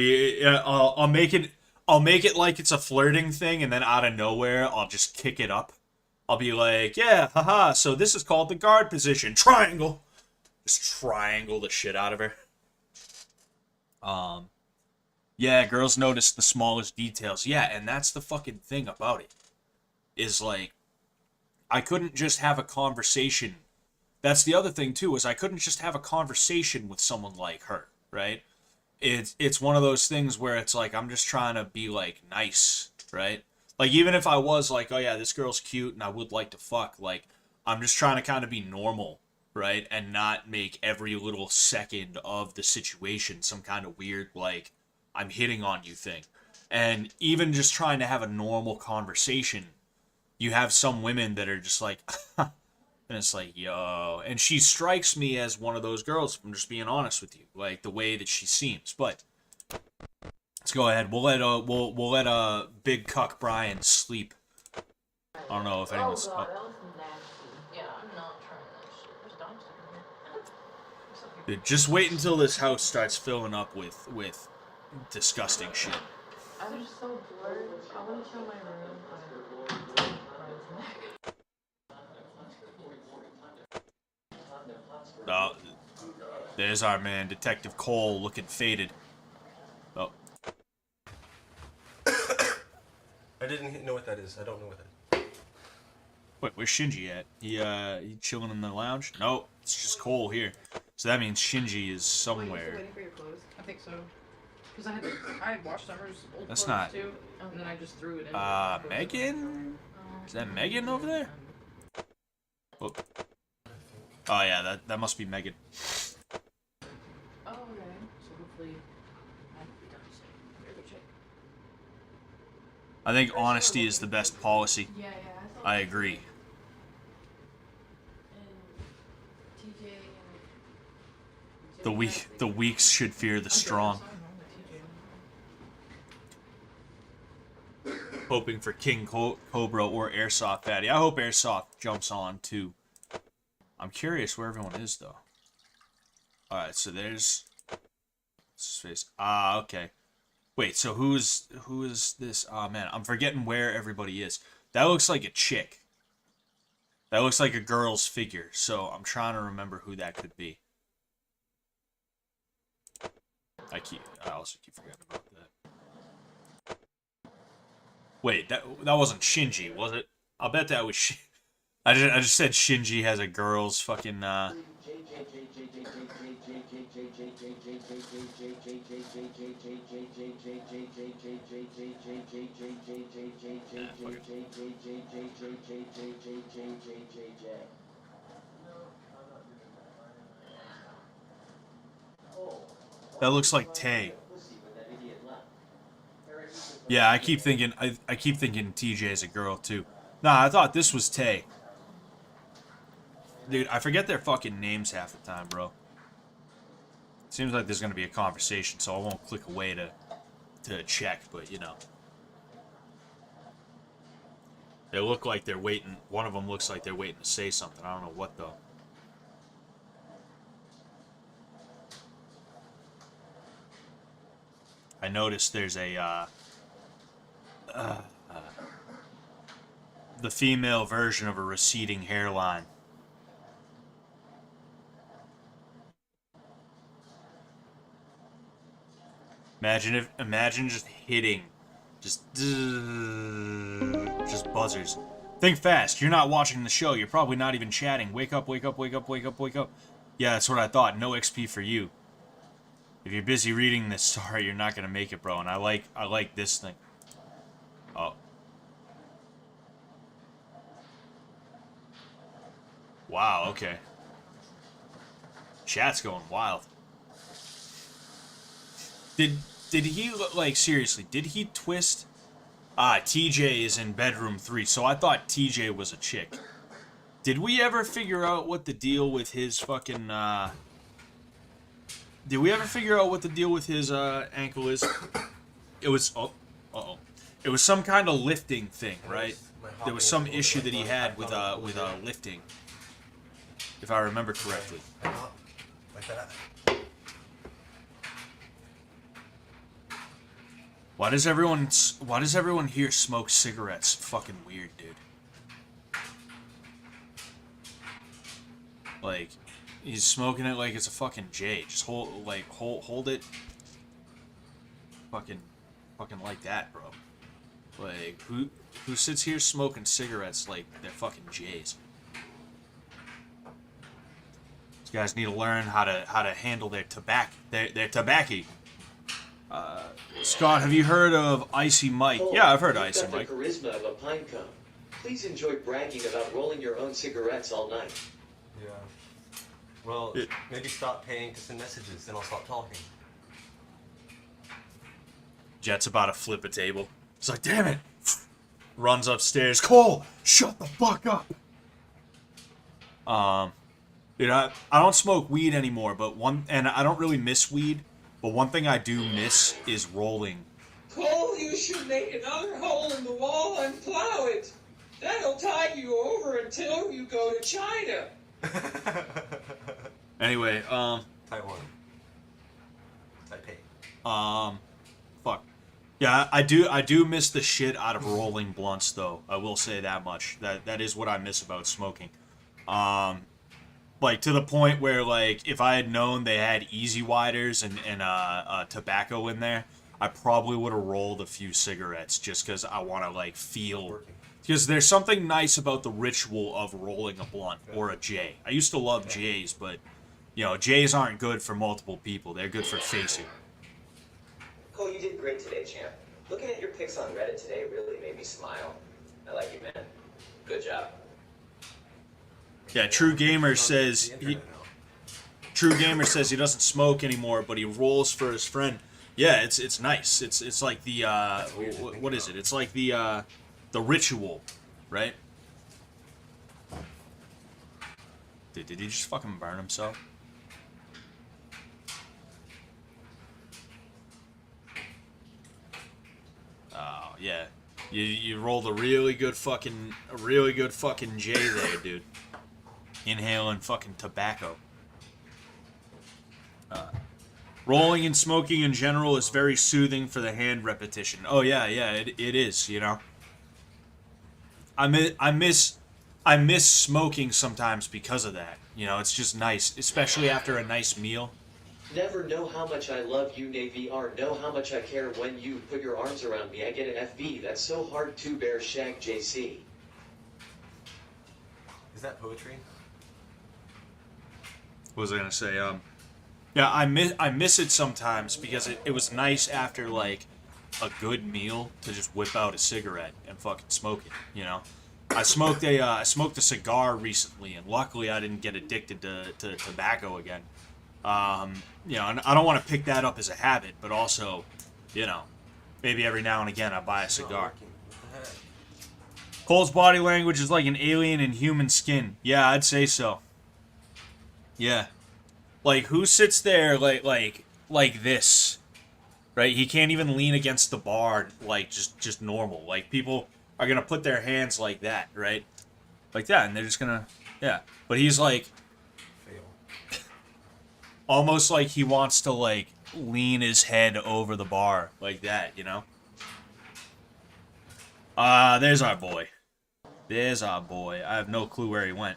make it like it's a flirting thing, and then out of nowhere, I'll just kick it up. I'll be like, yeah, haha, so this is called the guard position. Triangle. Just triangle the shit out of her. Yeah, girls notice the smallest details. Yeah, and that's the fucking thing about it. Is like, I couldn't just have a conversation. That's the other thing too, is I couldn't just have a conversation with someone like her, right? It's one of those things where it's like, I'm just trying to be like nice, right? Like, even if I was like, oh yeah, this girl's cute and I would like to fuck, like, I'm just trying to kind of be normal, right? And not make every little second of the situation some kind of weird, like, I'm hitting on you thing. And even just trying to have a normal conversation, you have some women that are just like, and it's like, yo. And she strikes me as one of those girls, if I'm just being honest with you. Like, the way that she seems. But let's go ahead. We'll let Big Cuck Brian sleep. I don't know if anyone's... Oh, God, that was nasty. Yeah, I'm not trying that shit. There's dogs in here. Dude, just wait until this house starts filling up with disgusting shit. I was so bored. I want to show my room. Oh, there's our man, Detective Cole, looking faded. Oh. I didn't know what that is. I don't know what that is. Wait, where's Shinji at? He chilling in the lounge? Nope, it's just Cole here. So that means Shinji is somewhere. Waiting for your clothes? I think so. Because I had washed Summer's old That's clothes not... too, and then I just threw it in. Megan? Is that Megan over there? Oh. Oh yeah, that must be Megan. Oh, okay. So hopefully I can be done soon. Very good check. I think honesty is the best policy. Yeah, yeah. I agree. And TJ and The weak should fear the strong. Hoping for King Cobra or Airsoft Fatty. I hope Airsoft jumps on too. I'm curious where everyone is though. Alright, so there's space. Ah, okay. Wait, so who is this? Oh man, I'm forgetting where everybody is. That looks like a chick. That looks like a girl's figure, so I'm trying to remember who that could be. I also keep forgetting about that. Wait, that wasn't Shinji, was it? I'll bet that was I just said Shinji has a girl's fucking That looks like Tay. Yeah, I keep thinking TJ is a girl too. Nah, I thought this was Tay. Dude, I forget their fucking names half the time, bro. Seems like there's gonna be a conversation, so I won't click away to check, but you know. They look like they're waiting. One of them looks like they're waiting to say something. I don't know what though. I noticed there's a the female version of a receding hairline. Imagine just hitting, just buzzers. Think fast. You're not watching the show. You're probably not even chatting. Wake up, wake up, wake up, wake up, wake up. Yeah, that's what I thought. No XP for you. If you're busy reading this story, you're not gonna make it, bro. And I like this thing. Oh. Wow, okay. Chat's going wild. Did he, like, seriously, did he twist? Ah, TJ is in bedroom 3, so I thought TJ was a chick. Did we ever figure out what the deal with his fucking, Did we ever figure out what the deal with his, ankle is? It was, It was some kind of lifting thing, right? There was some issue that he had with lifting. If I remember correctly. Like that. Why does everyone here smoke cigarettes? Fucking weird, dude. Like, he's smoking it like it's a fucking J. Just hold it. Fucking like that, bro. Like, who sits here smoking cigarettes like they're fucking J's? These guys need to learn how to handle their tobacco. Scott, have you heard of Icy Mike? Yeah, I've heard of Icy Mike. You've got the charisma of a pine cone. Please enjoy bragging about rolling your own cigarettes all night. Yeah. Well, maybe stop paying to send messages, then I'll stop talking. Jet's about to flip a table. He's like, damn it! Runs upstairs. Cole, shut the fuck up! Dude, I don't smoke weed anymore, and I don't really miss weed, but one thing I do miss is rolling. Cole, you should make another hole in the wall and plow it. That'll tide you over until you go to China. Anyway, Taiwan. Taipei. Fuck. Yeah, I do miss the shit out of rolling blunts, though. I will say that much. That is what I miss about smoking. Like, to the point where, like, if I had known they had easy widers and tobacco in there, I probably would have rolled a few cigarettes just because I want to, like, feel... Because there's something nice about the ritual of rolling a blunt or a J. I used to love J's, but, you know, J's aren't good for multiple people. They're good for facing. Cole, you did great today, champ. Looking at your pics on Reddit today really made me smile. I like you, man. Good job. Yeah, True Gamer says True Gamer says he doesn't smoke anymore, but he rolls for his friend. Yeah, it's nice. It's like the what is it? It's like the ritual, right? Did he just fucking burn himself? Oh yeah, you rolled a really good fucking J there, dude. Inhaling fucking tobacco. Rolling and smoking in general is very soothing for the hand repetition. Oh yeah, it is. You know. I miss smoking sometimes because of that. You know, it's just nice, especially after a nice meal. Never know how much I love you, Navy R. Know how much I care when you put your arms around me. I get an FB. That's so hard to bear. Shag JC. Is that poetry? What was I gonna say? Yeah, I miss it sometimes because it was nice after like a good meal to just whip out a cigarette and fucking smoke it. You know, I smoked a cigar recently, and luckily I didn't get addicted to tobacco again. You know, and I don't want to pick that up as a habit, but also, you know, maybe every now and again I buy a cigar. Cole's body language is like an alien in human skin. Yeah, I'd say so. Yeah. Like, who sits there like this? Right? He can't even lean against the bar like just normal. Like, people are gonna put their hands like that, right? Like that, and they're just gonna, yeah. But he's like almost like he wants to like lean his head over the bar like that, you know? There's our boy. There's our boy. I have no clue where he went.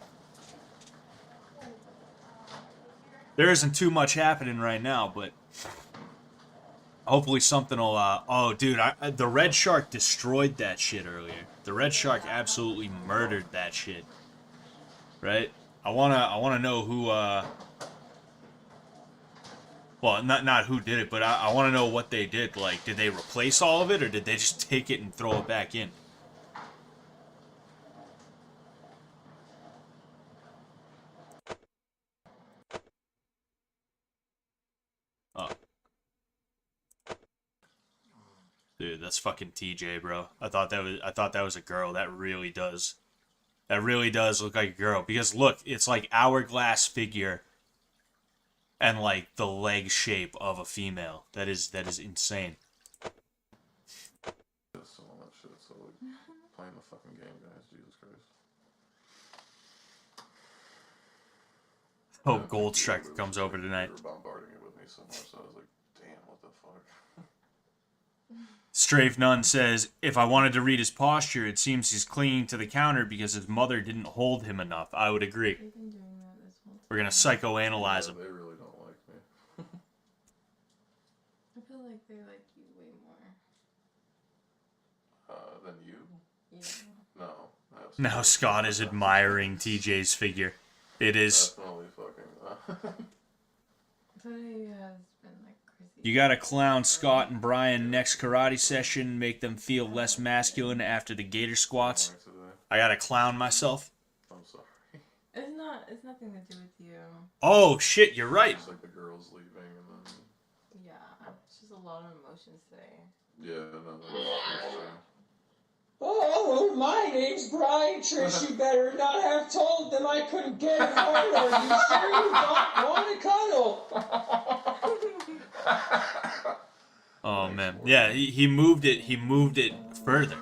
There isn't too much happening right now, but hopefully something will, oh, dude, the Red Shark destroyed that shit earlier. The Red Shark absolutely murdered that shit. Right? I wanna know who, well, not who did it, but I want to know what they did. Like, did they replace all of it, or did they just take it and throw it back in? Oh. Dude, that's fucking TJ, bro. I thought that was a girl. That really does look like a girl. Because look, it's like hourglass figure and like the leg shape of a female. That is insane. So all that shit, so like playing the fucking game, guys. Jesus Christ. Hope Gold Striker comes over tonight. They were bombarding it with me so much, so I was like, damn, what the fuck? Strafe Nunn says, if I wanted to read his posture, it seems he's clinging to the counter because his mother didn't hold him enough. I would agree. We're gonna psychoanalyze him. They really don't like me. I feel like they like you way more. Than you? Yeah. No. Now Scott is admiring TJ's figure. It is. Definitely fucking. But he has been like crazy. You gotta clown Scott and Brian next karate session, make them feel less masculine after the gator squats. I gotta clown myself. I'm sorry. It's nothing to do with you. Oh shit, you're right. It's like the girls leaving and then. Yeah, it's just a lot of emotions today. Yeah, no, that's true. Oh, my name's Brian Trish. You better not have told them I couldn't get it hard. Are you sure you don't want to cuddle? Oh man, yeah, he moved it. He moved it further.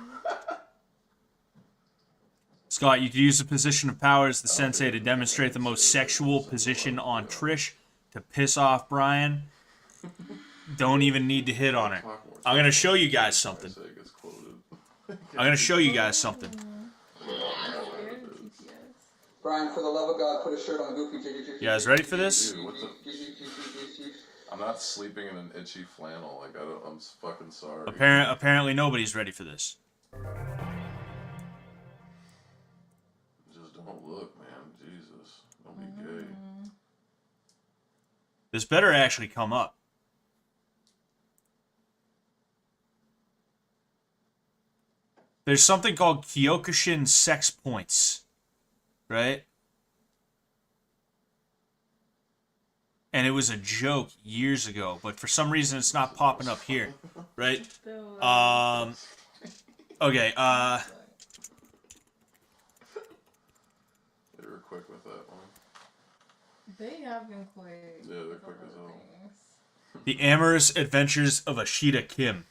Scott, you could use the position of power as the sensei to demonstrate the most sexual position on Trish to piss off Brian. Don't even need to hit on her. I'm gonna show you guys something. I'm gonna show you guys something. Brian, for the love of God, put a shirt on Goofy. You guys ready for this? Dude, what the? I'm not sleeping in an itchy flannel. Like I'm fucking sorry. Apparently nobody's ready for this. Just don't look, man. Jesus, don't be gay. This better actually come up. There's something called Kyokushin sex points, right? and it was a joke years ago, but for some reason it's not popping up here, right? Okay, They were quick with that one. They have been quick. Yeah, they're quick as hell. The Amorous Adventures of Ashita Kim.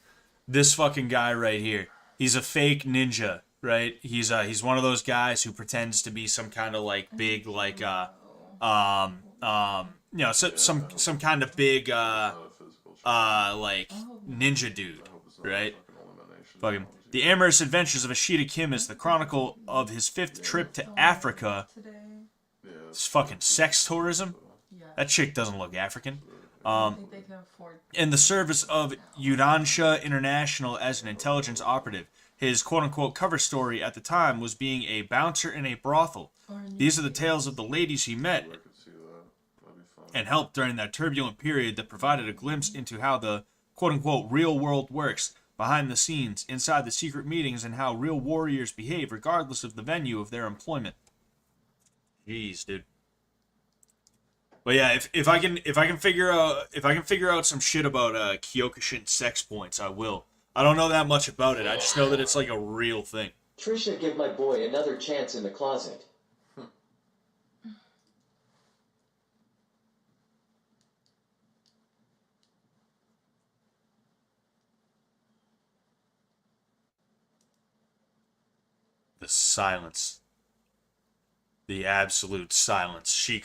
This fucking guy right here. He's a fake ninja, right? He's one of those guys who pretends to be some kind of like big like you know, some kind of big like ninja dude, right? Fucking The Amorous Adventures of Ashita Kim is the chronicle of his 5th trip to Africa. It's fucking sex tourism. That chick doesn't look African. In the service of Udansha International as an intelligence operative. His quote-unquote cover story at the time was being a bouncer in a brothel. These are the tales of the ladies he met and helped during that turbulent period that provided a glimpse into how the quote-unquote real world works, behind the scenes, inside the secret meetings, and how real warriors behave regardless of the venue of their employment. Jeez, dude. But yeah, if I can figure out some shit about Kyokushin sex points, I will. I don't know that much about it. I just know that it's like a real thing. Trisha, give my boy another chance in the closet. The silence. The absolute silence. She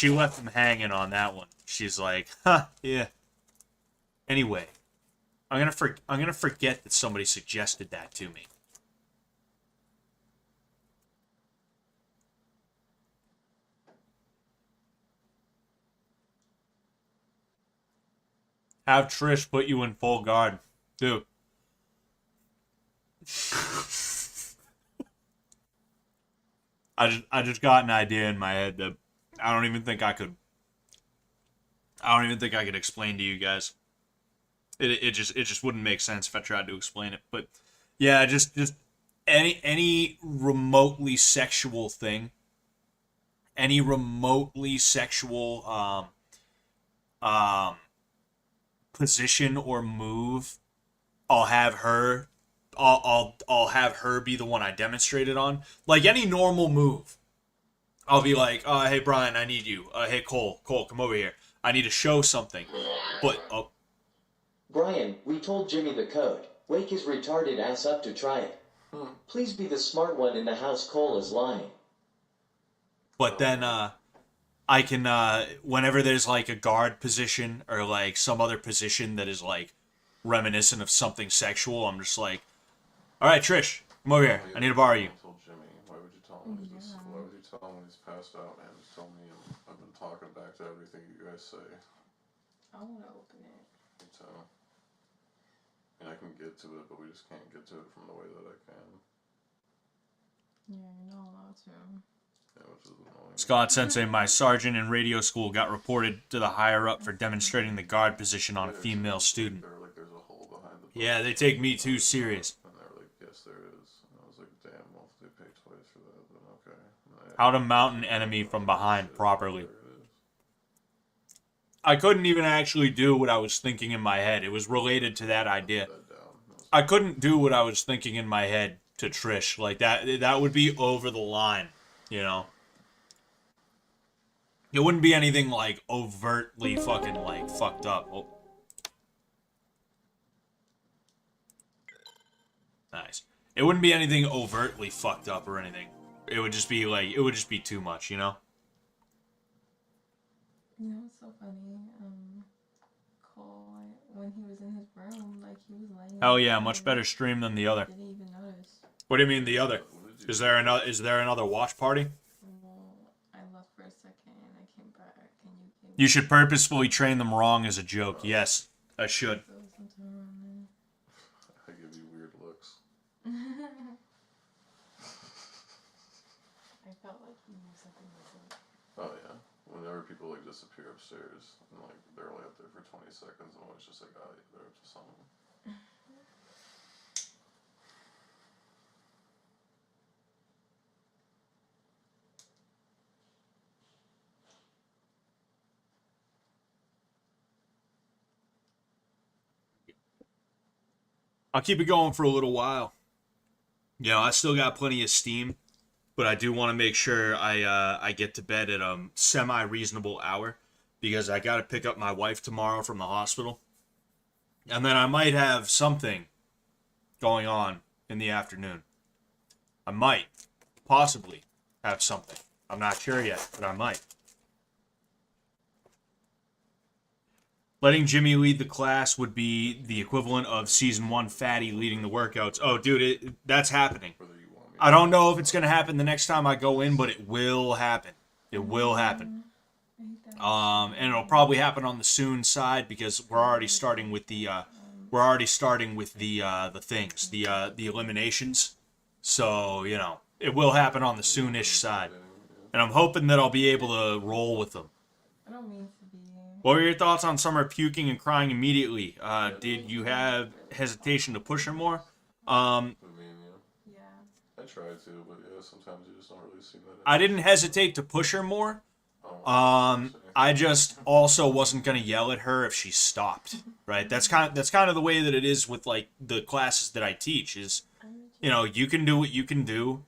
left him hanging on that one. She's like, huh, yeah. Anyway, I'm gonna forget that somebody suggested that to me. Have Trish put you in full guard, dude. I just got an idea in my head that I don't even think I could explain to you guys. It just wouldn't make sense if I tried to explain it. But yeah, just any remotely sexual thing, any remotely sexual position or move, I'll have her be the one I demonstrate it on. Like any normal move, I'll be like, hey Brian, I need you. Hey Cole, come over here. I need to show something. But Brian, we told Jimmy the code. Wake his retarded ass up to try it. Please be the smart one in the house. Cole is lying. But then I can whenever there's like a guard position or like some other position that is like reminiscent of something sexual, I'm just like, all right, Trish, come over here. I need to borrow you. Why would you tell him when he's passed out, man? Just tell me I've been talking back to everything you guys say. I want to open it. Me too. And I can get to it, but we just can't get to it from the way that I can. Yeah, you're not allowed to. Yeah, which is annoying. Scott Sensei, my sergeant in radio school, got reported to the higher up for demonstrating the guard position on a female student. Yeah, they take me too serious. And they were like, yes, there is. And I was like, damn, well, if they pay twice for that, then okay. How to mount an enemy from behind properly. I couldn't even actually do what I was thinking in my head. It was related to that idea. I couldn't do what I was thinking in my head to Trish. Like, that would be over the line, you know? It wouldn't be anything, like, overtly fucking, like, fucked up. Oh. Nice. It wouldn't be anything overtly fucked up or anything. It would just be, like, it would just be too much, you know? You know what's so funny? Cole, when he was in his room, like, he was laying... Hell yeah, much better stream than the other. Didn't even notice. What do you mean the other? Is there another watch party? Well, I left for a second and I came back and you came... You should purposefully train them wrong as a joke. Yes, I should. I give you weird looks. I felt like you knew something was up. Oh yeah. Whenever people like disappear upstairs and like they're only up there for 20 seconds, I'm always just like, oh, they're up to something. I'll keep it going for a little while. You know, I still got plenty of steam, but I do want to make sure I get to bed at a semi-reasonable hour because I got to pick up my wife tomorrow from the hospital. And then I might have something going on in the afternoon. I might, possibly, have something. I'm not sure yet, but I might. Letting Jimmy lead the class would be the equivalent of Season 1 Fatty leading the workouts. Oh, dude, that's happening. I don't know if it's going to happen the next time I go in, but it will happen. It will happen. And it'll probably happen on the soon side because we're already starting with the things, the eliminations. So, you know, it will happen on the soonish side. And I'm hoping that I'll be able to roll with them. I don't mean to be. What were your thoughts on Summer puking and crying immediately? Did you have hesitation to push her more? I try to, but yeah, sometimes you just don't really see that. I didn't hesitate to push her more. I just also wasn't gonna yell at her if she stopped. Right? That's kind of the way that it is with like the classes that I teach. Is, you know, you can do what you can do.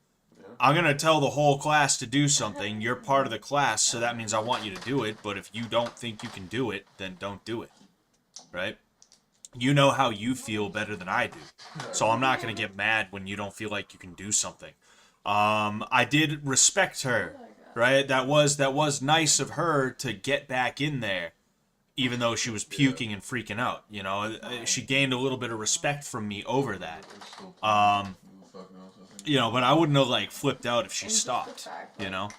I'm gonna tell the whole class to do something. You're part of the class, so that means I want you to do it. But if you don't think you can do it, then don't do it. Right? You know how you feel better than I do. So I'm not going to get mad when you don't feel like you can do something. I did respect her, right? That was nice of her to get back in there, even though she was puking and freaking out. You know, she gained a little bit of respect from me over that. You know, but I wouldn't have like flipped out if she stopped, you know?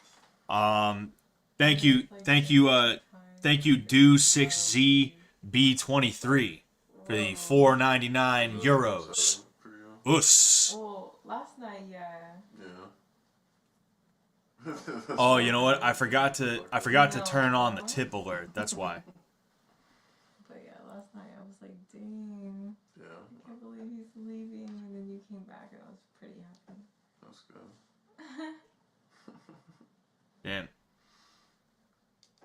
Thank you, Do6ZB23. For the €4.99. Us. Well, last night, yeah. Oh, you know what? I forgot to turn on the tip alert. That's why. But yeah, last night I was like, dang. Yeah. I can't believe he's leaving. And then you came back and I was pretty happy. That's good. Damn.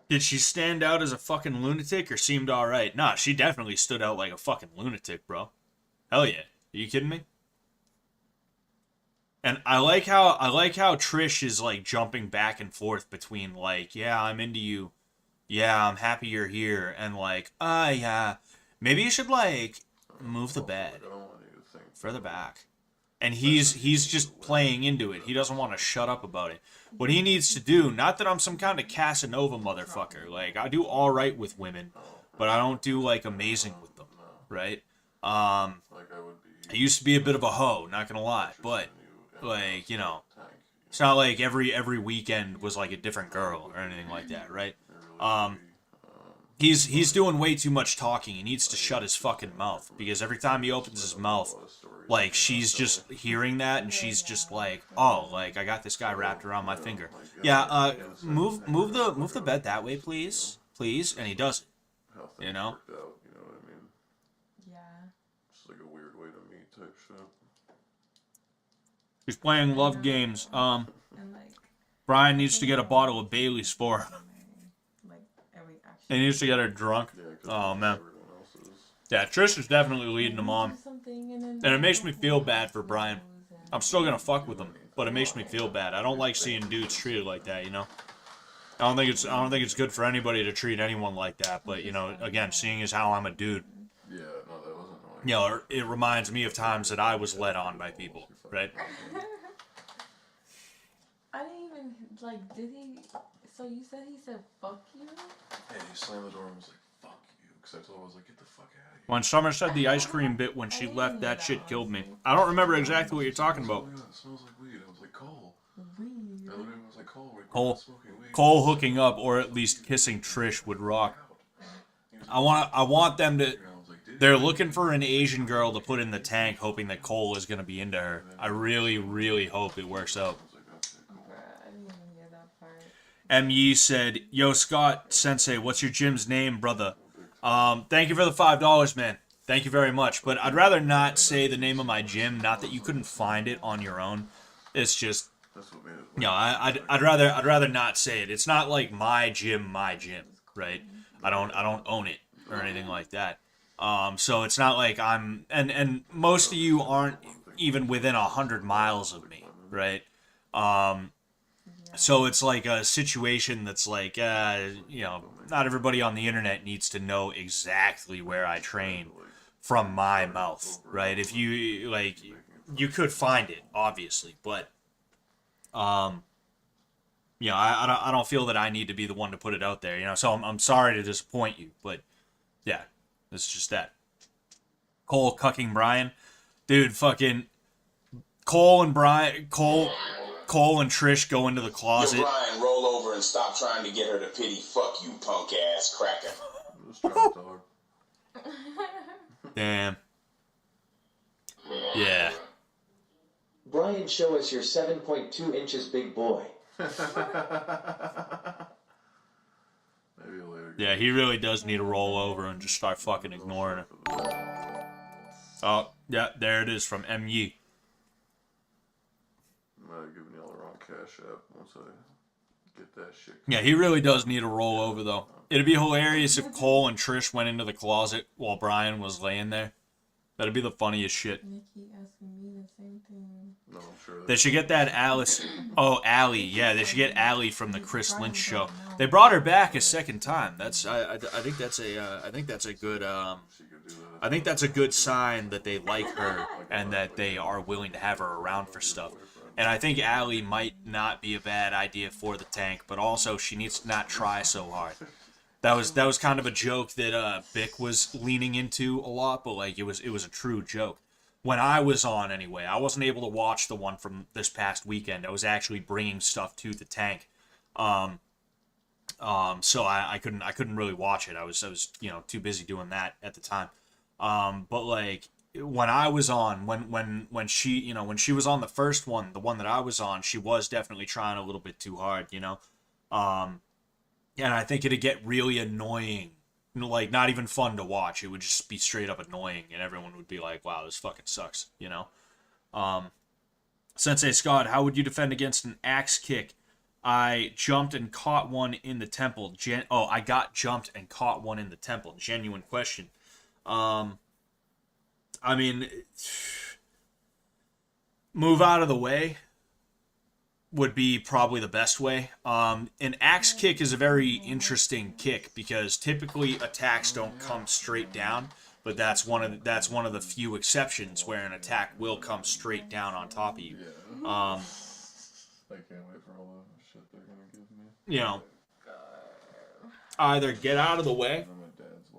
Did she stand out as a fucking lunatic or seemed alright? Nah, she definitely stood out like a fucking lunatic, bro. Hell yeah. Are you kidding me? And I like how Trish is like jumping back and forth between like, yeah, I'm into you. Yeah, I'm happy you're here. And like, yeah, maybe you should like move the bed further back. And he's just playing into it. He doesn't want to shut up about it. What he needs to do, not that I'm some kind of Casanova motherfucker. Like, I do all right with women, but I don't do, like, amazing with them, right? I used to be a bit of a hoe, not gonna lie. But, like, you know, it's not like every weekend was, like, a different girl or anything like that, right? He's doing way too much talking. He needs to shut his fucking mouth, because every time he opens his mouth, like, she's just hearing that, and she's just like, oh, like, I got this guy wrapped around my finger. Yeah, move the bed that way, please, and he does it. You know? Yeah. It's like a weird way to meet type shit. He's playing love games. Brian needs to get a bottle of Bailey's for her. He needs to get her drunk. Oh, man. Yeah, Trish is definitely leading him on. And it makes me feel bad for Brian. I'm still going to fuck with him, but it makes me feel bad. I don't like seeing dudes treated like that, you know? I don't think it's good for anybody to treat anyone like that, but, you know, again, seeing as how I'm a dude. Yeah, no, that wasn't like... You know, it reminds me of times that I was led on by people, right? I didn't even, like, did he... So you said he said, fuck you? Yeah, he slammed the door and was like, fuck you. Because I told him, I was like, get the fuck out of here. When Summer said the ice cream bit when she left, that shit killed me. I don't remember exactly what you're talking about. Oh, yeah, it smells like weed. I was like, Cole. Weed? I literally was like, Cole, Cole hooking up, or at least kissing Trish would rock. I want them to... They're looking for an Asian girl to put in the tank, hoping that Cole is going to be into her. I really, really hope it works out. M. Yee said, yo, Scott, Sensei, what's your gym's name, brother? Thank you for the $5, man. Thank you very much. But I'd rather not say the name of my gym. Not that you couldn't find it on your own. It's just, you know, I'd rather not say it. It's not like my gym, right? I don't own it or anything like that. So it's not like I'm, and most of you aren't even within 100 miles of me, right? So it's like a situation that's like, not everybody on the internet needs to know exactly where I train from my mouth, right? If you, like, you could find it, obviously, but, I don't feel that I need to be the one to put it out there, so I'm sorry to disappoint you, but, yeah, it's just that. Cole cucking Brian. Dude, fucking Cole and Trish go into the closet. Yo, Brian, roll over and stop trying to get her to pity. Fuck you, punk ass cracker. Damn. Yeah. Brian, show us your 7.2 inches big boy. Maybe later. Yeah, he really does need to roll over and just start fucking ignoring it. Oh, yeah, there it is from MU. I might have given y'all the wrong cash app once I get that shit. Yeah, he really does need to roll over, though. It'd be hilarious if Cole and Trish went into the closet while Brian was laying there. That'd be the funniest shit. They keep asking me the same thing. No, I'm sure They should get that Alice. Oh, Allie. Yeah, they should get Allie from the Chris Lynch show. They brought her back a second time. That's I think that's a good I think that's a good sign that they like her and that they are willing to have her around for stuff. And I think Allie might not be a bad idea for the tank, but also she needs to not try so hard. That was kind of a joke that Bick was leaning into a lot, but like it was a true joke. When I was on anyway, I wasn't able to watch the one from this past weekend. I was actually bringing stuff to the tank, so I couldn't really watch it. I was too busy doing that at the time. But like when I was on, when she was on the first one, the one that I was on, she was definitely trying a little bit too hard, and I think it'd get really annoying. Like, not even fun to watch. It would just be straight up annoying, and everyone would be like, wow, this fucking sucks, Sensei Scott, how would you defend against an axe kick? I jumped and caught one in the temple. I got jumped and caught one in the temple. Genuine question. I mean, move out of the way would be probably the best way. An axe kick is a very interesting kick because typically attacks don't come straight down, but that's one of the few exceptions where an attack will come straight down on top of you. I can't wait for all the shit they're gonna give me. Either get out of the way,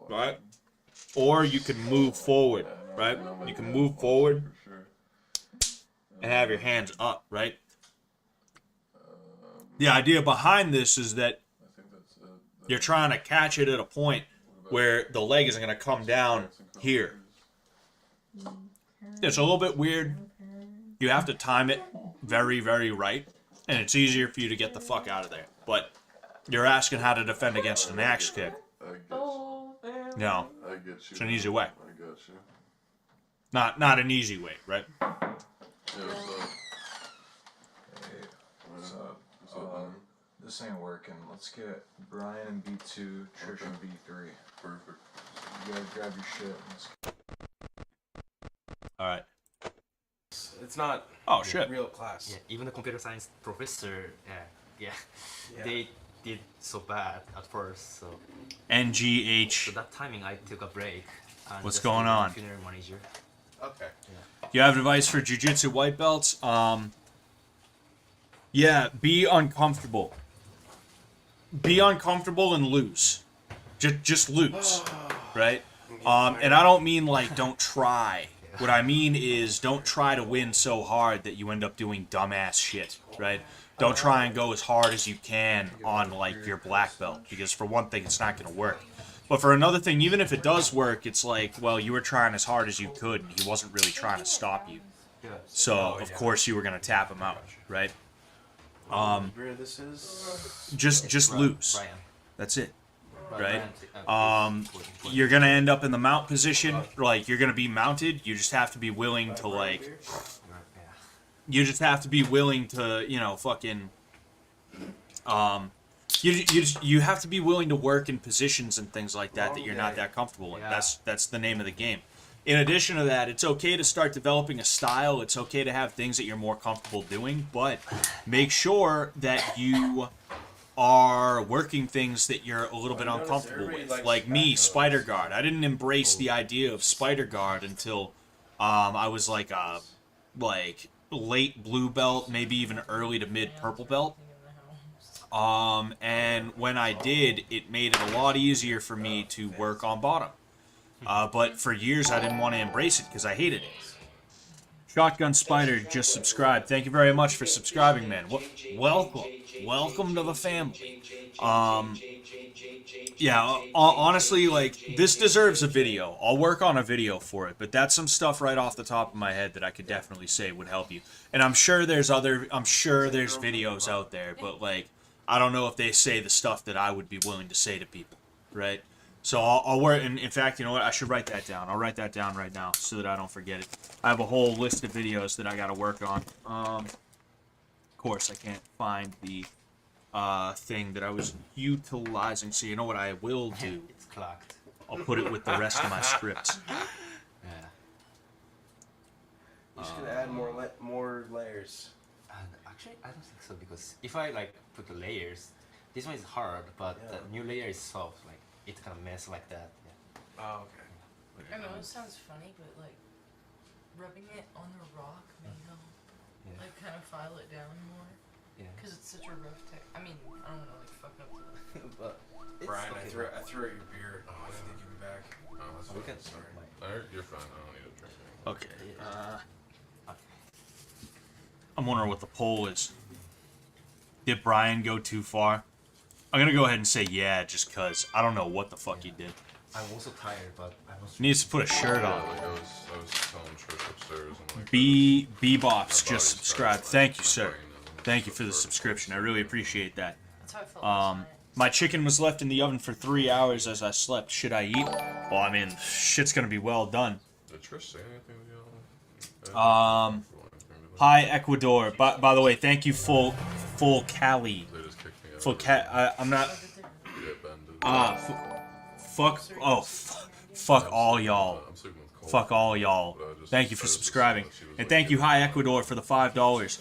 right, or you can move forward, right? You can move forward and have your hands up, right? The idea behind this is that you're trying to catch it at a point where the leg isn't going to come down here. It's a little bit weird. You have to time it very, very right, and it's easier for you to get the fuck out of there. But you're asking how to defend against an axe kick. No, it's an easy way. I got you. Not an easy way, right? This ain't working. Let's get Brian in B2, Trish in B3. Perfect. You gotta grab your shit. Let's go. All right. It's not real class. Yeah, even the computer science professor, they did so bad at first. So NGH. So that timing, I took a break. And What's just going did on? Funeral manager. Okay. Yeah. You have advice for jiu-jitsu white belts? Yeah, be uncomfortable. Be uncomfortable and lose. Just lose, right? And I don't mean like don't try. What I mean is don't try to win so hard that you end up doing dumbass shit, right? Don't try and go as hard as you can on like your black belt because for one thing it's not going to work. But for another thing, even if it does work, it's like, well, you were trying as hard as you could and he wasn't really trying to stop you. So, of course you were going to tap him out, right? This is just lose. That's it, right? You're gonna end up in the mount position. Like you're gonna be mounted. You just have to be willing to like. You just have to be willing to fucking you have to be willing to work in positions and things like that that you're not that comfortable in. Yeah. That's the name of the game. In addition to that, it's okay to start developing a style. It's okay to have things that you're more comfortable doing, but make sure that you are working things that you're a little bit uncomfortable with. Like me, Spider Guard. I didn't embrace the idea of Spider Guard until I was like late blue belt, maybe even early to mid purple belt. And when I did, it made it a lot easier for me to work on bottom. But for years, I didn't want to embrace it because I hated it. Shotgun Spider just subscribed. Thank you very much for subscribing, man. Welcome to the family. Yeah, honestly, like, this deserves a video. I'll work on a video for it, but that's some stuff right off the top of my head that I could definitely say would help you. And I'm sure there's videos out there, but, like, I don't know if they say the stuff that I would be willing to say to people, right? So I'll work, and in fact, you know what, I should write that down. I'll write that down right now so that I don't forget it. I have a whole list of videos that I gotta work on. Of course, I can't find the thing that I was utilizing, so you know what I will do? It's clocked. I'll put it with the rest of my scripts. Yeah. You should add more layers. Actually, I don't think so, because if I like put the layers, this one is hard, but the new layer is soft. Like, it's gonna mess like that. Yeah. Oh, okay. I know it sounds funny, but like rubbing it on the rock may help. Yeah. Like kind of file it down more. Yeah. Because it's such a rough text. I mean, I don't want to like fuck up the. But Brian, I threw at your beer. I didn't give you back. Oh, that's we fine. can Sorry. You're fine. I don't need a drink anymore. Okay. I'm wondering what the poll is. Did Brian go too far? I'm gonna go ahead and say yeah, just cause I don't know what the fuck he did. I'm also tired, but I was. He needs to put a shirt on. Like I was telling Trish upstairs and like. Bebops just subscribed. Thank you, sir. Thank you for the subscription. I really appreciate that. That's how I felt last night. My chicken was left in the oven for 3 hours as I slept. Should I eat? Well, I mean, shit's gonna be well done. Did Trish say anything with y'all? Hi Ecuador. By the way, thank you full Cali. Full cat. I'm not. Fuck all y'all. Fuck all y'all. Thank you for subscribing, and thank you Hi Ecuador for the $5.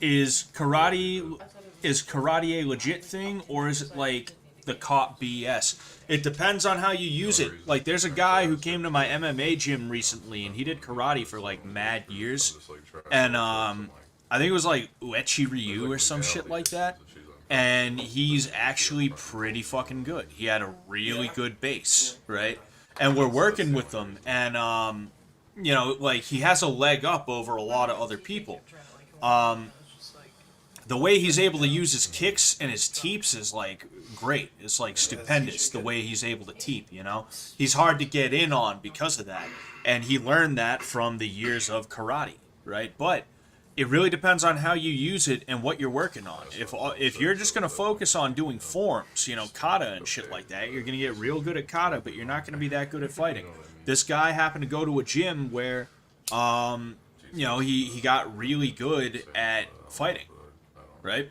Is karate a legit thing, or is it like the cop BS? It depends on how you use it. Like, there's a guy who came to my MMA gym recently, and he did karate for like mad years, and I think it was like Uechi Ryu or some shit like that, and he's actually pretty fucking good. He had a really good base, right? And we're working with him, and you know, like, he has a leg up over a lot of other people. The way he's able to use his kicks and his teeps is, like, great. It's, like, stupendous, the way he's able to teep, you know? He's hard to get in on because of that. And he learned that from the years of karate, right? But it really depends on how you use it and what you're working on. If you're just going to focus on doing forms, you know, kata and shit like that, you're going to get real good at kata, but you're not going to be that good at fighting. This guy happened to go to a gym where, you know, he got really good at fighting. Right?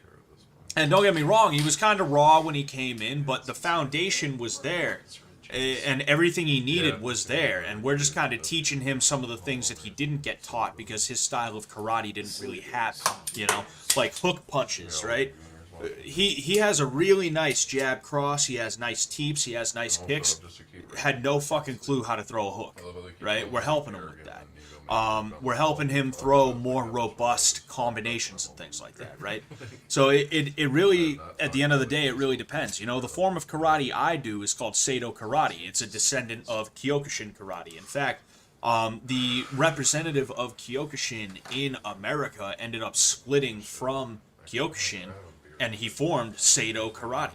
And don't get me wrong, he was kind of raw when he came in, but the foundation was there. And everything he needed was there. And we're just kind of teaching him some of the things that he didn't get taught because his style of karate didn't really have, you know, like hook punches, right? He has a really nice jab cross, he has nice teeps, he has nice kicks. Had no fucking clue how to throw a hook, right? We're helping him with that. We're helping him throw more robust combinations and things like that, right? So it really, at the end of the day, it really depends. You know, the form of karate I do is called Seido Karate. It's a descendant of Kyokushin Karate. In fact, the representative of Kyokushin in America ended up splitting from Kyokushin, and he formed Seido Karate.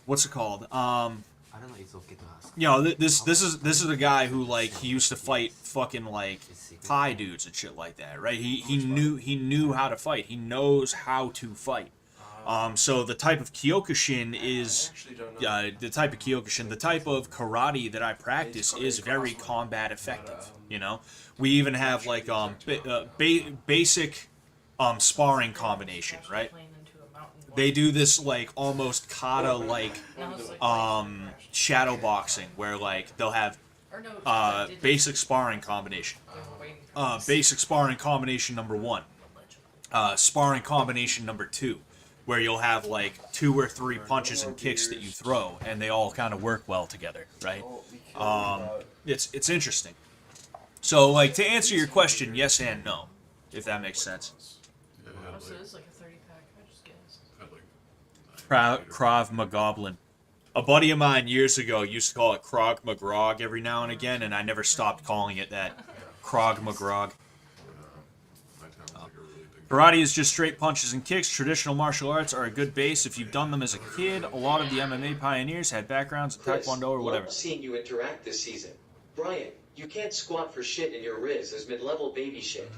What's it called? I don't know. It's okay to ask. You know, this is a guy who, like, he used to fight fucking like Thai dudes and shit like that, right? He knew how to fight. He knows how to fight. So the type of Kyokushin is the type of karate that I practice is very combat effective. You know, we even have like basic sparring combination, right? They do this like almost kata like shadow boxing where like they'll have basic sparring combination. Basic sparring combination number 1. Sparring combination number 2, where you'll have like 2 or 3 punches and kicks that you throw, and they all kind of work well together, right? It's interesting. So, like, to answer your question, yes and no, if that makes sense. Oh, so it's like a 30-pack. I just guessed. Krav Magoblin. A buddy of mine years ago used to call it Krog McGrog every now and again, and I never stopped calling it that. Krog McGrog. Karate is just straight punches and kicks. Traditional martial arts are a good base if you've done them as a kid. A lot of the MMA pioneers had backgrounds in Taekwondo or whatever. Love seeing you interact this season. Brian, you can't squat for shit in your Riz as mid-level baby shit.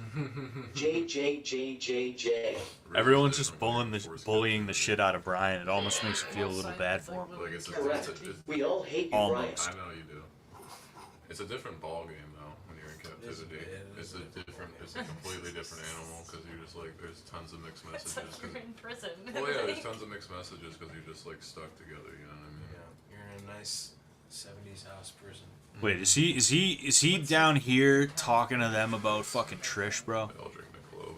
J. Everyone's just bullying the shit out of Brian. It almost makes you feel a little bad for him. Correct. We all hate you, Almost. I know you do. It's a different ball game though when you're in captivity. It's a completely different animal because you're just like there's tons of mixed messages. It's like you're in prison. Well, yeah, there's tons of mixed messages because you're just like stuck together. You know what I mean? Yeah, you're in a nice 70s house prison. Wait, is he down here talking to them about fucking Trish, bro? They all drink Michelob.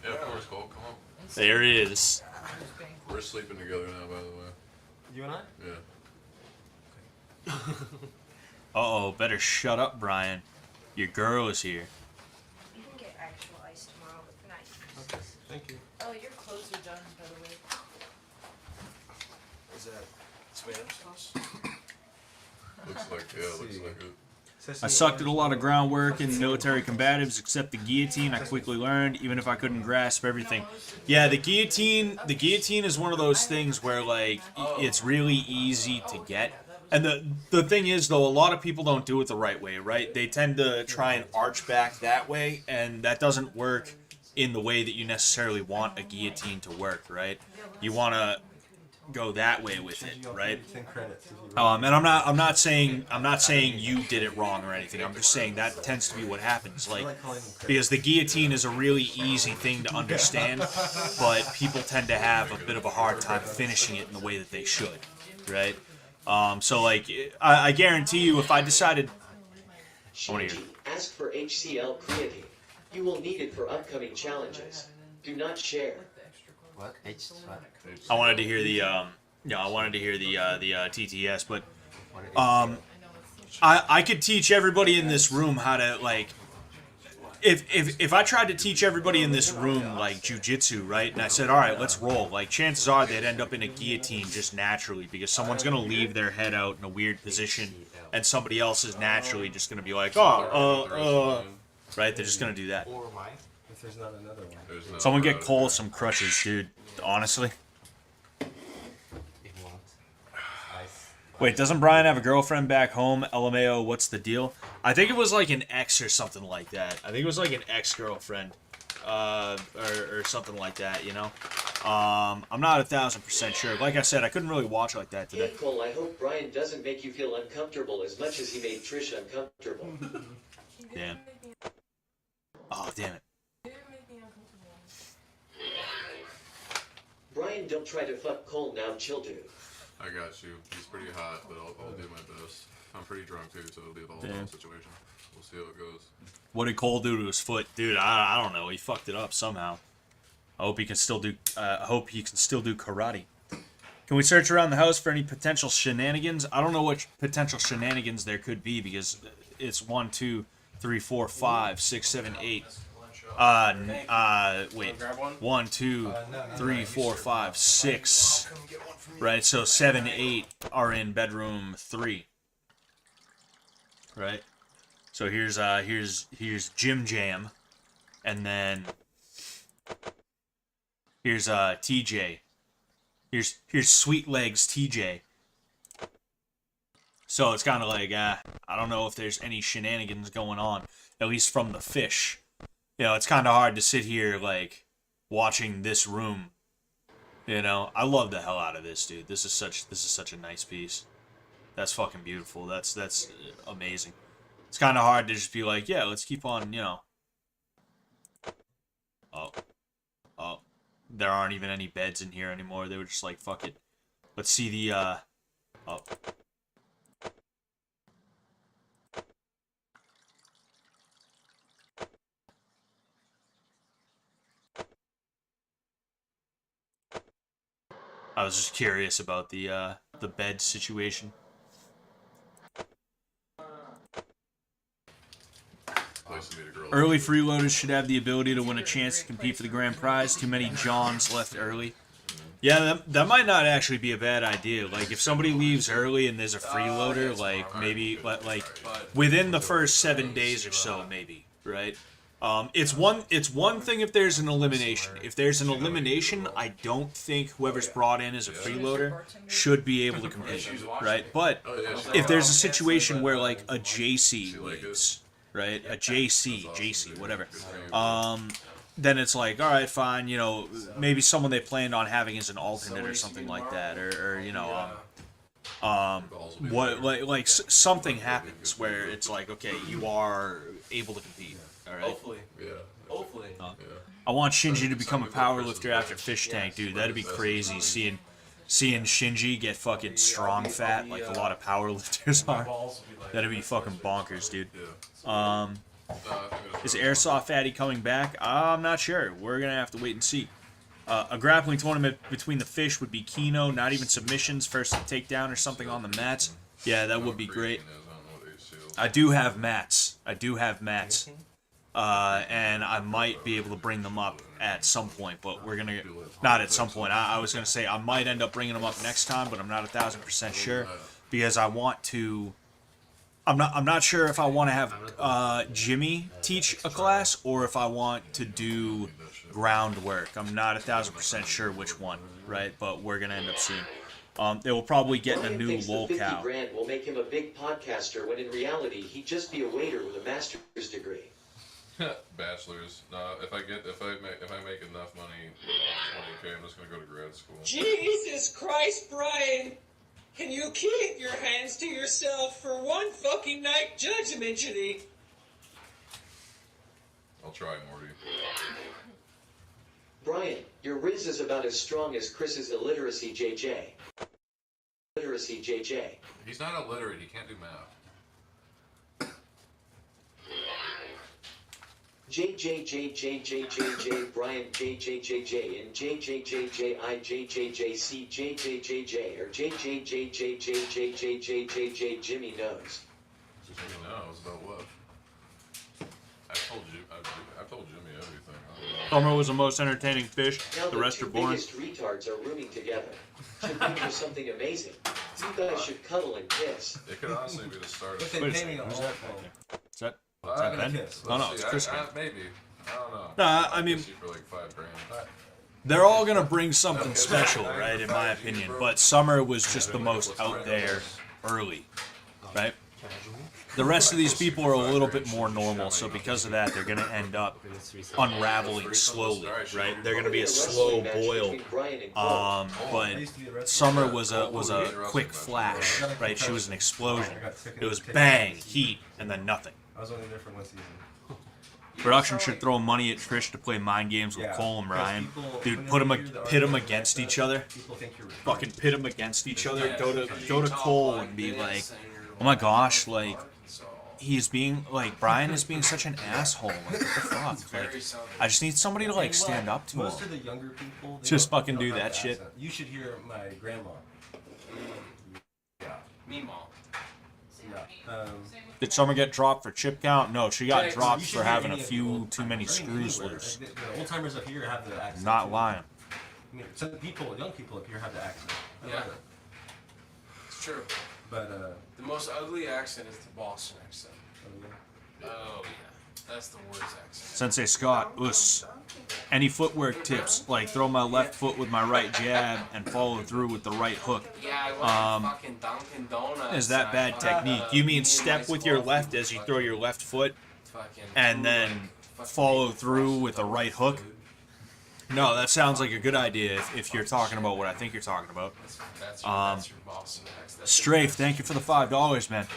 Yeah, of course, Cole. Come on. There he is. We're sleeping together now, by the way. You and I? Yeah. Uh-oh, better shut up, Brian. Your girl is here. You can get actual ice tomorrow, but nice. Okay, thank you. Oh, your clothes are done, by the way. Is that tomato sauce? Looks like it. I sucked at a lot of groundwork in military combatives, except the guillotine. I quickly learned, even if I couldn't grasp everything. Yeah, the guillotine is one of those things where like it's really easy to get. And the thing is, though, a lot of people don't do it the right way, right? They tend to try and arch back that way, and that doesn't work in the way that you necessarily want a guillotine to work, right? You want to go that way with it, right? And I'm not saying you did it wrong or anything. I'm just saying that tends to be what happens, like because the guillotine is a really easy thing to understand, but people tend to have a bit of a hard time finishing it in the way that they should, right? So like I guarantee you, if I decided, Shinji, ask for HCl creatine. You will need it for upcoming challenges. Do not share. What? I wanted to hear the TTS, but I could teach everybody in this room how to like if I tried to teach everybody in this room like jujitsu, right? And I said, all right, let's roll. Like chances are they'd end up in a guillotine just naturally because someone's gonna leave their head out in a weird position, and somebody else is naturally just gonna be like, right? They're just gonna do that. Or mine, if there's not another one. Someone get Cole some crutches, dude. Honestly. Wait, doesn't Brian have a girlfriend back home? LMAO, what's the deal? I think it was like an ex or something like that. I think it was like an ex-girlfriend, or something like that, you know? I'm not 1,000% sure. Like I said, I couldn't really watch like that today. Hey Cole, I hope Brian doesn't make you feel uncomfortable as much as he made Trish uncomfortable. Damn. Oh, damn it. Brian, don't try to fuck Cole now, chill dude. I got you. He's pretty hot, but I'll do my best. I'm pretty drunk too, so it'll be a volatile situation. We'll see how it goes. What did Cole do to his foot? Dude, I don't know. He fucked it up somehow. I hope he can still do karate. Can we search around the house for any potential shenanigans? I don't know what potential shenanigans there could be because it's 1, 2, 3, 4, 5, 6, 7, 8. Wait. 1, 2, 3, 4, 5, 6. Right, so 7, 8 are in bedroom 3. Right? So here's Jim Jam, and then here's TJ. Here's Sweet Legs TJ. So it's kind of like I don't know if there's any shenanigans going on, at least from the fish. You know, it's kind of hard to sit here like watching this room. You know, I love the hell out of this, dude. This is such a nice piece. That's fucking beautiful. That's amazing. It's kind of hard to just be like, yeah, let's keep on, you know. Oh. Oh. There aren't even any beds in here anymore. They were just like, fuck it. Let's see the, Oh. I was just curious about the bed situation. Early freeloaders should have the ability to win a chance to compete for the grand prize. Too many Johns left early. Yeah, that might not actually be a bad idea. Like, if somebody leaves early and there's a freeloader, like, maybe, like, within the first 7 days or so, maybe, right? It's one thing if there's an elimination. If there's an elimination, I don't think whoever's brought in as a freeloader should be able to compete, right? But if there's a situation where, like, a JC leaves, right? A JC, whatever. Then it's like, all right, fine, you know, maybe someone they planned on having as an alternate or something like that, or you know, something happens where it's like, okay, you are able to compete, all right? Hopefully. Yeah. Hopefully. I want Shinji to become a powerlifter after Fishtank, dude. That'd be crazy. Seeing Shinji get fucking strong fat like a lot of powerlifters are. That'd be fucking bonkers, dude. Is Airsoft Fatty coming back? I'm not sure. We're gonna have to wait and see. A grappling tournament between the fish would be Kino, not even submissions, first takedown or something on the mats. Yeah, that would be great. I do have mats. And I might be able to bring them up at some point, but we're gonna not at some point. I was gonna say I might end up bringing them up next time, but I'm not 1000% sure because I want to. I'm not sure if I want to have Jimmy teach a class or if I want to do groundwork. I'm not 1000% sure which one, right? But we're gonna end up seeing. They will probably get a new lolcow. $50,000 will make him a big podcaster when in reality he'd just be a waiter with a master's degree. Bachelor's. No, if I make enough money, 20K, I'm just gonna go to grad school. Jesus Christ, Brian! Can you keep your hands to yourself for one fucking night, Judgment Judy? I'll try, Morty. Brian, your Riz is about as strong as Chris's illiteracy JJ. Illiteracy JJ. He's not illiterate. He can't do math. JJJJJJJ Brian JJJJ and JJJJI JJJC JJJJ or JJJJJJJJJJ Jimmy knows. Jimmy knows about what? I told Jimmy everything. Summer was the most entertaining fish. Now The rest are two boring. biggest retards are rooming together. Should make for something amazing. You guys should cuddle and kiss. It could honestly be the start of. Wait a second. Who's that back there? Is that Ben? Kiss. No, Let's it's see. Chris. Maybe. I don't know. Nah, I'll I mean, kiss you for like $5,000. they're all gonna bring something special, right? In my opinion. But Summer was just the most out there early, right? The rest of these people are a little bit more normal, so because of that, they're gonna end up unraveling slowly, right? They're gonna be a slow boil. But Summer was a quick flash, right? She was an explosion. It was bang, heat, and then nothing. I was only there for one season. Production should throw money at Trish to play mind games with Cole and Ryan. Dude, pit them against each other. Fucking pit them against each other. Go to Cole and be like, oh my gosh, like he's being like Brian is being such an asshole. Like, what the fuck? Like, I just need somebody to like stand up to him. Most of the younger people just fucking do that shit. You should hear my grandma. Yeah. Meemaw. Yeah. Did Summer get dropped for chip count? No, she got dropped for having a few too many screws loose. The old timers up here have the accent. Not lying. I mean, some people, young people up here have the accent. Yeah. It's true. But the most ugly accent is the Boston accent. Oh yeah, that's the worst accent. Sensei Scott, any footwork tips? Like throw my left foot with my right jab and follow through with the right hook. Yeah, I went fucking Dunkin' Donuts. Is that bad technique? You mean step with your left as you throw your left foot and then follow through with the right hook? No, that sounds like a good idea if you're talking about what I think you're talking about. That's your Boston accent. Strafe, thank you for the $5, man.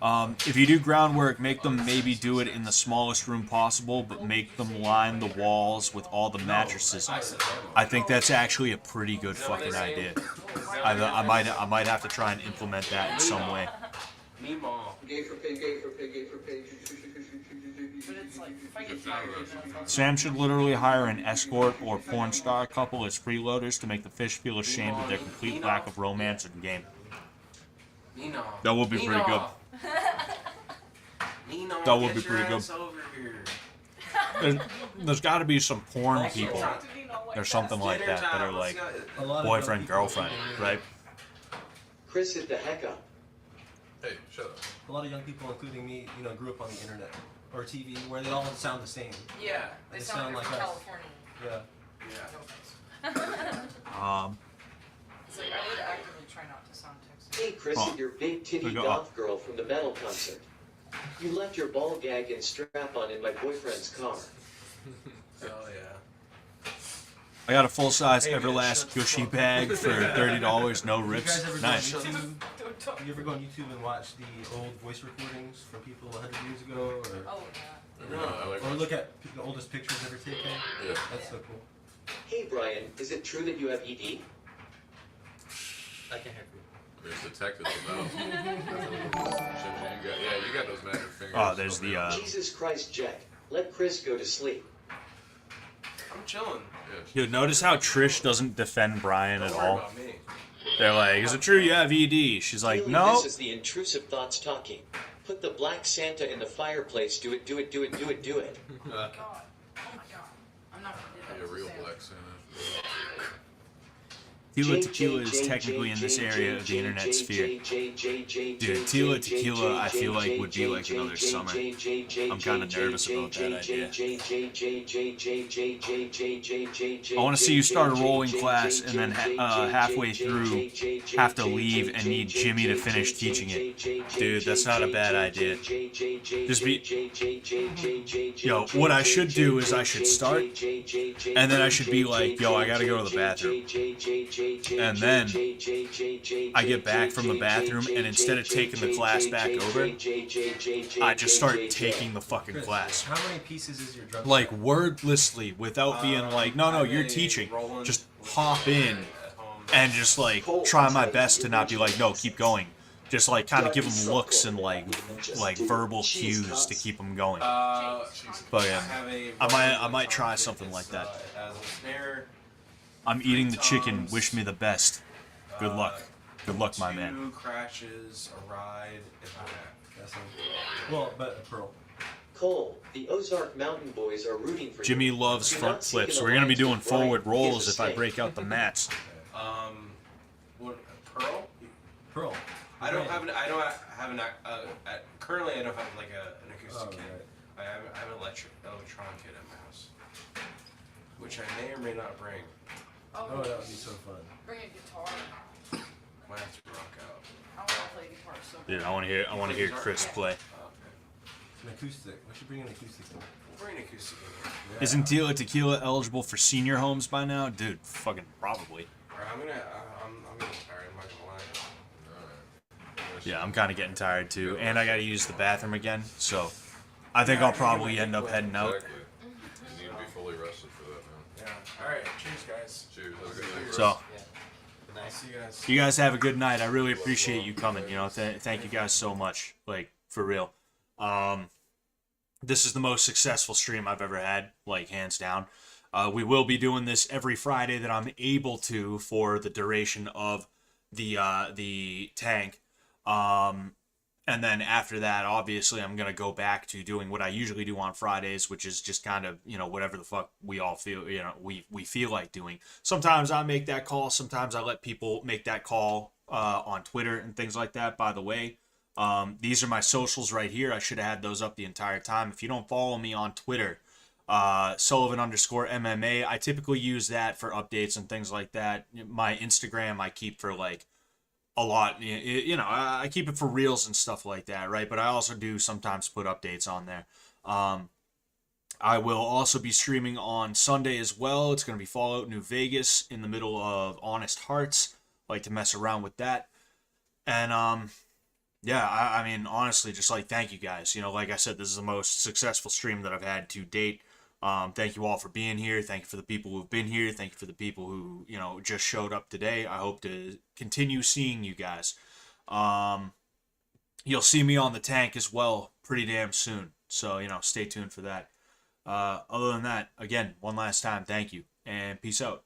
If you do groundwork, make them maybe do it in the smallest room possible, but make them line the walls with all the mattresses. I think that's actually a pretty good fucking idea. I might have to try and implement that in some way. Gay for pig, gay for pig, gay for pig. But it's like, if I get tired enough, Sam should literally hire an escort or porn star couple as freeloaders to make the fish feel ashamed of their complete lack of romance in game. That would be pretty good. That would be pretty good. There's got to be some porn people or something like that that are like boyfriend, girlfriend, right? Chris hit the heck up. Hey, shut up. A lot of young people, including me, grew up on the internet or TV, where they all sound the same. yeah, they sound like us. California. Yeah. It's like, I would actively try not to sound Texas. Hey, Chris, your big titty goth girl from the metal concert. You left your ball gag and strap-on in my boyfriend's car. Oh yeah. I got a full-size Everlast Gushy bag for $30, no You rips. guys ever Nice. go on YouTube? You ever go on YouTube and watch the old voice recordings from people 100 years ago, or Oh, yeah. or look at the oldest pictures ever taken? Yeah. That's so cool. Hey, Brian, is it true that you have ED? I can't hear you. There's detectives about. You got those magic fingers. Oh, there's the Jesus Christ, Jack. Let Chris go to sleep. I'm chilling. Dude, notice how Trish doesn't defend Brian at Don't worry all. about me. They're like, is it true you have ED? She's like, Really, no. This is the intrusive thoughts talking. Put the black Santa in the fireplace. Do it, do it, do it, do it, do it. Oh my god. I'm not gonna do that. A real black Santa. Tila Tequila is technically in this area of the internet sphere. Dude, Tila Tequila, I feel like, would be like another summer. I'm kind of nervous about that idea. I want to see you start a rolling class and then halfway through have to leave and need Jimmy to finish teaching it. Dude, that's not a bad idea. Just be... Yo, what I should do is I should start, and then I should be like, yo, I gotta go to the bathroom. And then I get back from the bathroom, and instead of taking the class back over, I just start taking the fucking class. How many pieces is your drug? Like, wordlessly, without being like, no, you're teaching. Just hop in and just, like, try my best to not be like, no, keep going. Just, like, kind of give them looks and, like verbal cues to keep them going. But, yeah, I might try something like that. As a snare, I'm eating the chicken. Wish me the best. Good luck. Good luck, my man. 2 crashes, a ride, and a half. Well, but Pearl. Cole, the Ozark Mountain Boys are rooting for Jimmy you. loves Do front not seek flips. an We're gonna be alliance doing with Brian. forward He is rolls a if I snake. break out the mats. What? Pearl? Pearl. I don't have an currently I don't have like an acoustic kit. I have an electronic kit at my house, which I may or may not bring. Oh, that would be so fun. Bring a guitar. Might have to rock out. I want to play guitar so bad. Dude, I want to hear Chris play. An acoustic. We should bring an acoustic in. We'll bring an acoustic in here. Yeah. Isn't Tila Tequila eligible for senior homes by now? Dude, fucking probably. Alright, I'm getting tired. I'm not gonna lie. Yeah, I'm kind of getting tired too, and I gotta use the bathroom again, so I think I'll probably end up heading out. Exactly. You need to be fully rested for that, man. Yeah. All right. Cheers, guys. Cheers. Have a good night. So, See you guys. you guys have a good night. I really appreciate you coming. You know, thank you guys so much. Like, for real. This is the most successful stream I've ever had, like, hands down. We will be doing this every Friday that I'm able to for the duration of the tank. And then after that, obviously, I'm going to go back to doing what I usually do on Fridays, which is just kind of, you know, whatever the fuck we all feel, you know, we feel like doing. Sometimes I make that call. Sometimes I let people make that call on Twitter and things like that, by the way. These are my socials right here. I should have had those up the entire time. If you don't follow me on Twitter, Sullivan_MMA, I typically use that for updates and things like that. My Instagram I keep for like a lot, you know, I keep it for reels and stuff like that, right? But I also do sometimes put updates on there. I will also be streaming on Sunday as well. It's going to be Fallout New Vegas in the middle of Honest Hearts. I like to mess around with that. And yeah, I mean, honestly, just like thank you guys. You know, like I said, this is the most successful stream that I've had to date. Thank you all for being here. Thank you for the people who've been here. Thank you for the people who, you know, just showed up today. I hope to continue seeing you guys. You'll see me on the tank as well pretty damn soon. So, you know, stay tuned for that. Other than that, again, one last time, thank you and peace out.